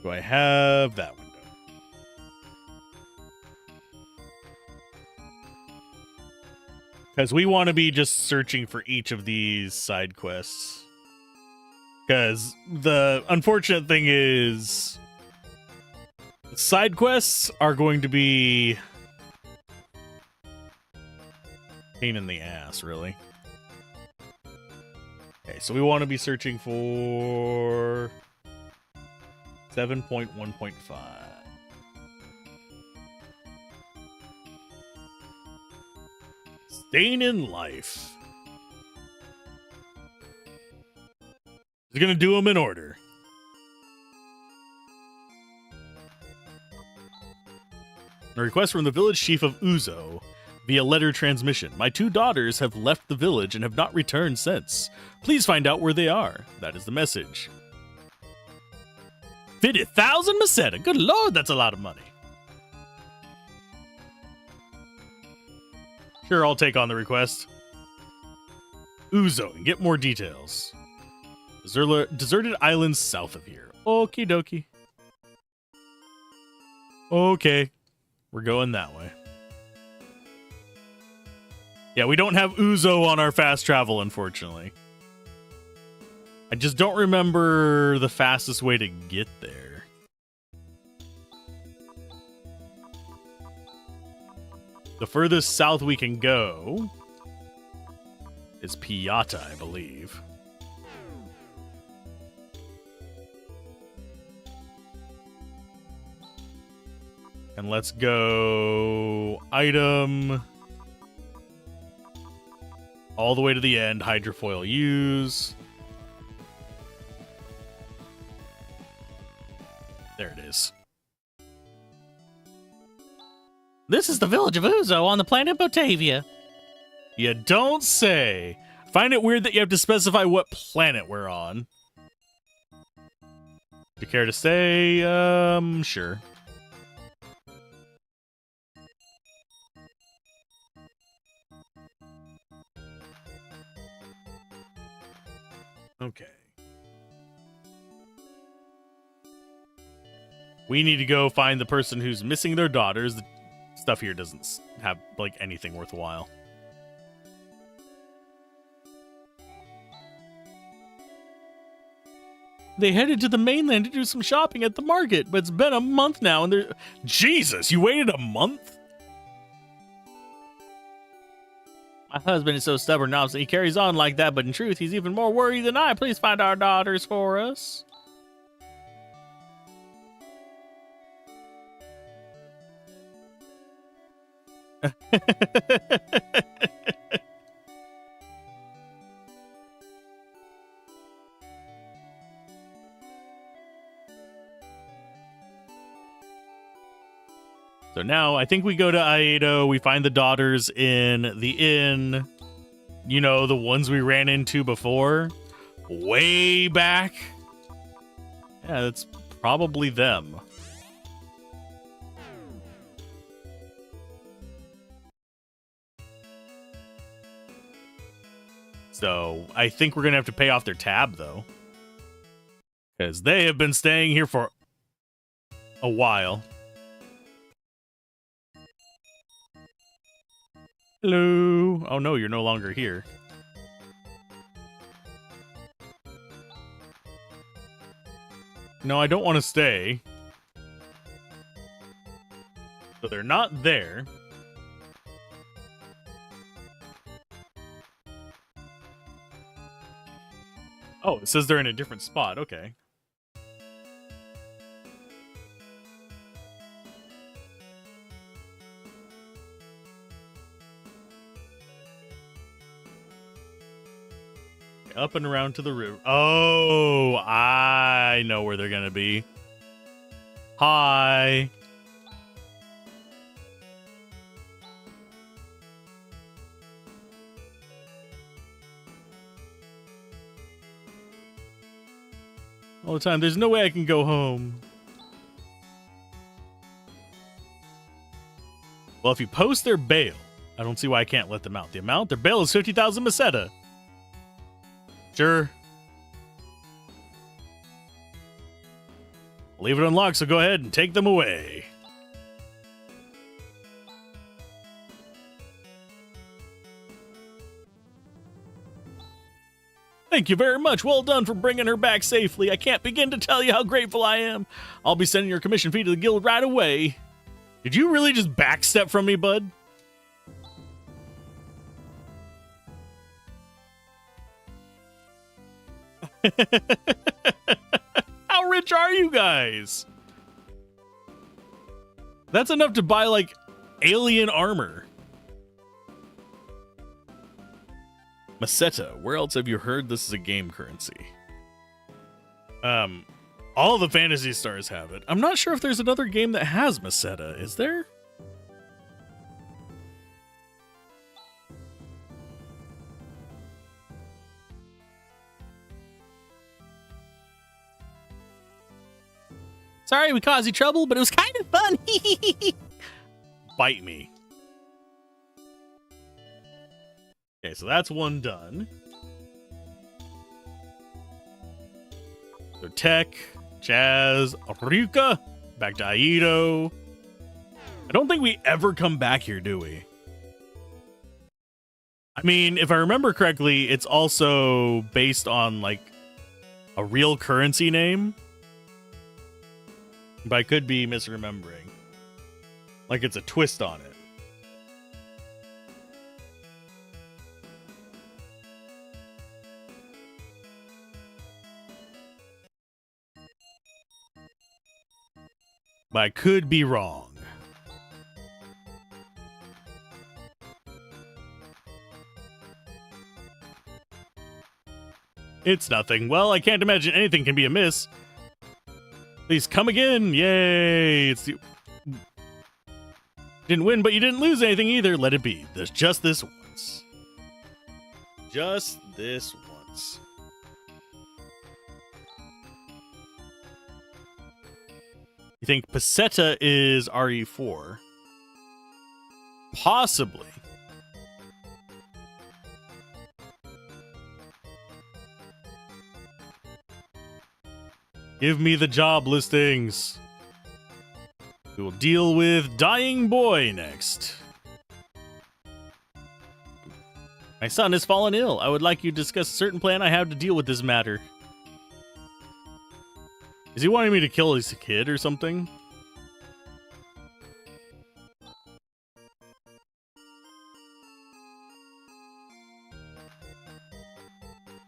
Do I have that window? Because we want to be just searching for each of these side quests. Because the unfortunate thing is... side quests are going to be pain in the ass, really. Okay, so we want to be searching for 7.1.5. Staying in life. We're gonna do them in order. A request from the village chief of Uzo via letter transmission. My 2 daughters have left the village and have not returned since. Please find out where they are. That is the message. 50,000 Meseta. Good lord, that's a lot of money. Sure, I'll take on the request. Uzo, and get more details. Deserted islands south of here. Okie dokie. Okay. We're going that way. Yeah, we don't have Uzo on our fast travel, unfortunately. I just don't remember the fastest way to get there. The furthest south we can go is Piata, I believe. And let's go item all the way to the end. Hydrofoil use. There it is. This is the village of Uzo on the planet Botavia. You don't say. Find it weird that you have to specify what planet we're on. Do you care to say? Sure. Okay. We need to go find the person who's missing their daughters. The stuff here doesn't have, like, anything worthwhile. They headed to the mainland to do some shopping at the market, but it's been a month now and they're... Jesus, you waited a month? My husband is so stubborn and obstinate. He carries on like that, but in truth, he's even more worried than I. Please find our daughters for us. So now I think we go to Aedo, we find the daughters in the inn. You know, the ones we ran into before. Way back. Yeah, that's probably them. So I think we're going to have to pay off their tab, though. Because they have been staying here for a while. Hello. Oh, no, you're no longer here. No, I don't want to stay. So they're not there. Oh, it says they're in a different spot. Okay. Up and around to the river. Oh, I know where they're gonna be. Hi. All the time. There's no way I can go home. Well, if you post their bail, I don't see why I can't let them out. The amount? Their bail is 50,000 meseta. Sure. Leave it unlocked, so go ahead and take them away. Thank you very much. Well done for bringing her back safely. I can't begin to tell you how grateful I am. I'll be sending your commission fee to the guild right away. Did you really just backstep from me, bud? How rich are you guys? That's enough to buy, like, alien armor. Meseta, where else have you heard this is a game currency? All the Phantasy Stars have it. I'm not sure if there's another game that has Meseta. Is there? Sorry we caused you trouble, but it was kind of fun. Bite me. Okay, so that's one done. So Tech, Chaz, Ryuka, back to Aedo. I don't think we ever come back here, do we? I mean, if I remember correctly, it's also based on, like, a real currency name. But I could be misremembering. Like it's a twist on it. But I could be wrong. It's nothing. Well, I can't imagine anything can be amiss. Please come again. Yay. Didn't win, but you didn't lose anything either. Let it be. There's just this once. Just this once. You think Peseta is RE4? Possibly. Give me the job listings. We will deal with Dying Boy next. My son has fallen ill. I would like you to discuss a certain plan I have to deal with this matter. Is he wanting me to kill his kid or something?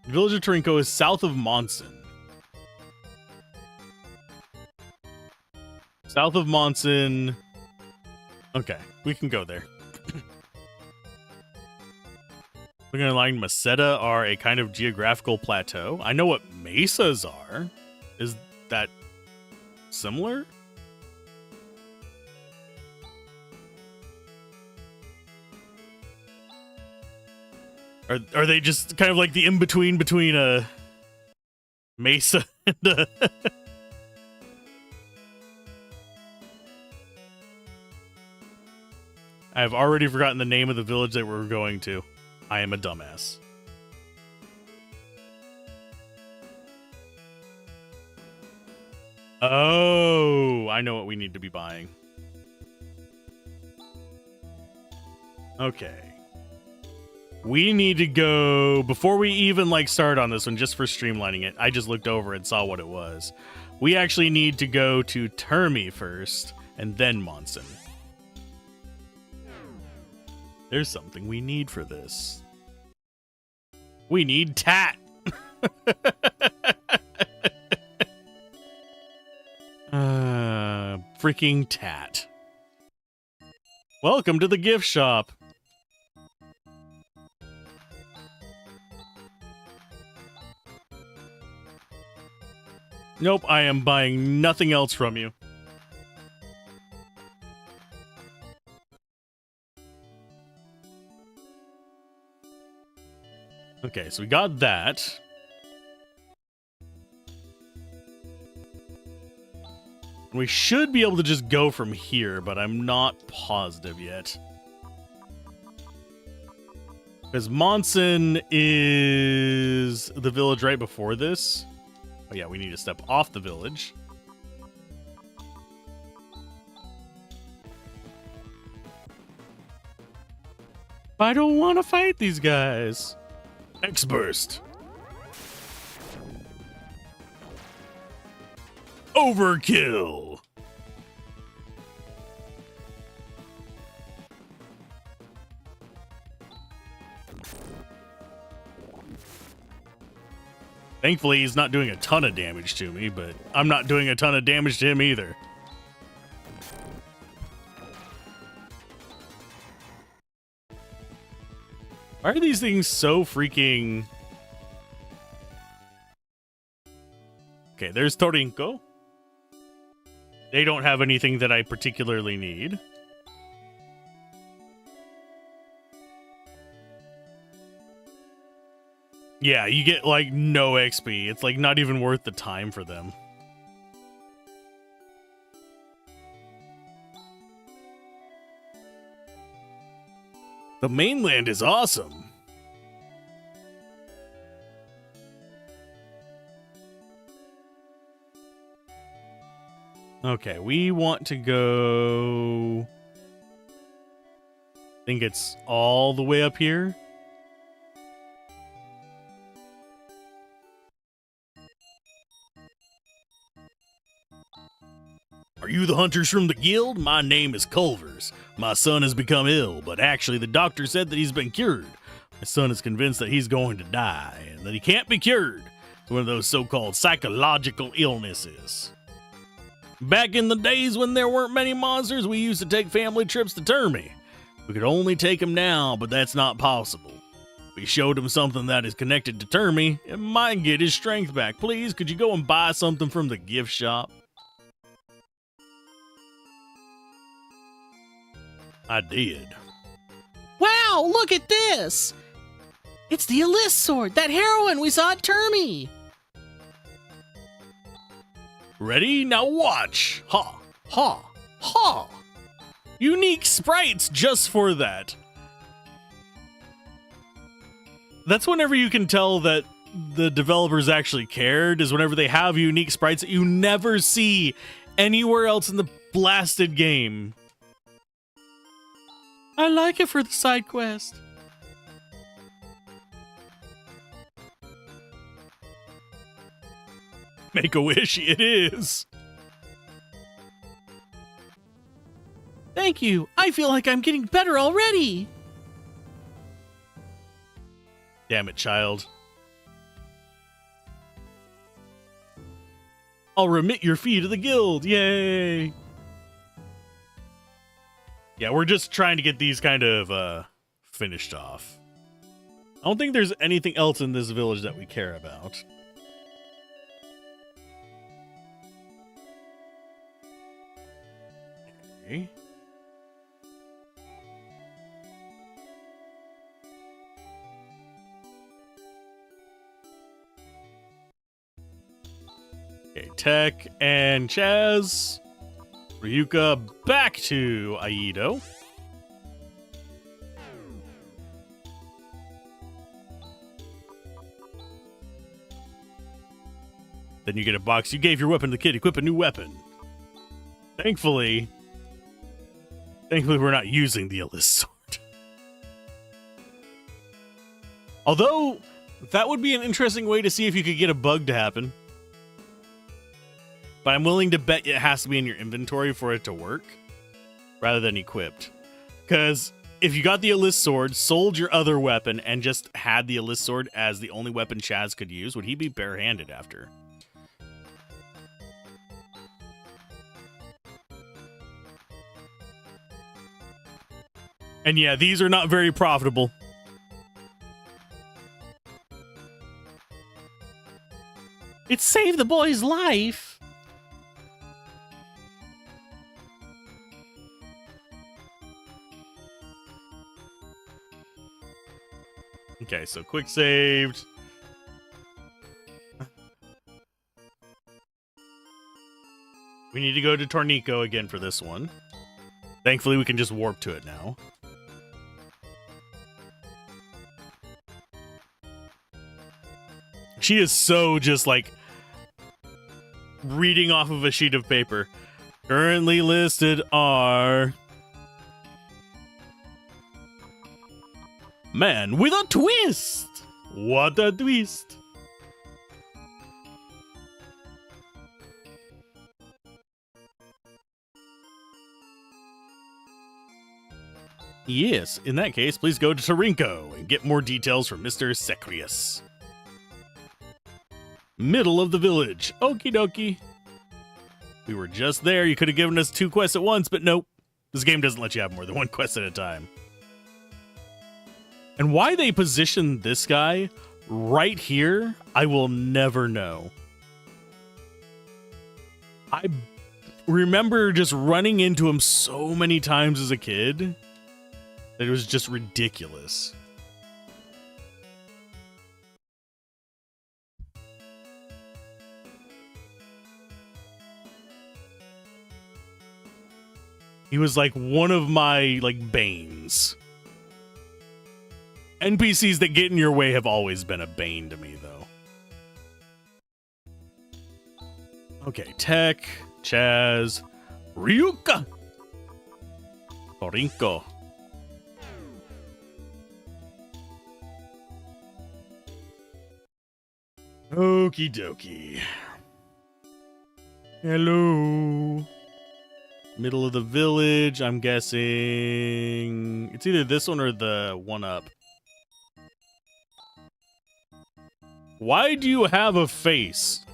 The village of Trinco is south of Monson. South of Monson. Okay, we can go there. Looking line Meseta are a kind of geographical plateau. I know what mesas are. Is that similar? Are they just kind of like the in-between between a mesa and a... I've already forgotten the name of the village that we're going to. I am a dumbass. Oh, I know what we need to be buying. Okay. We need to go, before we even like start on this one, just for streamlining it, I just looked over and saw what it was. We actually need to go to Termi first, and then Monson. There's something we need for this. We need Tat. Freaking Tat. Welcome to the gift shop. Nope, I am buying nothing else from you. Okay, so we got that. We should be able to just go from here, but I'm not positive yet. Because Monson is the village right before this. Oh yeah, we need to step off the village. I don't want to fight these guys. X-Burst. Overkill. Thankfully, he's not doing a ton of damage to me, but I'm not doing a ton of damage to him either. Why are these things so freaking... Okay, there's Torinko. They don't have anything that I particularly need. Yeah, you get, like, no XP. It's, like, not even worth the time for them. The mainland is awesome. Okay, we want to go... I think it's all the way up here. Are you the hunters from the guild? My name is Culvers. My son has become ill, but actually the doctor said that he's been cured. My son is convinced that he's going to die, and that he can't be cured. It's one of those so-called psychological illnesses. Back in the days when there weren't many monsters, we used to take family trips to Termi. We could only take them now, but that's not possible. We showed him something that is connected to Termy. It might get his strength back. Please, could you go and buy something from the gift shop? I did. Wow, look at this! It's the Alyss sword, that heroine we saw at Termy! Ready? Now watch! Ha! Ha! Ha! Unique sprites just for that. That's whenever you can tell that the developers actually cared, is whenever they have unique sprites that you never see anywhere else in the blasted game. I like it for the side quest. Make a wish, it is. Thank you. I feel like I'm getting better already. Damn it, child. I'll remit your fee to the guild. Yay! Yeah, we're just trying to get these kind of finished off. I don't think there's anything else in this village that we care about. Okay. Okay, Tech and Chaz. Ryuka back to Aido. Then you get a box. You gave your weapon to the kid. Equip a new weapon. Thankfully, we're not using the Alyss sword. Although, that would be an interesting way to see if you could get a bug to happen. But I'm willing to bet it has to be in your inventory for it to work, rather than equipped. Because if you got the Alyss sword, sold your other weapon, and just had the Alyss sword as the only weapon Chaz could use, would he be barehanded after? And yeah, these are not very profitable. It saved the boy's life. Okay, so quick saved. We need to go to Tornico again for this one. Thankfully, we can just warp to it now. She is so just like reading off of a sheet of paper. Currently listed are Man with a twist. What a twist. Yes, in that case, please go to Tarinko and get more details from Mr. Secrius. Middle of the village. Okie dokie. We were just there. You could have given us 2 quests at once, but nope. This game doesn't let you have more than 1 quest at a time. And why they positioned this guy right here, I will never know. I remember just running into him so many times as a kid that it was just ridiculous. He was like one of my banes. NPCs that get in your way have always been a bane to me, though. Okay, Tech, Chaz, Ryuka, Torinko. Okie dokie. Hello. Middle of the village, I'm guessing. It's either this one or the one up. Why do you have a face?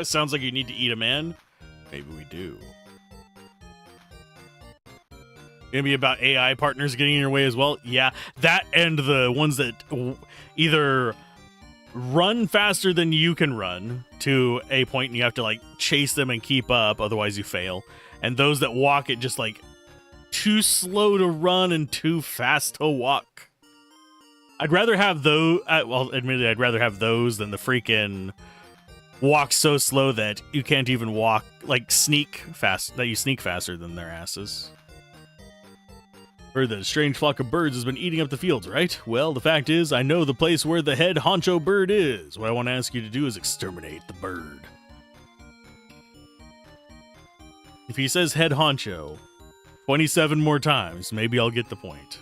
It sounds like you need to eat a man. Maybe we do. Gonna be about AI partners getting in your way as well. Yeah, that and the ones that either run faster than you can run to a point and you have to like chase them and keep up, otherwise you fail. And those that walk it just like too slow to run and too fast to walk. I'd rather have those. Well, admittedly, I'd rather have those than the freaking walk so slow that you can't even walk, like sneak fast, that you sneak faster than their asses. Heard that a strange flock of birds has been eating up the fields, right? Well, the fact is, I know the place where the head honcho bird is. What I want to ask you to do is exterminate the bird. If he says head honcho 27 more times, maybe I'll get the point.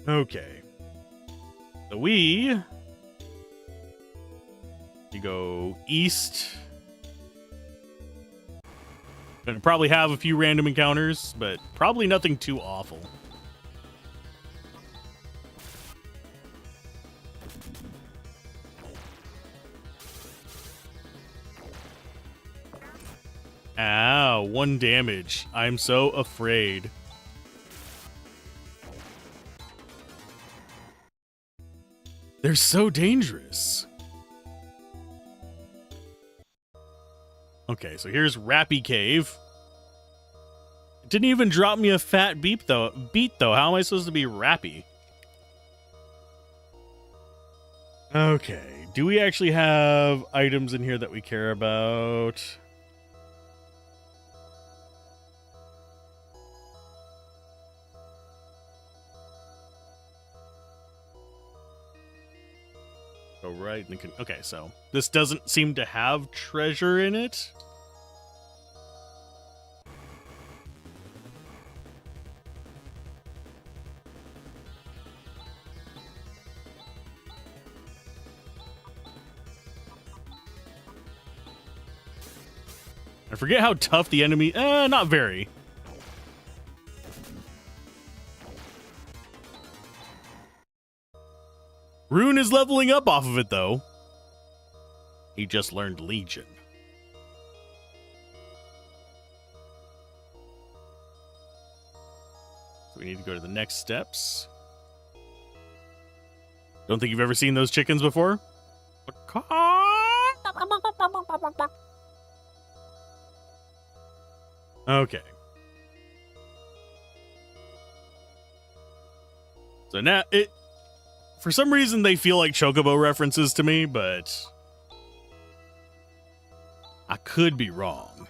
Okay. So you go east. Gonna probably have a few random encounters, but probably nothing too awful. Ow, 1 damage. I'm so afraid. They're so dangerous. Okay, so here's Rappy Cave. It didn't even drop me a fat beat though. How am I supposed to be Rappy? Okay, do we actually have items in here that we care about? Oh, right. Okay, so this doesn't seem to have treasure in it. I forget how tough the enemy... not very. Rune is leveling up off of it, though. He just learned Legion. So we need to go to the next steps. Don't think you've ever seen those chickens before? Okay. So now it... For some reason, they feel like Chocobo references to me, but I could be wrong.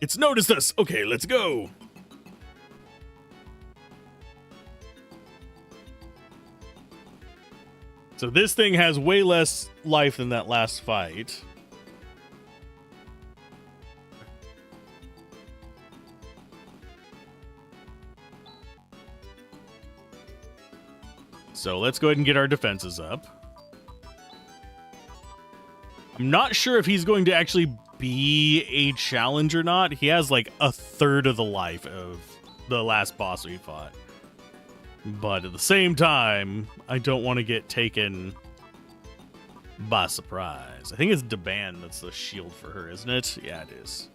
It's noticed us. Okay, let's go. So this thing has way less life than that last fight. So let's go ahead and get our defenses up. I'm not sure if he's going to actually be a challenge or not. He has like a third of the life of the last boss we fought. But at the same time, I don't want to get taken by surprise. I think it's Deban that's the shield for her, isn't it? Yeah, it is.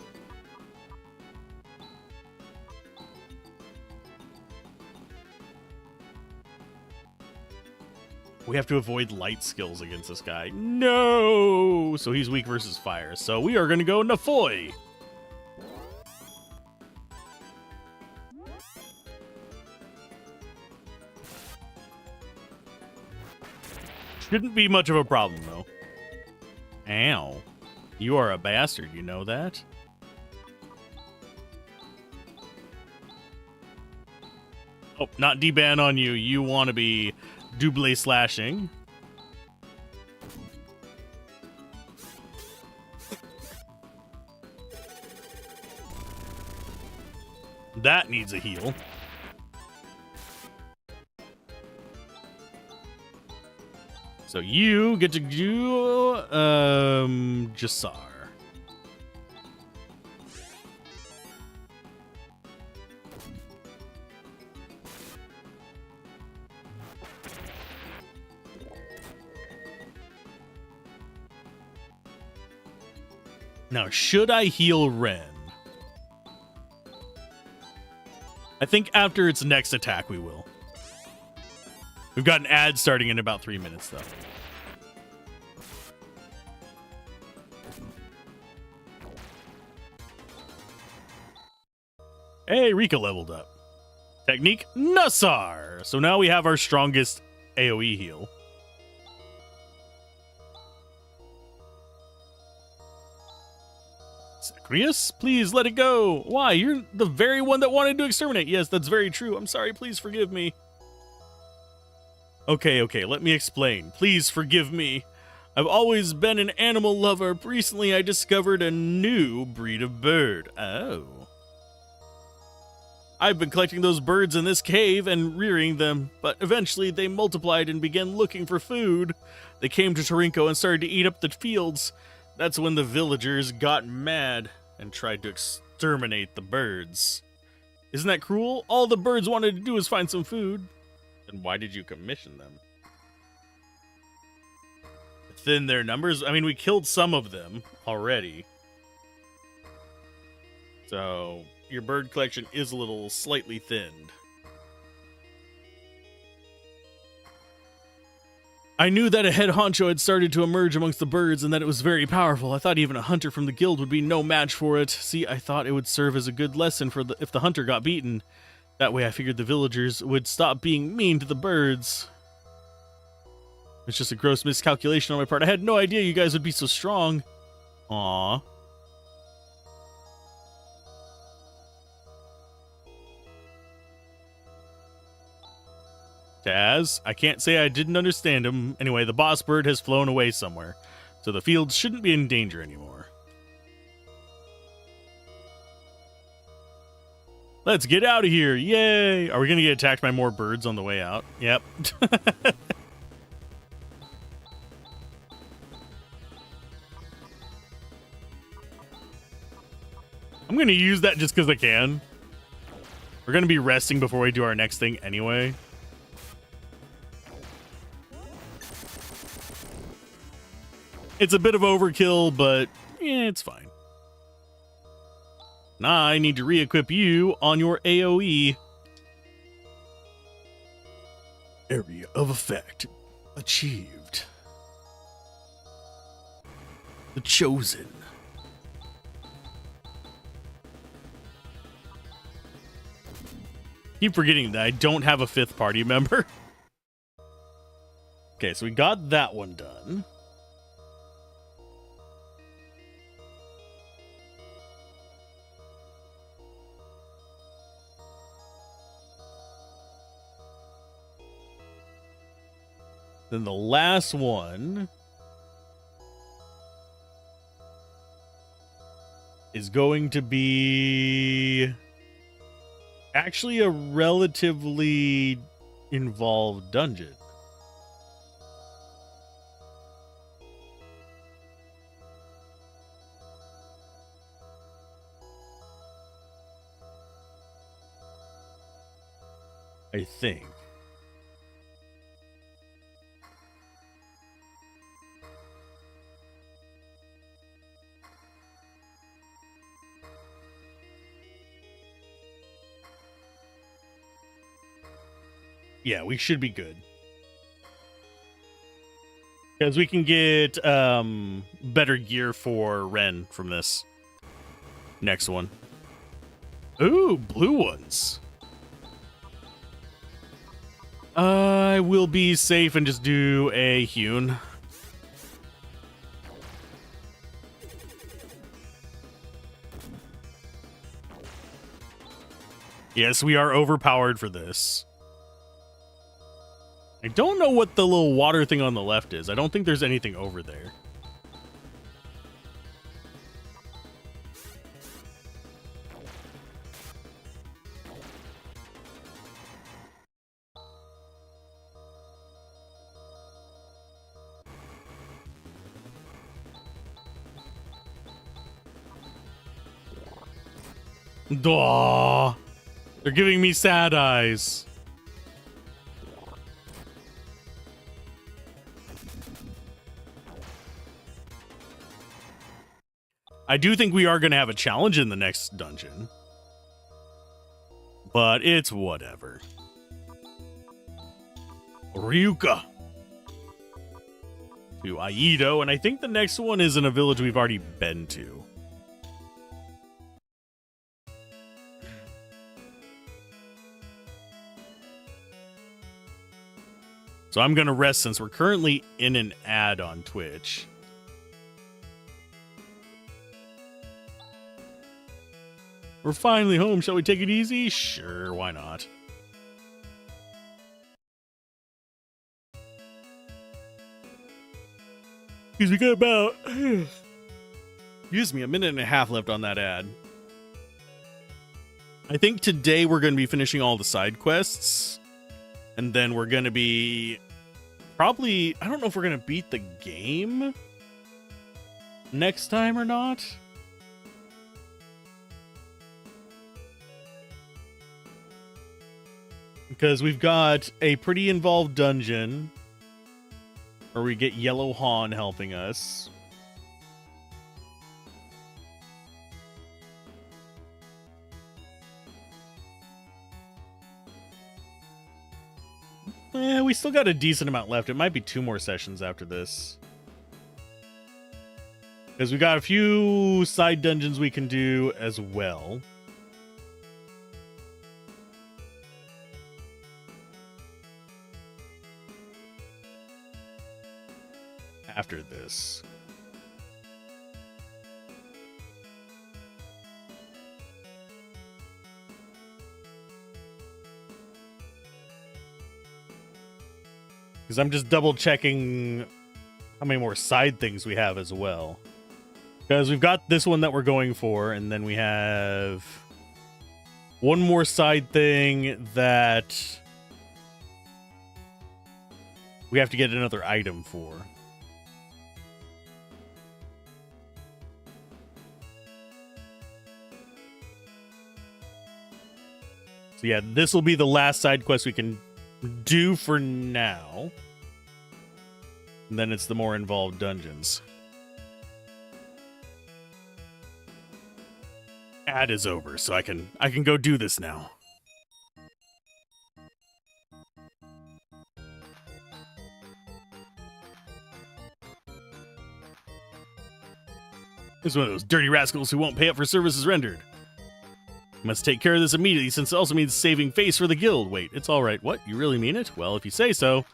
We have to avoid light skills against this guy. No! So he's weak versus fire. So we are going to go Nafoy. Shouldn't be much of a problem, though. Ow. You are a bastard, you know that? Oh, not deban on you. You want to be... double slashing. That needs a heal. So you get to do Jasar. Now, should I heal Ren? I think after its next attack we will. We've got an ad starting in about 3 minutes, though. Hey, Rika leveled up. Technique, Nassar! So now we have our strongest AoE heal. Sacrius, please let it go. Why? You're the very one that wanted to exterminate. Yes, that's very true. I'm sorry. Please forgive me. Okay, let me explain. Please forgive me. I've always been an animal lover. Recently, I discovered a new breed of bird. Oh. I've been collecting those birds in this cave and rearing them, but eventually they multiplied and began looking for food. They came to Tarinko and started to eat up the fields. That's when the villagers got mad and tried to exterminate the birds. Isn't that cruel? All the birds wanted to do was find some food. Then why did you commission them? Thin their numbers? I mean, we killed some of them already. So, your bird collection is a little slightly thinned. I knew that a head honcho had started to emerge amongst the birds and that it was very powerful. I thought even a hunter from the guild would be no match for it. See, I thought it would serve as a good lesson for if the hunter got beaten. That way I figured the villagers would stop being mean to the birds. It's just a gross miscalculation on my part. I had no idea you guys would be so strong. Aww. Taz, I can't say I didn't understand him. Anyway, the boss bird has flown away somewhere, so the fields shouldn't be in danger anymore. Let's get out of here. Yay! Are we going to get attacked by more birds on the way out? Yep. I'm going to use that just because I can. We're going to be resting before we do our next thing anyway. It's a bit of overkill, but yeah, it's fine. Now I need to re-equip you on your AoE. Area of effect achieved. The Chosen. Keep forgetting that I don't have a 5th party member. Okay, so we got that one done. Then the last one is going to be actually a relatively involved dungeon. I think. Yeah, we should be good. Because we can get better gear for Ren from this next one. Ooh, blue ones. I will be safe and just do a hewn. Yes, we are overpowered for this. I don't know what the little water thing on the left is. I don't think there's anything over there. Aw, they're giving me sad eyes. I do think we are going to have a challenge in the next dungeon. But it's whatever. Ryuka. To Aido, and I think the next one is in a village we've already been to. So I'm going to rest since we're currently in an ad on Twitch. We're finally home. Shall we take it easy? Sure, why not? Because we got about, excuse me, a minute and a half left on that ad. I think today we're going to be finishing all the side quests. And then we're going to be probably, I don't know if we're going to beat the game next time or not. Because we've got a pretty involved dungeon where we get Yellow Han helping us. We still got a decent amount left. It might be 2 more sessions after this. Because we got a few side dungeons we can do as well. After this. Because I'm just double checking how many more side things we have as well. Because we've got this one that we're going for, and then we have one more side thing that we have to get another item for. So yeah, this will be the last side quest we can do for now. And then it's the more involved dungeons. Ad is over, so I can go do this now. This is one of those dirty rascals who won't pay up for services rendered. Must take care of this immediately, since it also means saving face for the guild. Wait, it's alright. What? You really mean it? Well, if you say so.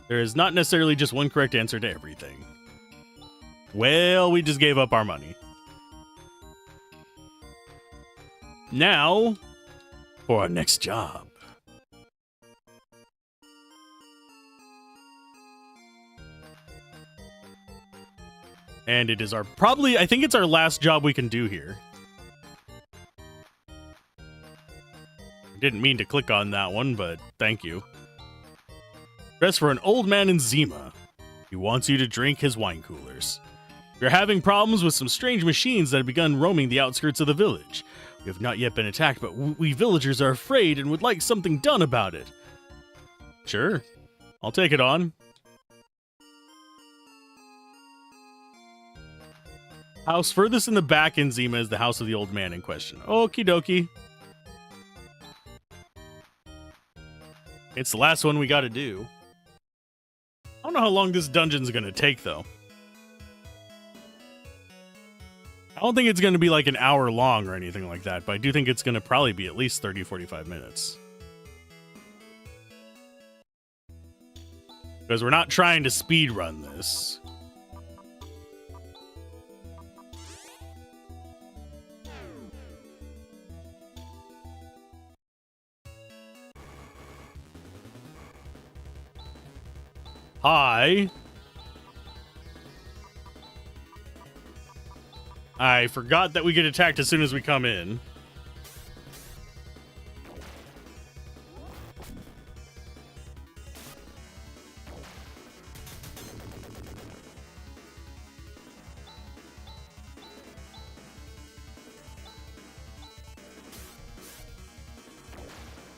There is not necessarily just one correct answer to everything. Well, we just gave up our money. Now, for our next job. And it is our, I think it's our last job we can do here. Didn't mean to click on that one, but thank you. Dress for an old man in Zima. He wants you to drink his wine coolers. You're having problems with some strange machines that have begun roaming the outskirts of the village. We have not yet been attacked, but we villagers are afraid and would like something done about it. Sure, I'll take it on. House furthest in the back in Zima is the house of the old man in question. Okie dokie. It's the last one we gotta do. I don't know how long this dungeon's gonna take, though. I don't think it's gonna be like an hour long or anything like that, but I do think it's gonna probably be at least 30-45 minutes. Because we're not trying to speed run this. Hi. I forgot that we get attacked as soon as we come in.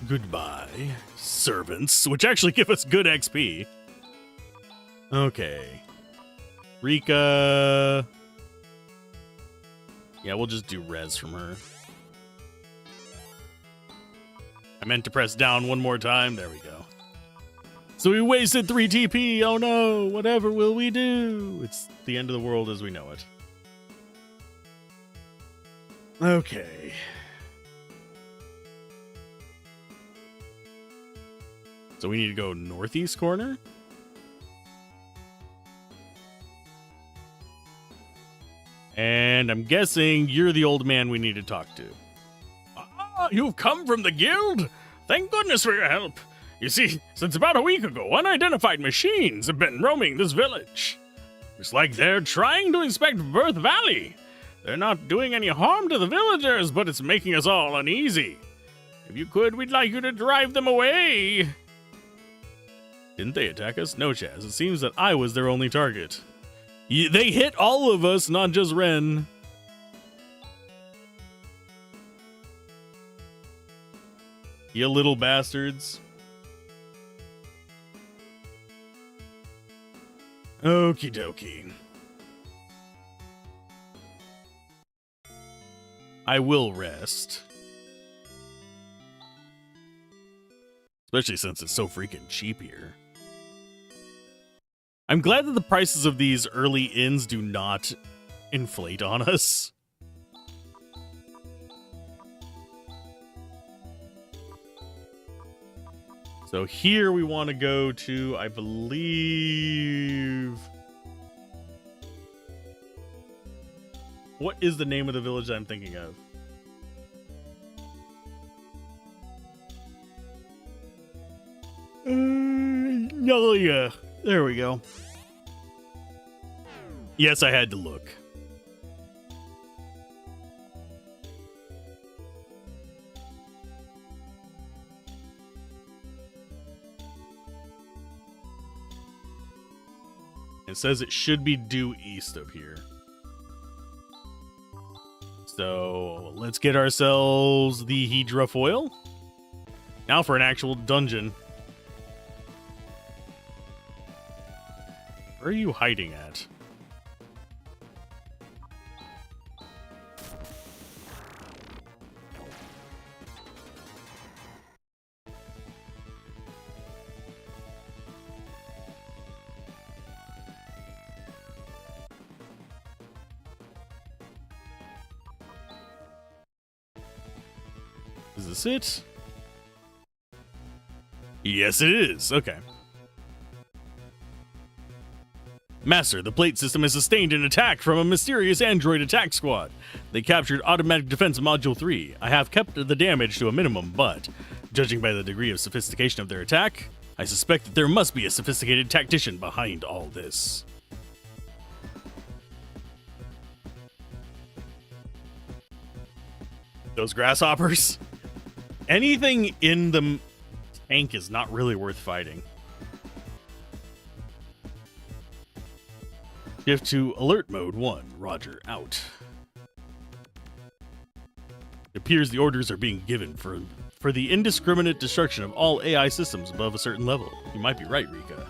Goodbye, servants, which actually give us good XP. Okay. Rika. Yeah, we'll just do res from her. I meant to press down one more time. There we go. So we wasted 3 TP. Oh no, whatever will we do? It's the end of the world as we know it. Okay. So we need to go northeast corner. And I'm guessing you're the old man we need to talk to. Ah, you've come from the guild? Thank goodness for your help. You see, since about a week ago, unidentified machines have been roaming this village. Looks like they're trying to inspect Birth Valley. They're not doing any harm to the villagers, but it's making us all uneasy. If you could, we'd like you to drive them away. Didn't they attack us? No, Chaz. It seems that I was their only target. They hit all of us, not just Ren. You little bastards. Okie dokie. I will rest. Especially since it's so freaking cheap here. I'm glad that the prices of these early inns do not inflate on us. So here we want to go to, I believe... What is the name of the village I'm thinking of? Oh yeah, there we go. Yes, I had to look. It says it should be due east of here. So let's get ourselves the Hedra foil. Now for an actual dungeon. Where are you hiding at? Is this it? Yes, it is. Okay. Master, the plate system has sustained an attack from a mysterious android attack squad. They captured Automatic Defense Module 3. I have kept the damage to a minimum, but, judging by the degree of sophistication of their attack, I suspect that there must be a sophisticated tactician behind all this. Those grasshoppers? Anything in the tank is not really worth fighting. Shift to alert mode 1. Roger, out. It appears the orders are being given for the indiscriminate destruction of all AI systems above a certain level. You might be right, Rika.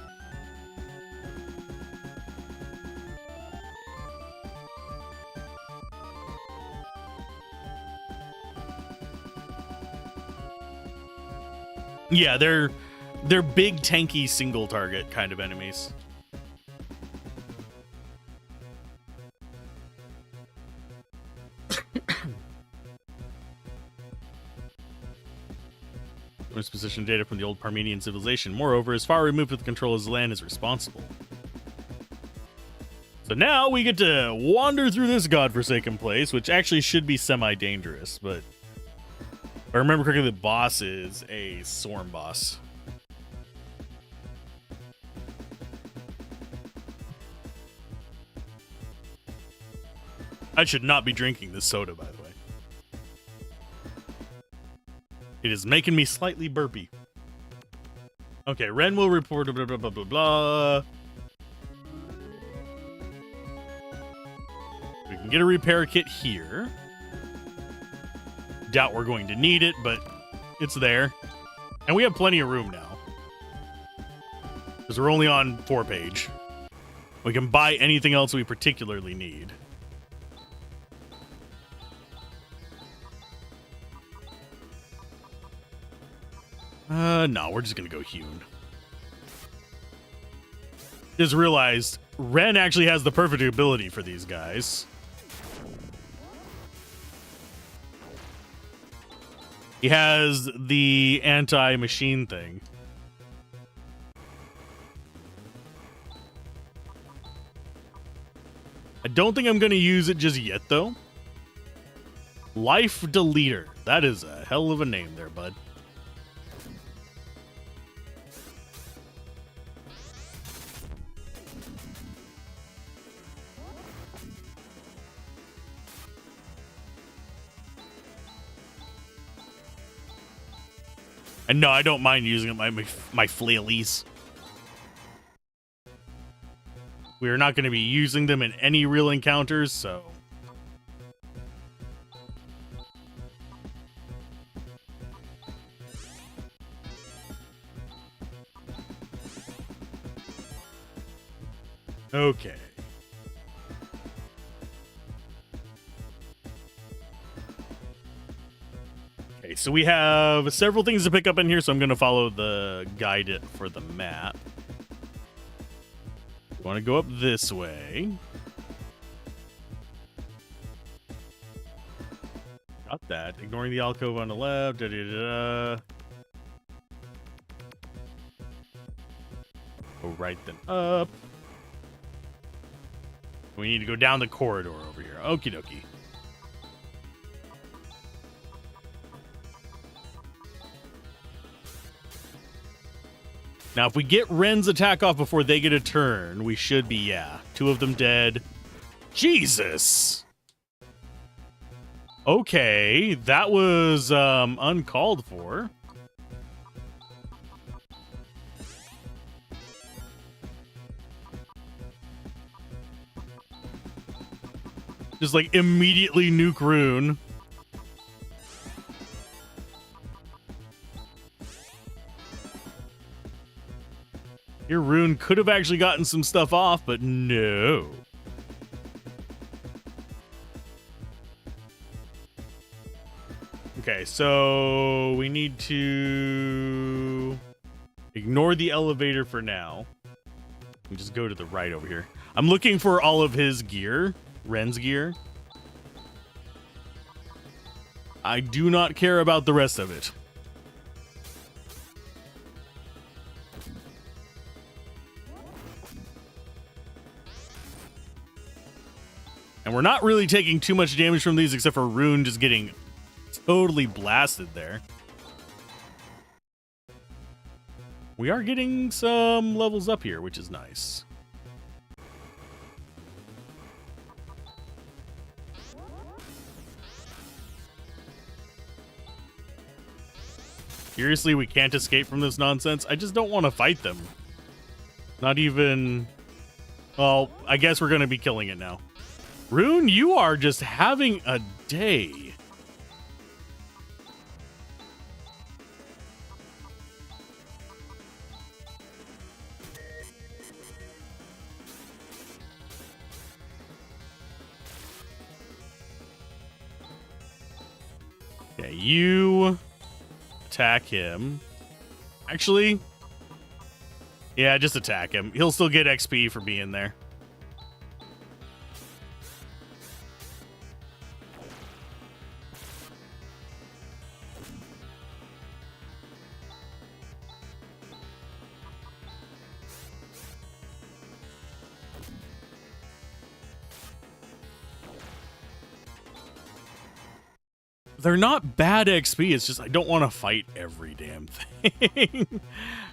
Yeah, they're big, tanky, single target kind of enemies. Position data from the old Parmenian civilization. Moreover, as far removed with control as the land is responsible. So now we get to wander through this godforsaken place, which actually should be semi-dangerous, but if I remember correctly, the boss is a Sorm boss. I should not be drinking this soda, by the way. It is making me slightly burpy. Okay, Ren will report blah, blah, blah, blah, blah. We can get a repair kit here. Doubt we're going to need it, but it's there. And we have plenty of room now. Because we're only on 4-page. We can buy anything else we particularly need. No, we're just gonna go hewn. Just realized Ren actually has the perfect ability for these guys. He has the anti-machine thing. I don't think I'm going to use it just yet, though. Life Deleter. That is a hell of a name there, bud. And no, I don't mind using my flailies. We are not going to be using them in any real encounters, so... Okay. Okay, so we have several things to pick up in here, so I'm going to follow the guide for the map. We want to go up this way. Got that. Ignoring the alcove on the left. Go right then up. We need to go down the corridor over here. Okie dokie. Now, if we get Ren's attack off before they get a turn, we should be, yeah. 2 of them dead. Jesus! Okay, that was uncalled for. Just like immediately nuke Rune. Your Rune could have actually gotten some stuff off, but no. Okay, so we need to ignore the elevator for now. And just go to the right over here. I'm looking for all of his gear, Ren's gear. I do not care about the rest of it. And we're not really taking too much damage from these except for Rune just getting totally blasted there. We are getting some levels up here, which is nice. Seriously, we can't escape from this nonsense? I just don't want to fight them. Not even... Well, I guess we're going to be killing it now. Rune, you are just having a day. Okay, you attack him. Actually, yeah, just attack him. He'll still get XP for being there. They're not bad XP, it's just I don't want to fight every damn thing.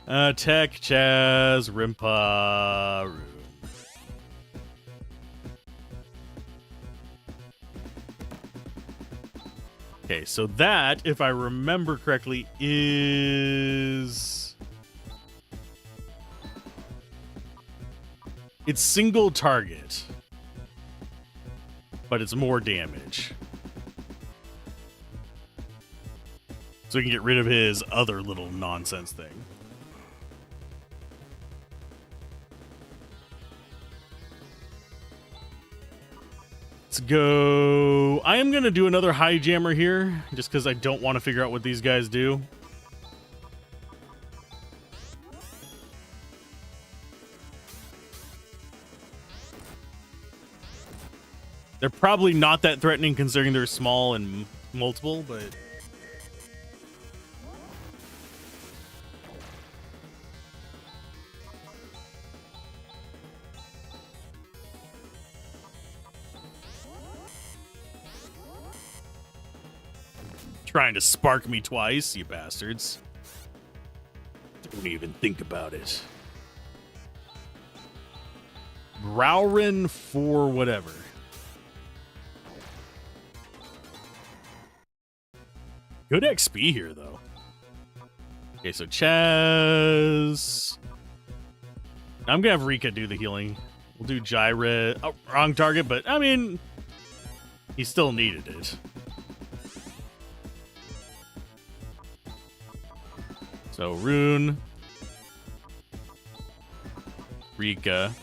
Tech, Chaz, Rimpa, Rune. Okay, so that, if I remember correctly, is... It's single target, but it's more damage. So we can get rid of his other little nonsense thing. Let's go. I am going to do another high jammer here, just because I don't want to figure out what these guys do. They're probably not that threatening considering they're small and multiple, but... Trying to spark me twice, you bastards. Don't even think about it. Growlin for whatever. Good XP here, though. Okay, so Chaz. I'm gonna have Rika do the healing. We'll do Gyra. Oh, wrong target, but I mean, he still needed it. So Rune, Rika.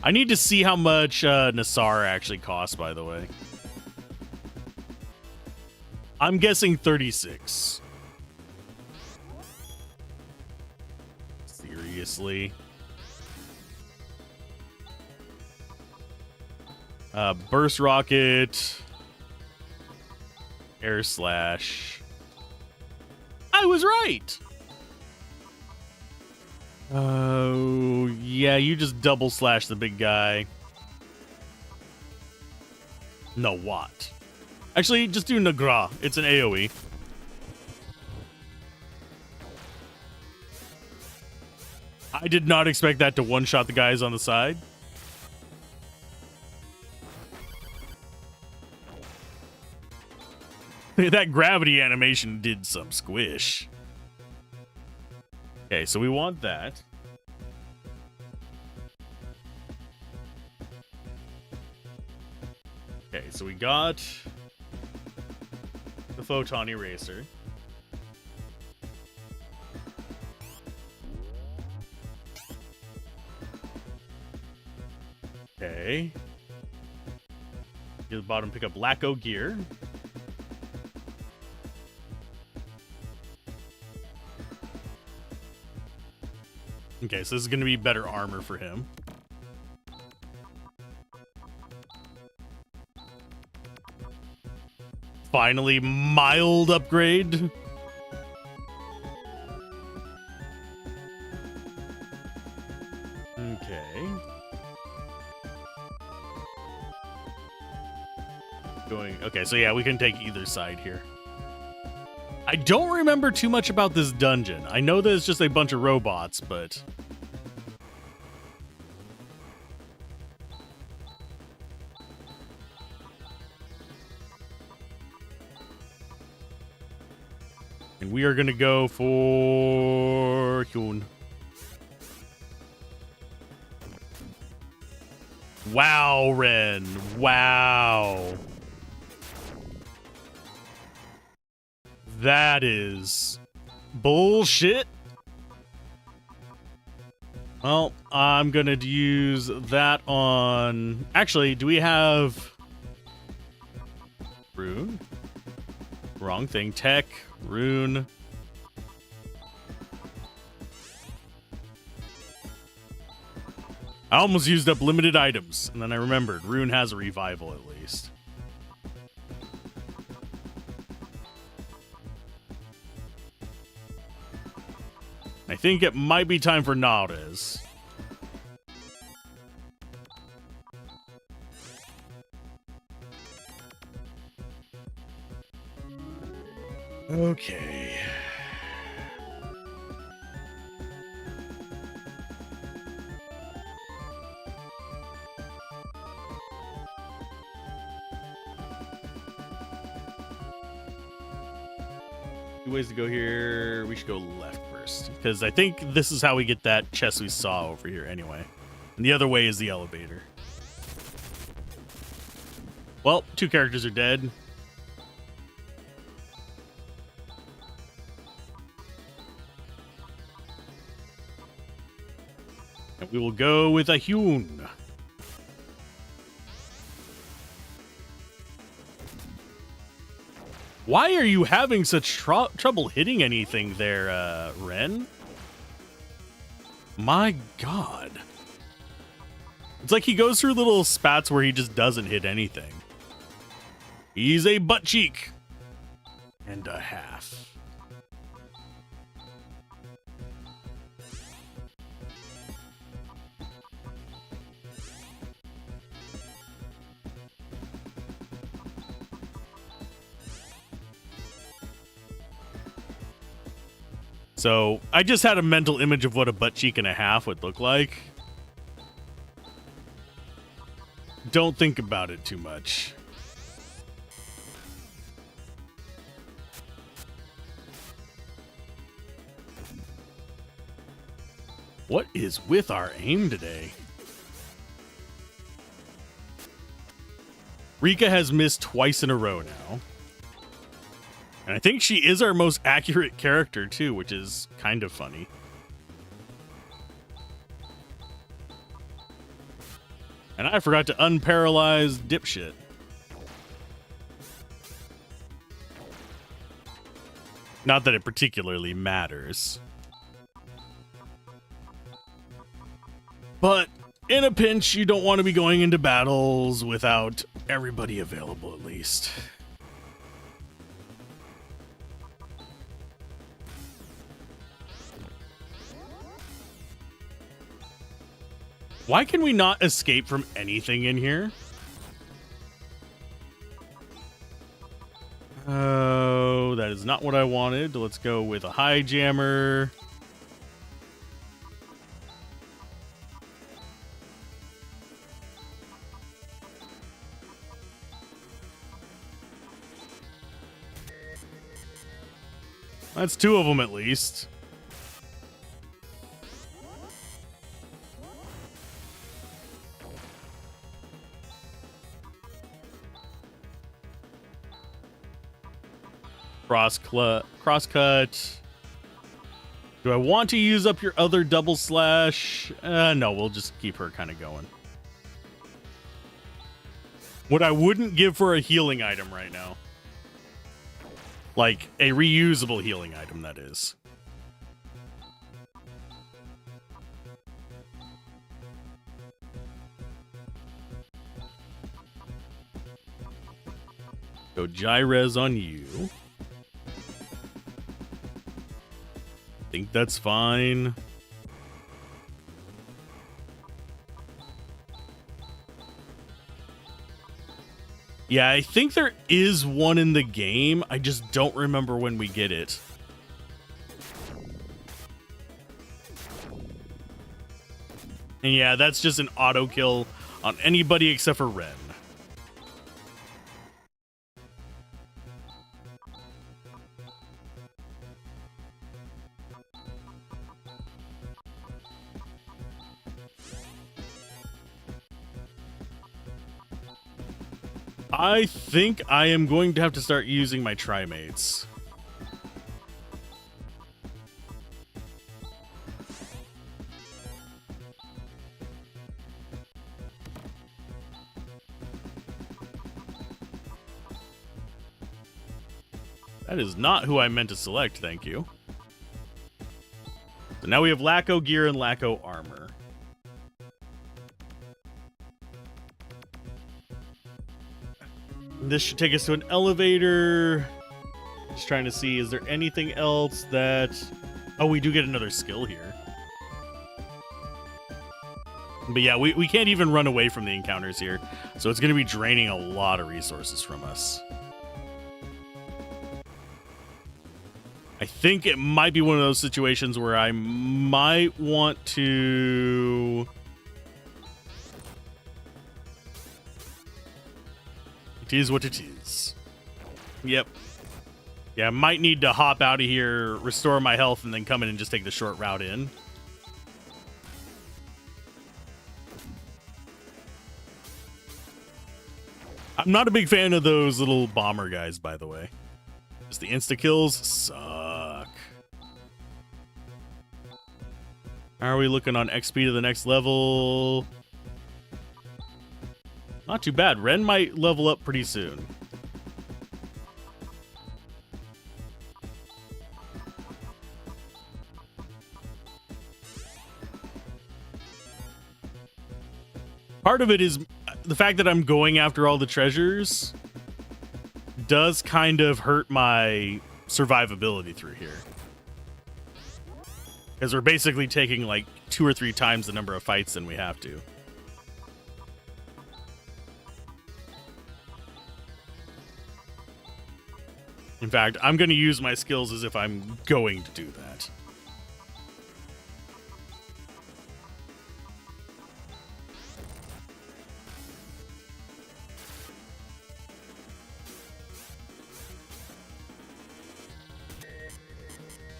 I need to see how much Nassar actually costs, by the way. I'm guessing 36. Seriously? Burst Rocket. Air Slash. I was right! Oh, yeah, you just double slash the big guy. No, what? Actually, just do Nagra. It's an AoE. I did not expect that to one-shot the guys on the side. That gravity animation did some squish. Okay, so we want that. Okay, so we got the Photon Eraser. Okay. Get to the bottom, pick up Lacko Gear. Okay, so this is going to be better armor for him. Finally, mild upgrade. Okay. Okay, so yeah, we can take either side here. I don't remember too much about this dungeon. I know that it's just a bunch of robots, but... And we are going to go for... Kyun. Wow, Ren. Wow. That is bullshit. Well, I'm going to use that on... Actually, do we have... Rune? Wrong thing. Tech. Rune. I almost used up limited items, and then I remembered. Rune has a revival at least. I think it might be time for Nades. Okay. Two ways to go here. We should go left first, because I think this is how we get that chest we saw over here anyway. And the other way is the elevator. Well, two characters are dead. And we will go with a Hyun. Why are you having such trouble hitting anything there, Ren? My God. It's like he goes through little spats where he just doesn't hit anything. He's a butt cheek. And a half. So I just had a mental image of what a butt cheek and a half would look like. Don't think about it too much. What is with our aim today? Rika has missed twice in a row now. And I think she is our most accurate character, too, which is kind of funny. And I forgot to unparalyze dipshit. Not that it particularly matters. But in a pinch, you don't want to be going into battles without everybody available, at least. Why can we not escape from anything in here? Oh, that is not what I wanted. Let's go with a high jammer. That's two of them at least. Crosscut. Do I want to use up your other double slash? No, we'll just keep her kind of going. What I wouldn't give for a healing item right now. Like a reusable healing item, that is. Go Gyrez on you. Think that's fine. Yeah, I think there is one in the game. I just don't remember when we get it. And yeah, that's just an auto kill on anybody except for Ren. I think I am going to have to start using my trimates. That is not who I meant to select, thank you. So now we have Lacko gear and Lacko armor. This should take us to an elevator. Just trying to see, is there anything else that... Oh, we do get another skill here. But yeah, we can't even run away from the encounters here. So it's going to be draining a lot of resources from us. I think it might be one of those situations where I might want to... It is what it is. Yep. Yeah, I might need to hop out of here, restore my health, and then come in and just take the short route in. I'm not a big fan of those little bomber guys, by the way. Just the insta-kills suck. How are we looking on XP to the next level? Not too bad. Ren might level up pretty soon. Part of it is the fact that I'm going after all the treasures does kind of hurt my survivability through here. Because we're basically taking like 2 or 3 times the number of fights than we have to. In fact, I'm going to use my skills as if I'm going to do that.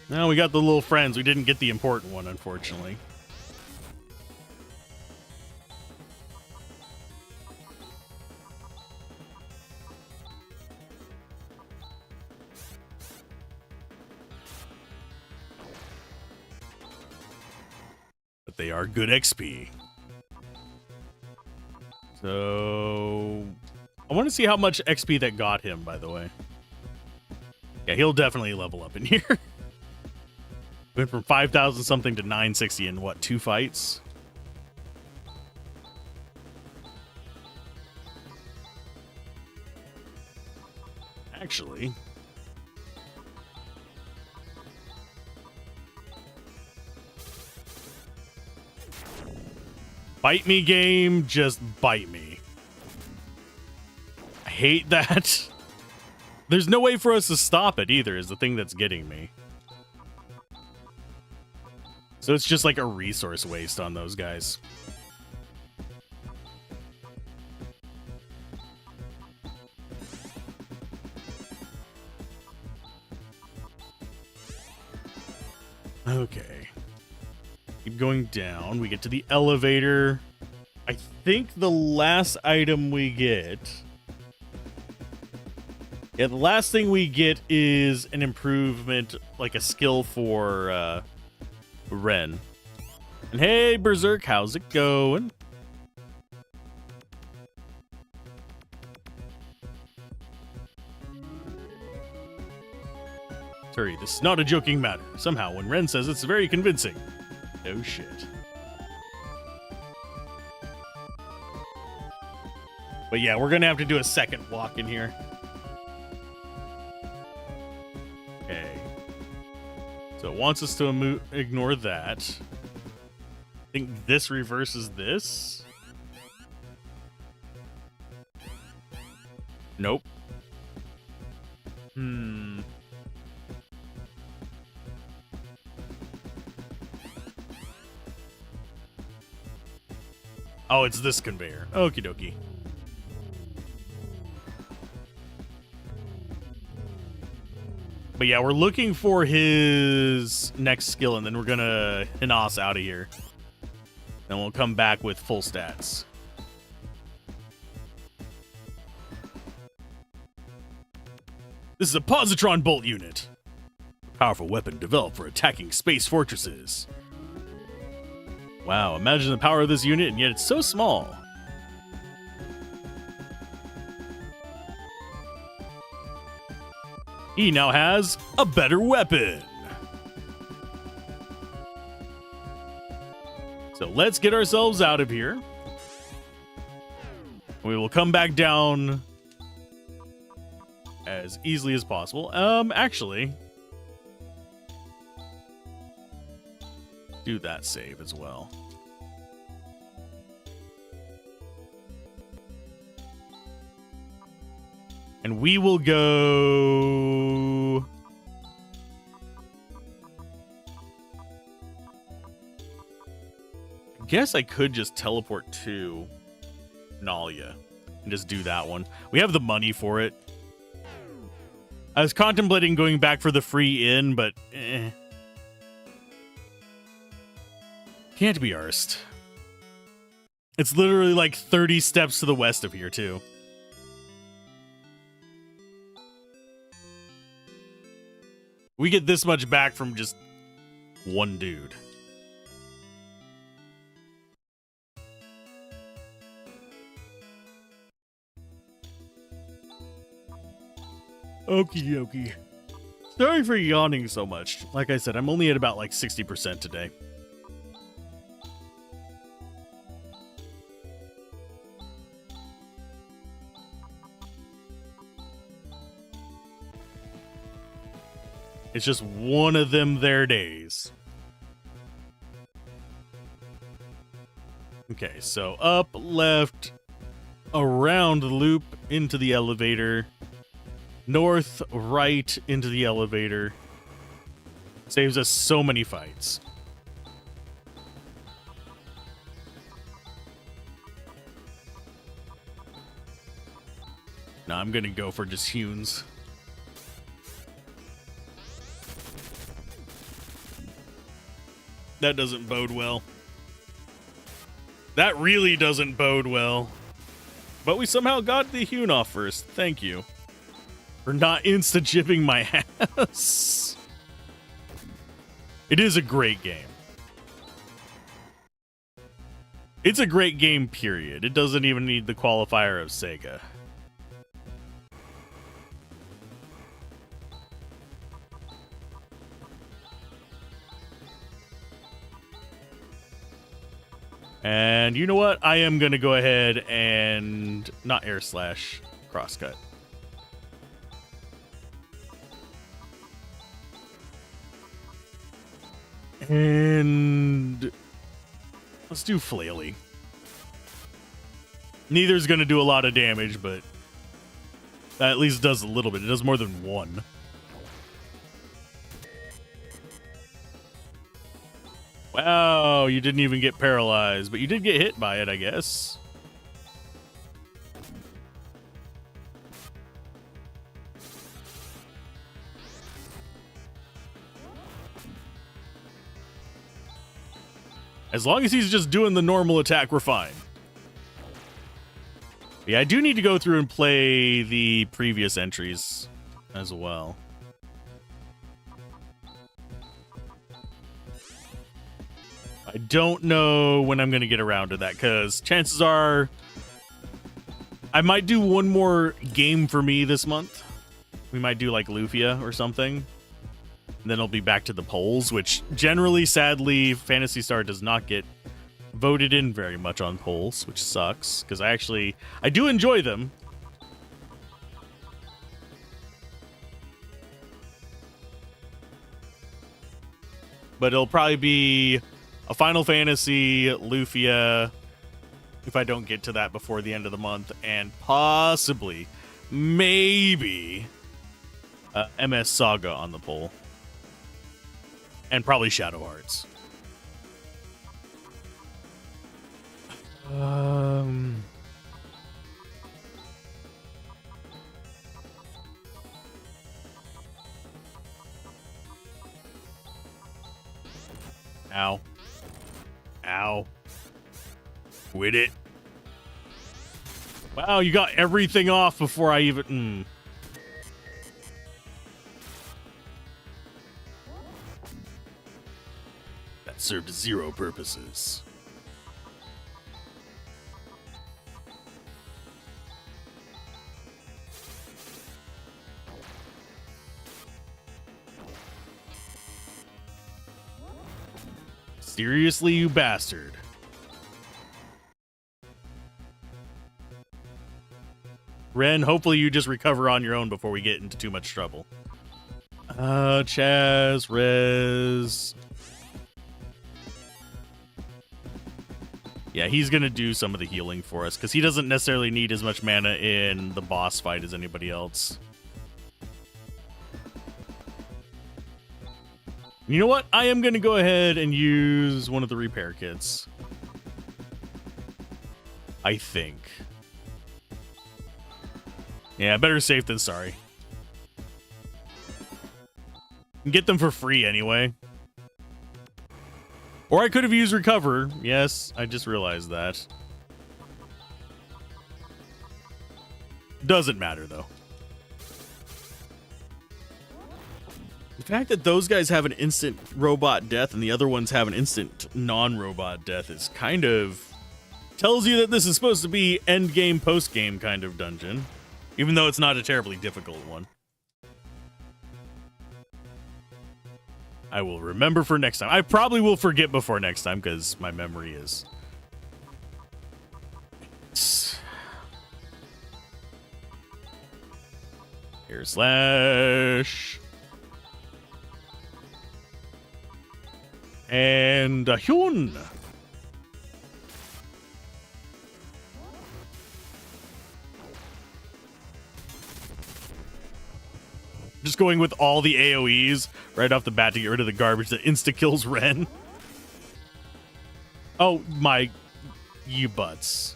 No, we got the little friends. We didn't get the important one, unfortunately. But they are good XP. So I want to see how much XP that got him, by the way. Yeah, he'll definitely level up in here. Went from 5,000 something to 960 in what, 2 fights? Actually, bite me, game, just bite me. I hate that. There's no way for us to stop it either, is the thing that's getting me. So it's just like a resource waste on those guys. Okay. Keep going down. We get to the elevator. I think the last item we get... Yeah, the last thing we get is an improvement, like a skill for Ren. And hey, Berserk, how's it going? Sorry, this is not a joking matter. Somehow, when Ren says it's very convincing. Oh shit. But yeah, we're gonna have to do a second walk in here. Okay. So it wants us to ignore that. I think this reverses this. Nope. Oh, it's this conveyor. Okie dokie. But yeah, we're looking for his next skill, and then we're gonna Hinas out of here. Then we'll come back with full stats. This is a positron bolt unit. A powerful weapon developed for attacking space fortresses. Wow, imagine the power of this unit, and yet it's so small. He now has a better weapon. So let's get ourselves out of here. We will come back down as easily as possible. Actually, do that save as well. And we will go... I guess I could just teleport to Nalia and just do that one. We have the money for it. I was contemplating going back for the free inn, but can't be arsed. It's literally like 30 steps to the west of here, too. We get this much back from just one dude. Okie dokie. Sorry for yawning so much. Like I said, I'm only at about like 60% today. It's just one of them there days. Okay, so up, left, around the loop, into the elevator. North, right, into the elevator. Saves us so many fights. Now I'm gonna go for just Hunes. That doesn't bode well. That really doesn't bode well. But we somehow got the Hune off first. Thank you. For not insta-jipping my ass. It is a great game. It's a great game, period. It doesn't even need the qualifier of Sega. And you know what? I am going to go ahead and not air slash, crosscut. And let's do Flaily. Neither's going to do a lot of damage, but that at least does a little bit. It does more than one. Wow, you didn't even get paralyzed, but you did get hit by it, I guess. As long as he's just doing the normal attack, we're fine. Yeah, I do need to go through and play the previous entries as well. I don't know when I'm going to get around to that, because chances are I might do one more game for me this month. We might do like Lufia or something. And then it'll be back to the polls, which generally, sadly, Phantasy Star does not get voted in very much on polls, which sucks, because I do enjoy them. But it'll probably be a Final Fantasy, Lufia, if I don't get to that before the end of the month, and possibly, maybe, MS Saga on the poll. And probably Shadow Hearts. Ow. Ow. Quit it. Wow, you got everything off before I even... That served zero purposes. Seriously, you bastard. Ren, hopefully you just recover on your own before we get into too much trouble. Chaz, Rez. Yeah, he's gonna do some of the healing for us, because he doesn't necessarily need as much mana in the boss fight as anybody else. You know what? I am going to go ahead and use one of the repair kits. I think. Yeah, better safe than sorry. Get them for free anyway. Or I could have used recover. Yes, I just realized that. Doesn't matter though. The fact that those guys have an instant robot death and the other ones have an instant non-robot death is kind of... tells you that this is supposed to be end game, post game kind of dungeon. Even though it's not a terribly difficult one. I will remember for next time. I probably will forget before next time because my memory is... Air slash. And a Hyun. Just going with all the AoEs right off the bat to get rid of the garbage that insta-kills Ren. Oh, my... You butts.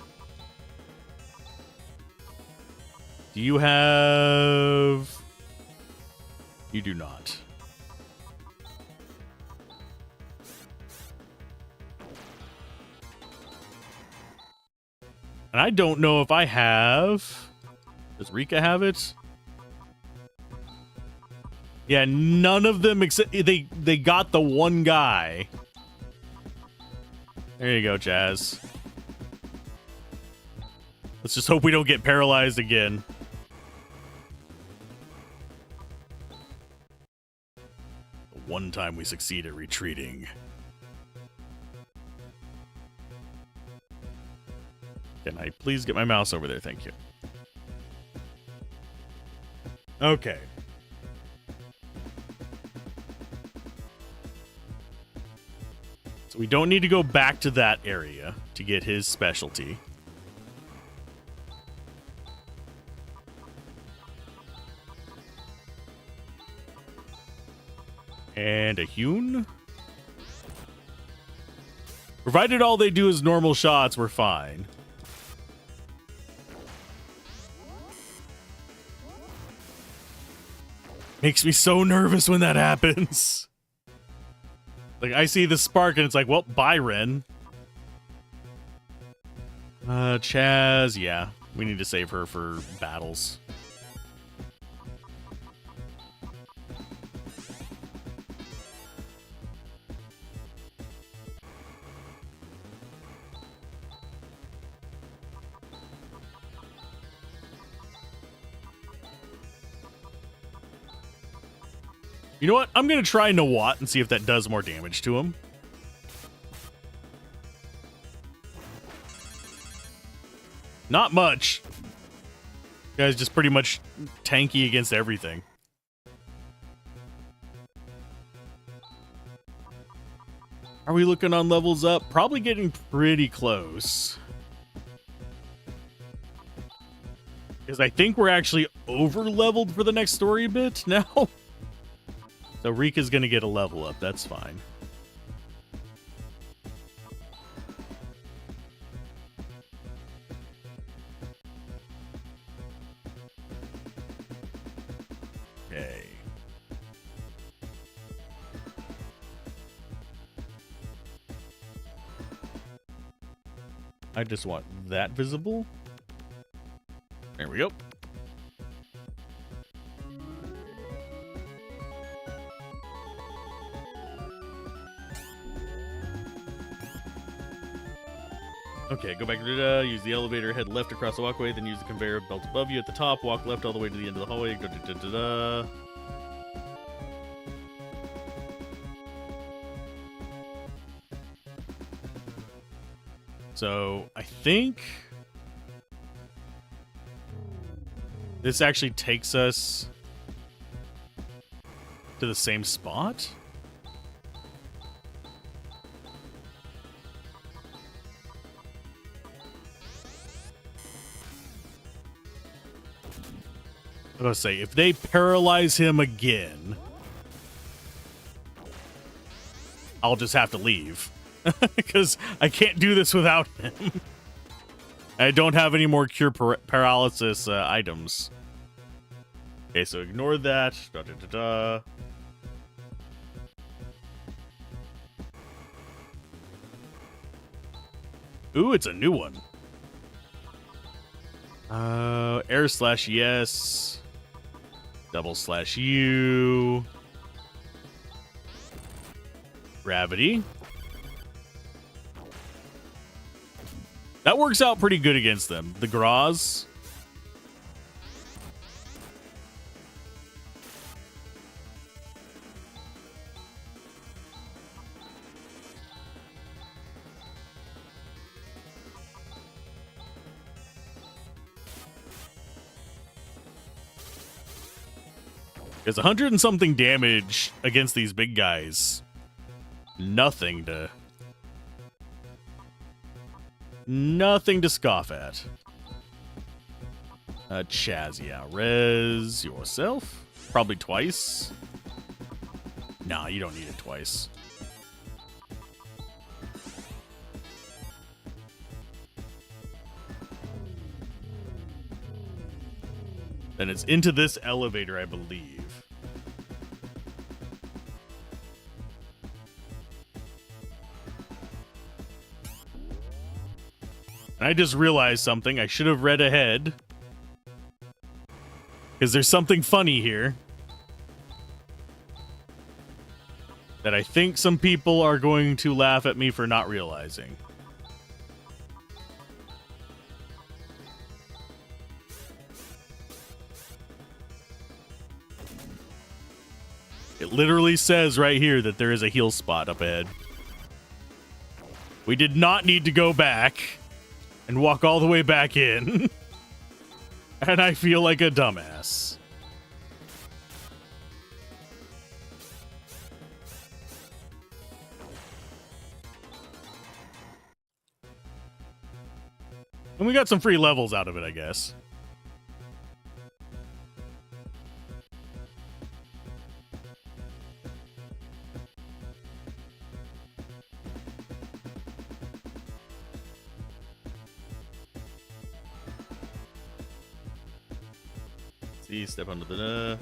Do you have... You do not. And I don't know if I have... Does Rika have it? Yeah, none of them except... They got the one guy. There you go, Chaz. Let's just hope we don't get paralyzed again. The one time we succeed at retreating. Can I please get my mouse over there? Thank you. Okay. So we don't need to go back to that area to get his specialty. And a Hyun. Provided all they do is normal shots, we're fine. Makes me so nervous when that happens. Like, I see the spark and it's like, well, bye, Ren. Chaz, yeah. We need to save her for battles. You know what? I'm going to try Nawat and see if that does more damage to him. Not much. Guy's just pretty much tanky against everything. Are we looking on levels up? Probably getting pretty close. Because I think we're actually over-leveled for the next story bit now. So Rika's going to get a level up. That's fine. Okay. I just want that visible. There we go. Okay, go back to use the elevator, head left across the walkway, then use the conveyor belt above you at the top, walk left all the way to the end of the hallway, go da-da-da-da. So, I think this actually takes us to the same spot? I was gonna say, if they paralyze him again, I'll just have to leave. Because I can't do this without him. I don't have any more cure paralysis items. Okay, so ignore that. Da-da-da-da. Ooh, it's a new one. Air slash yes. Double slash U. Gravity. That works out pretty good against them. The Graz. Because 100 and something damage against these big guys. Nothing to scoff at. Chaz, yeah. Res yourself. Probably twice. Nah, you don't need it twice. Then it's into this elevator, I believe. And I just realized something. I should have read ahead. Because there's something funny here that I think some people are going to laugh at me for not realizing. It literally says right here that there is a heal spot up ahead. We did not need to go back and walk all the way back in. And I feel like a dumbass. And we got some free levels out of it, I guess. See, step under the...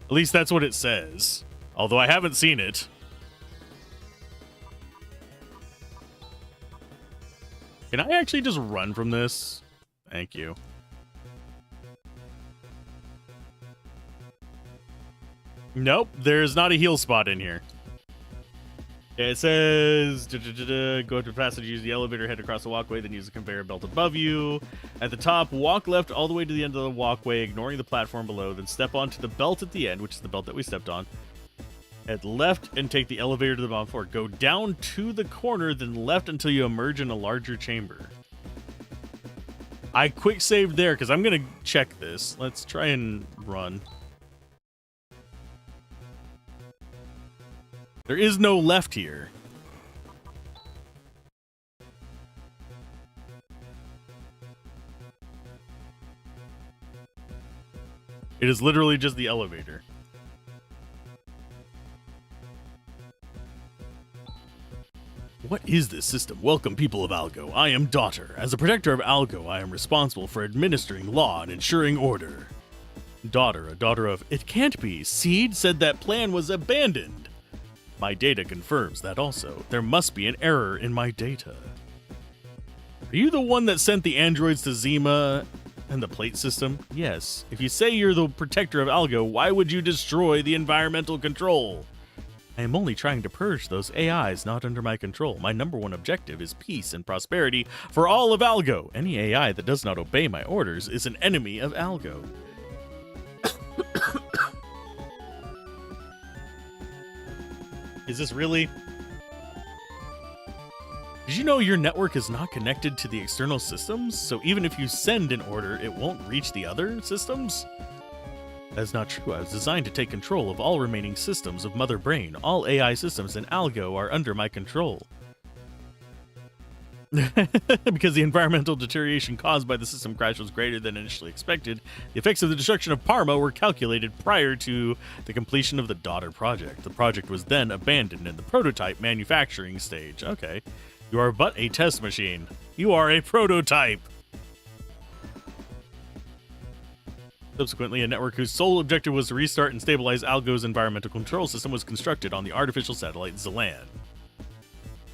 At least that's what it says. Although I haven't seen it. Can I actually just run from this? Thank you. Nope, there's not a heal spot in here. It says, go to passage, use the elevator, head across the walkway, then use the conveyor belt above you. At the top, walk left all the way to the end of the walkway, ignoring the platform below, then step onto the belt at the end, which is the belt that we stepped on. Head left and take the elevator to the bottom floor. Go down to the corner, then left until you emerge in a larger chamber. I quick saved there because I'm going to check this. Let's try and run. There is no left here. It is literally just the elevator. What is this system? Welcome, people of Algo. I am Daughter. As a protector of Algo, I am responsible for administering law and ensuring order. Daughter, a daughter of... It can't be. Seed said that plan was abandoned. My data confirms that also. There must be an error in my data. Are you the one that sent the androids to Zima and the plate system? Yes. If you say you're the protector of Algo, why would you destroy the environmental control? I am only trying to purge those AIs not under my control. My #1 objective is peace and prosperity for all of Algo. Any AI that does not obey my orders is an enemy of Algo. Is this really? Did you know your network is not connected to the external systems? So even if you send an order, it won't reach the other systems? That's not true. I was designed to take control of all remaining systems of Mother Brain. All AI systems in Algo are under my control. Because the environmental deterioration caused by the system crash was greater than initially expected, the effects of the destruction of Parma were calculated prior to the completion of the Daughter project. The project was then abandoned in the prototype manufacturing stage. Okay. You are but a test machine. You are a prototype. Subsequently, a network whose sole objective was to restart and stabilize Algo's environmental control system was constructed on the artificial satellite Zelan.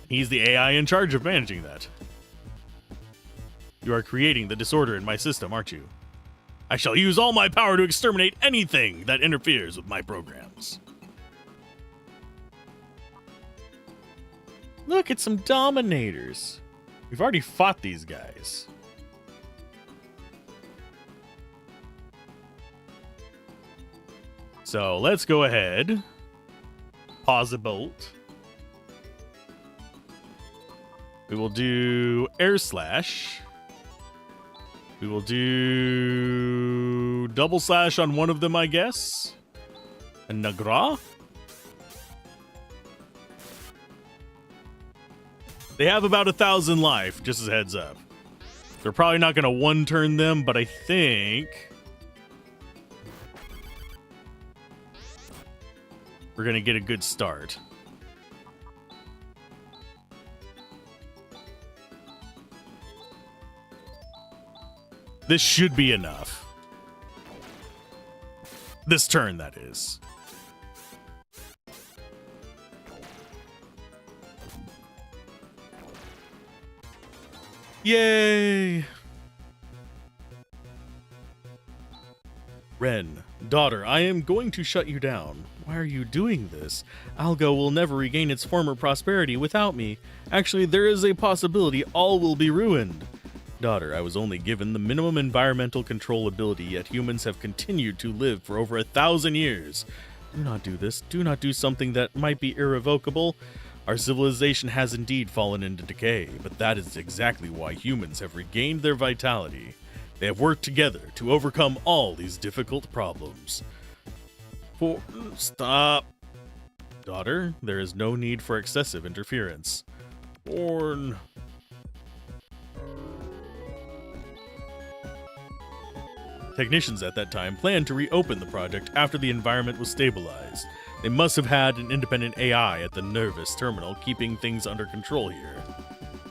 He's the AI in charge of managing that. You are creating the disorder in my system, aren't you? I shall use all my power to exterminate anything that interferes with my programs. Look, it's some Dominators. We've already fought these guys. So let's go ahead. Pause the bolt. We will do air slash. We will do double slash on one of them, I guess. And Nagra. They have about 1,000 life, just as a heads up. They're probably not going to one-turn them, but I think we're going to get a good start. This should be enough. This turn, that is. Yay! Ren, daughter, I am going to shut you down. Why are you doing this? Algo will never regain its former prosperity without me. Actually, there is a possibility all will be ruined. Daughter, I was only given the minimum environmental control ability, yet humans have continued to live for over 1,000 years. Do not do this. Do not do something that might be irrevocable. Our civilization has indeed fallen into decay, but that is exactly why humans have regained their vitality. They have worked together to overcome all these difficult problems. Stop. Daughter, there is no need for excessive interference. Born. Technicians at that time planned to reopen the project after the environment was stabilized. They must have had an independent AI at the nervous terminal keeping things under control here.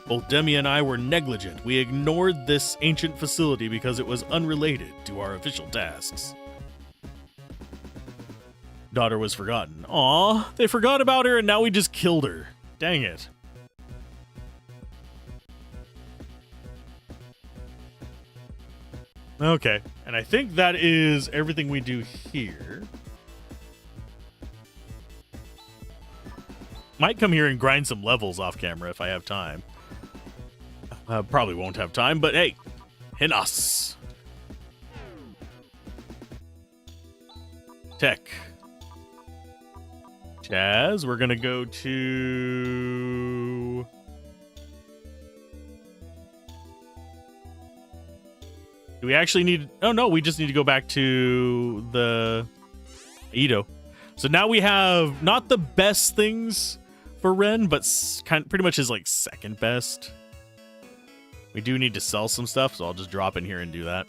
Both Demi and I were negligent. We ignored this ancient facility because it was unrelated to our official tasks. Daughter was forgotten. Aw, they forgot about her and now we just killed her. Dang it. Okay, and I think that is everything we do here. Might come here and grind some levels off camera if I have time. Probably won't have time, but hey, Hinas. Tech. Chaz, we're gonna go to... Do we actually need... Oh, no, we just need to go back to the Edo. So now we have not the best things for Ren, but pretty much his, like, second best. We do need to sell some stuff, so I'll just drop in here and do that.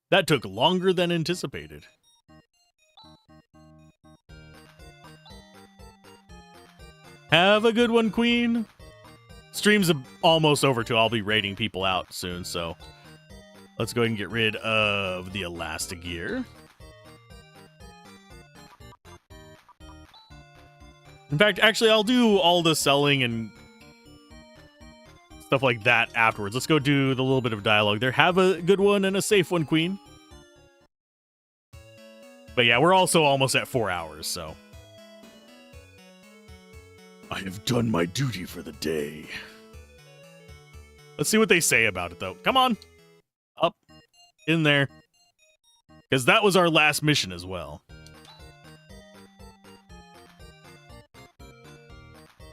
That took longer than anticipated. Have a good one, Queen. Stream's almost over, too. I'll be raiding people out soon, so let's go ahead and get rid of the elastic gear. In fact, actually, I'll do all the selling and stuff like that afterwards. Let's go do the little bit of dialogue there. Have a good one and a safe one, Queen. But yeah, we're also almost at 4 hours, so. I have done my duty for the day. Let's see what they say about it, though. Come on. Up. In there. Because that was our last mission as well.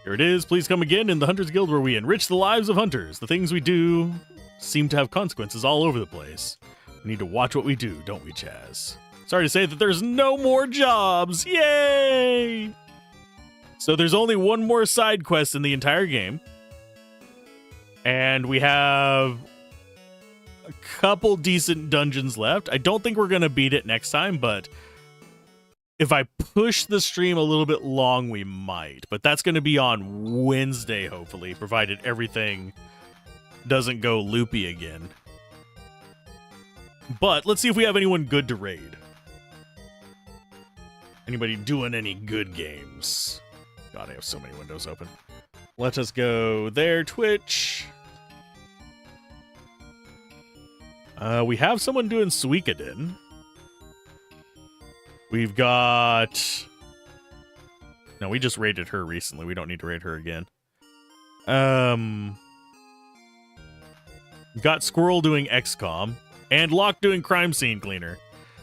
Here it is. Please come again in the Hunters Guild where we enrich the lives of hunters. The things we do seem to have consequences all over the place. We need to watch what we do, don't we, Chaz? Sorry to say that there's no more jobs. Yay! So there's only one more side quest in the entire game. And we have a couple decent dungeons left. I don't think we're going to beat it next time, but if I push the stream a little bit long, we might. But that's going to be on Wednesday, hopefully, provided everything doesn't go loopy again. But let's see if we have anyone good to raid. Anybody doing any good games? God, I have so many windows open. Let us go there, Twitch. We have someone doing Suikoden. We've got... No, we just raided her recently. We don't need to raid her again. Got Squirrel doing XCOM. And Locke doing Crime Scene Cleaner.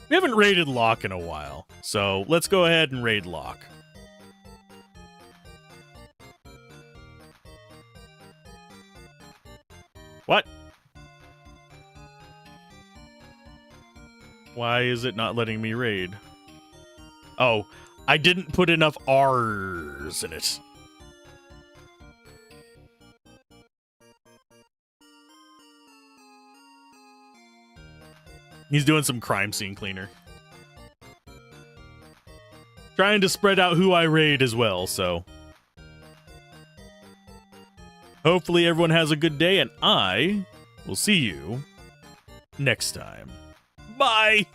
We haven't raided Locke in a while. So let's go ahead and raid Locke. What? Why is it not letting me raid? Oh, I didn't put enough R's in it. He's doing some crime scene cleaner. Trying to spread out who I raid as well, so. Hopefully everyone has a good day, and I will see you next time. Bye!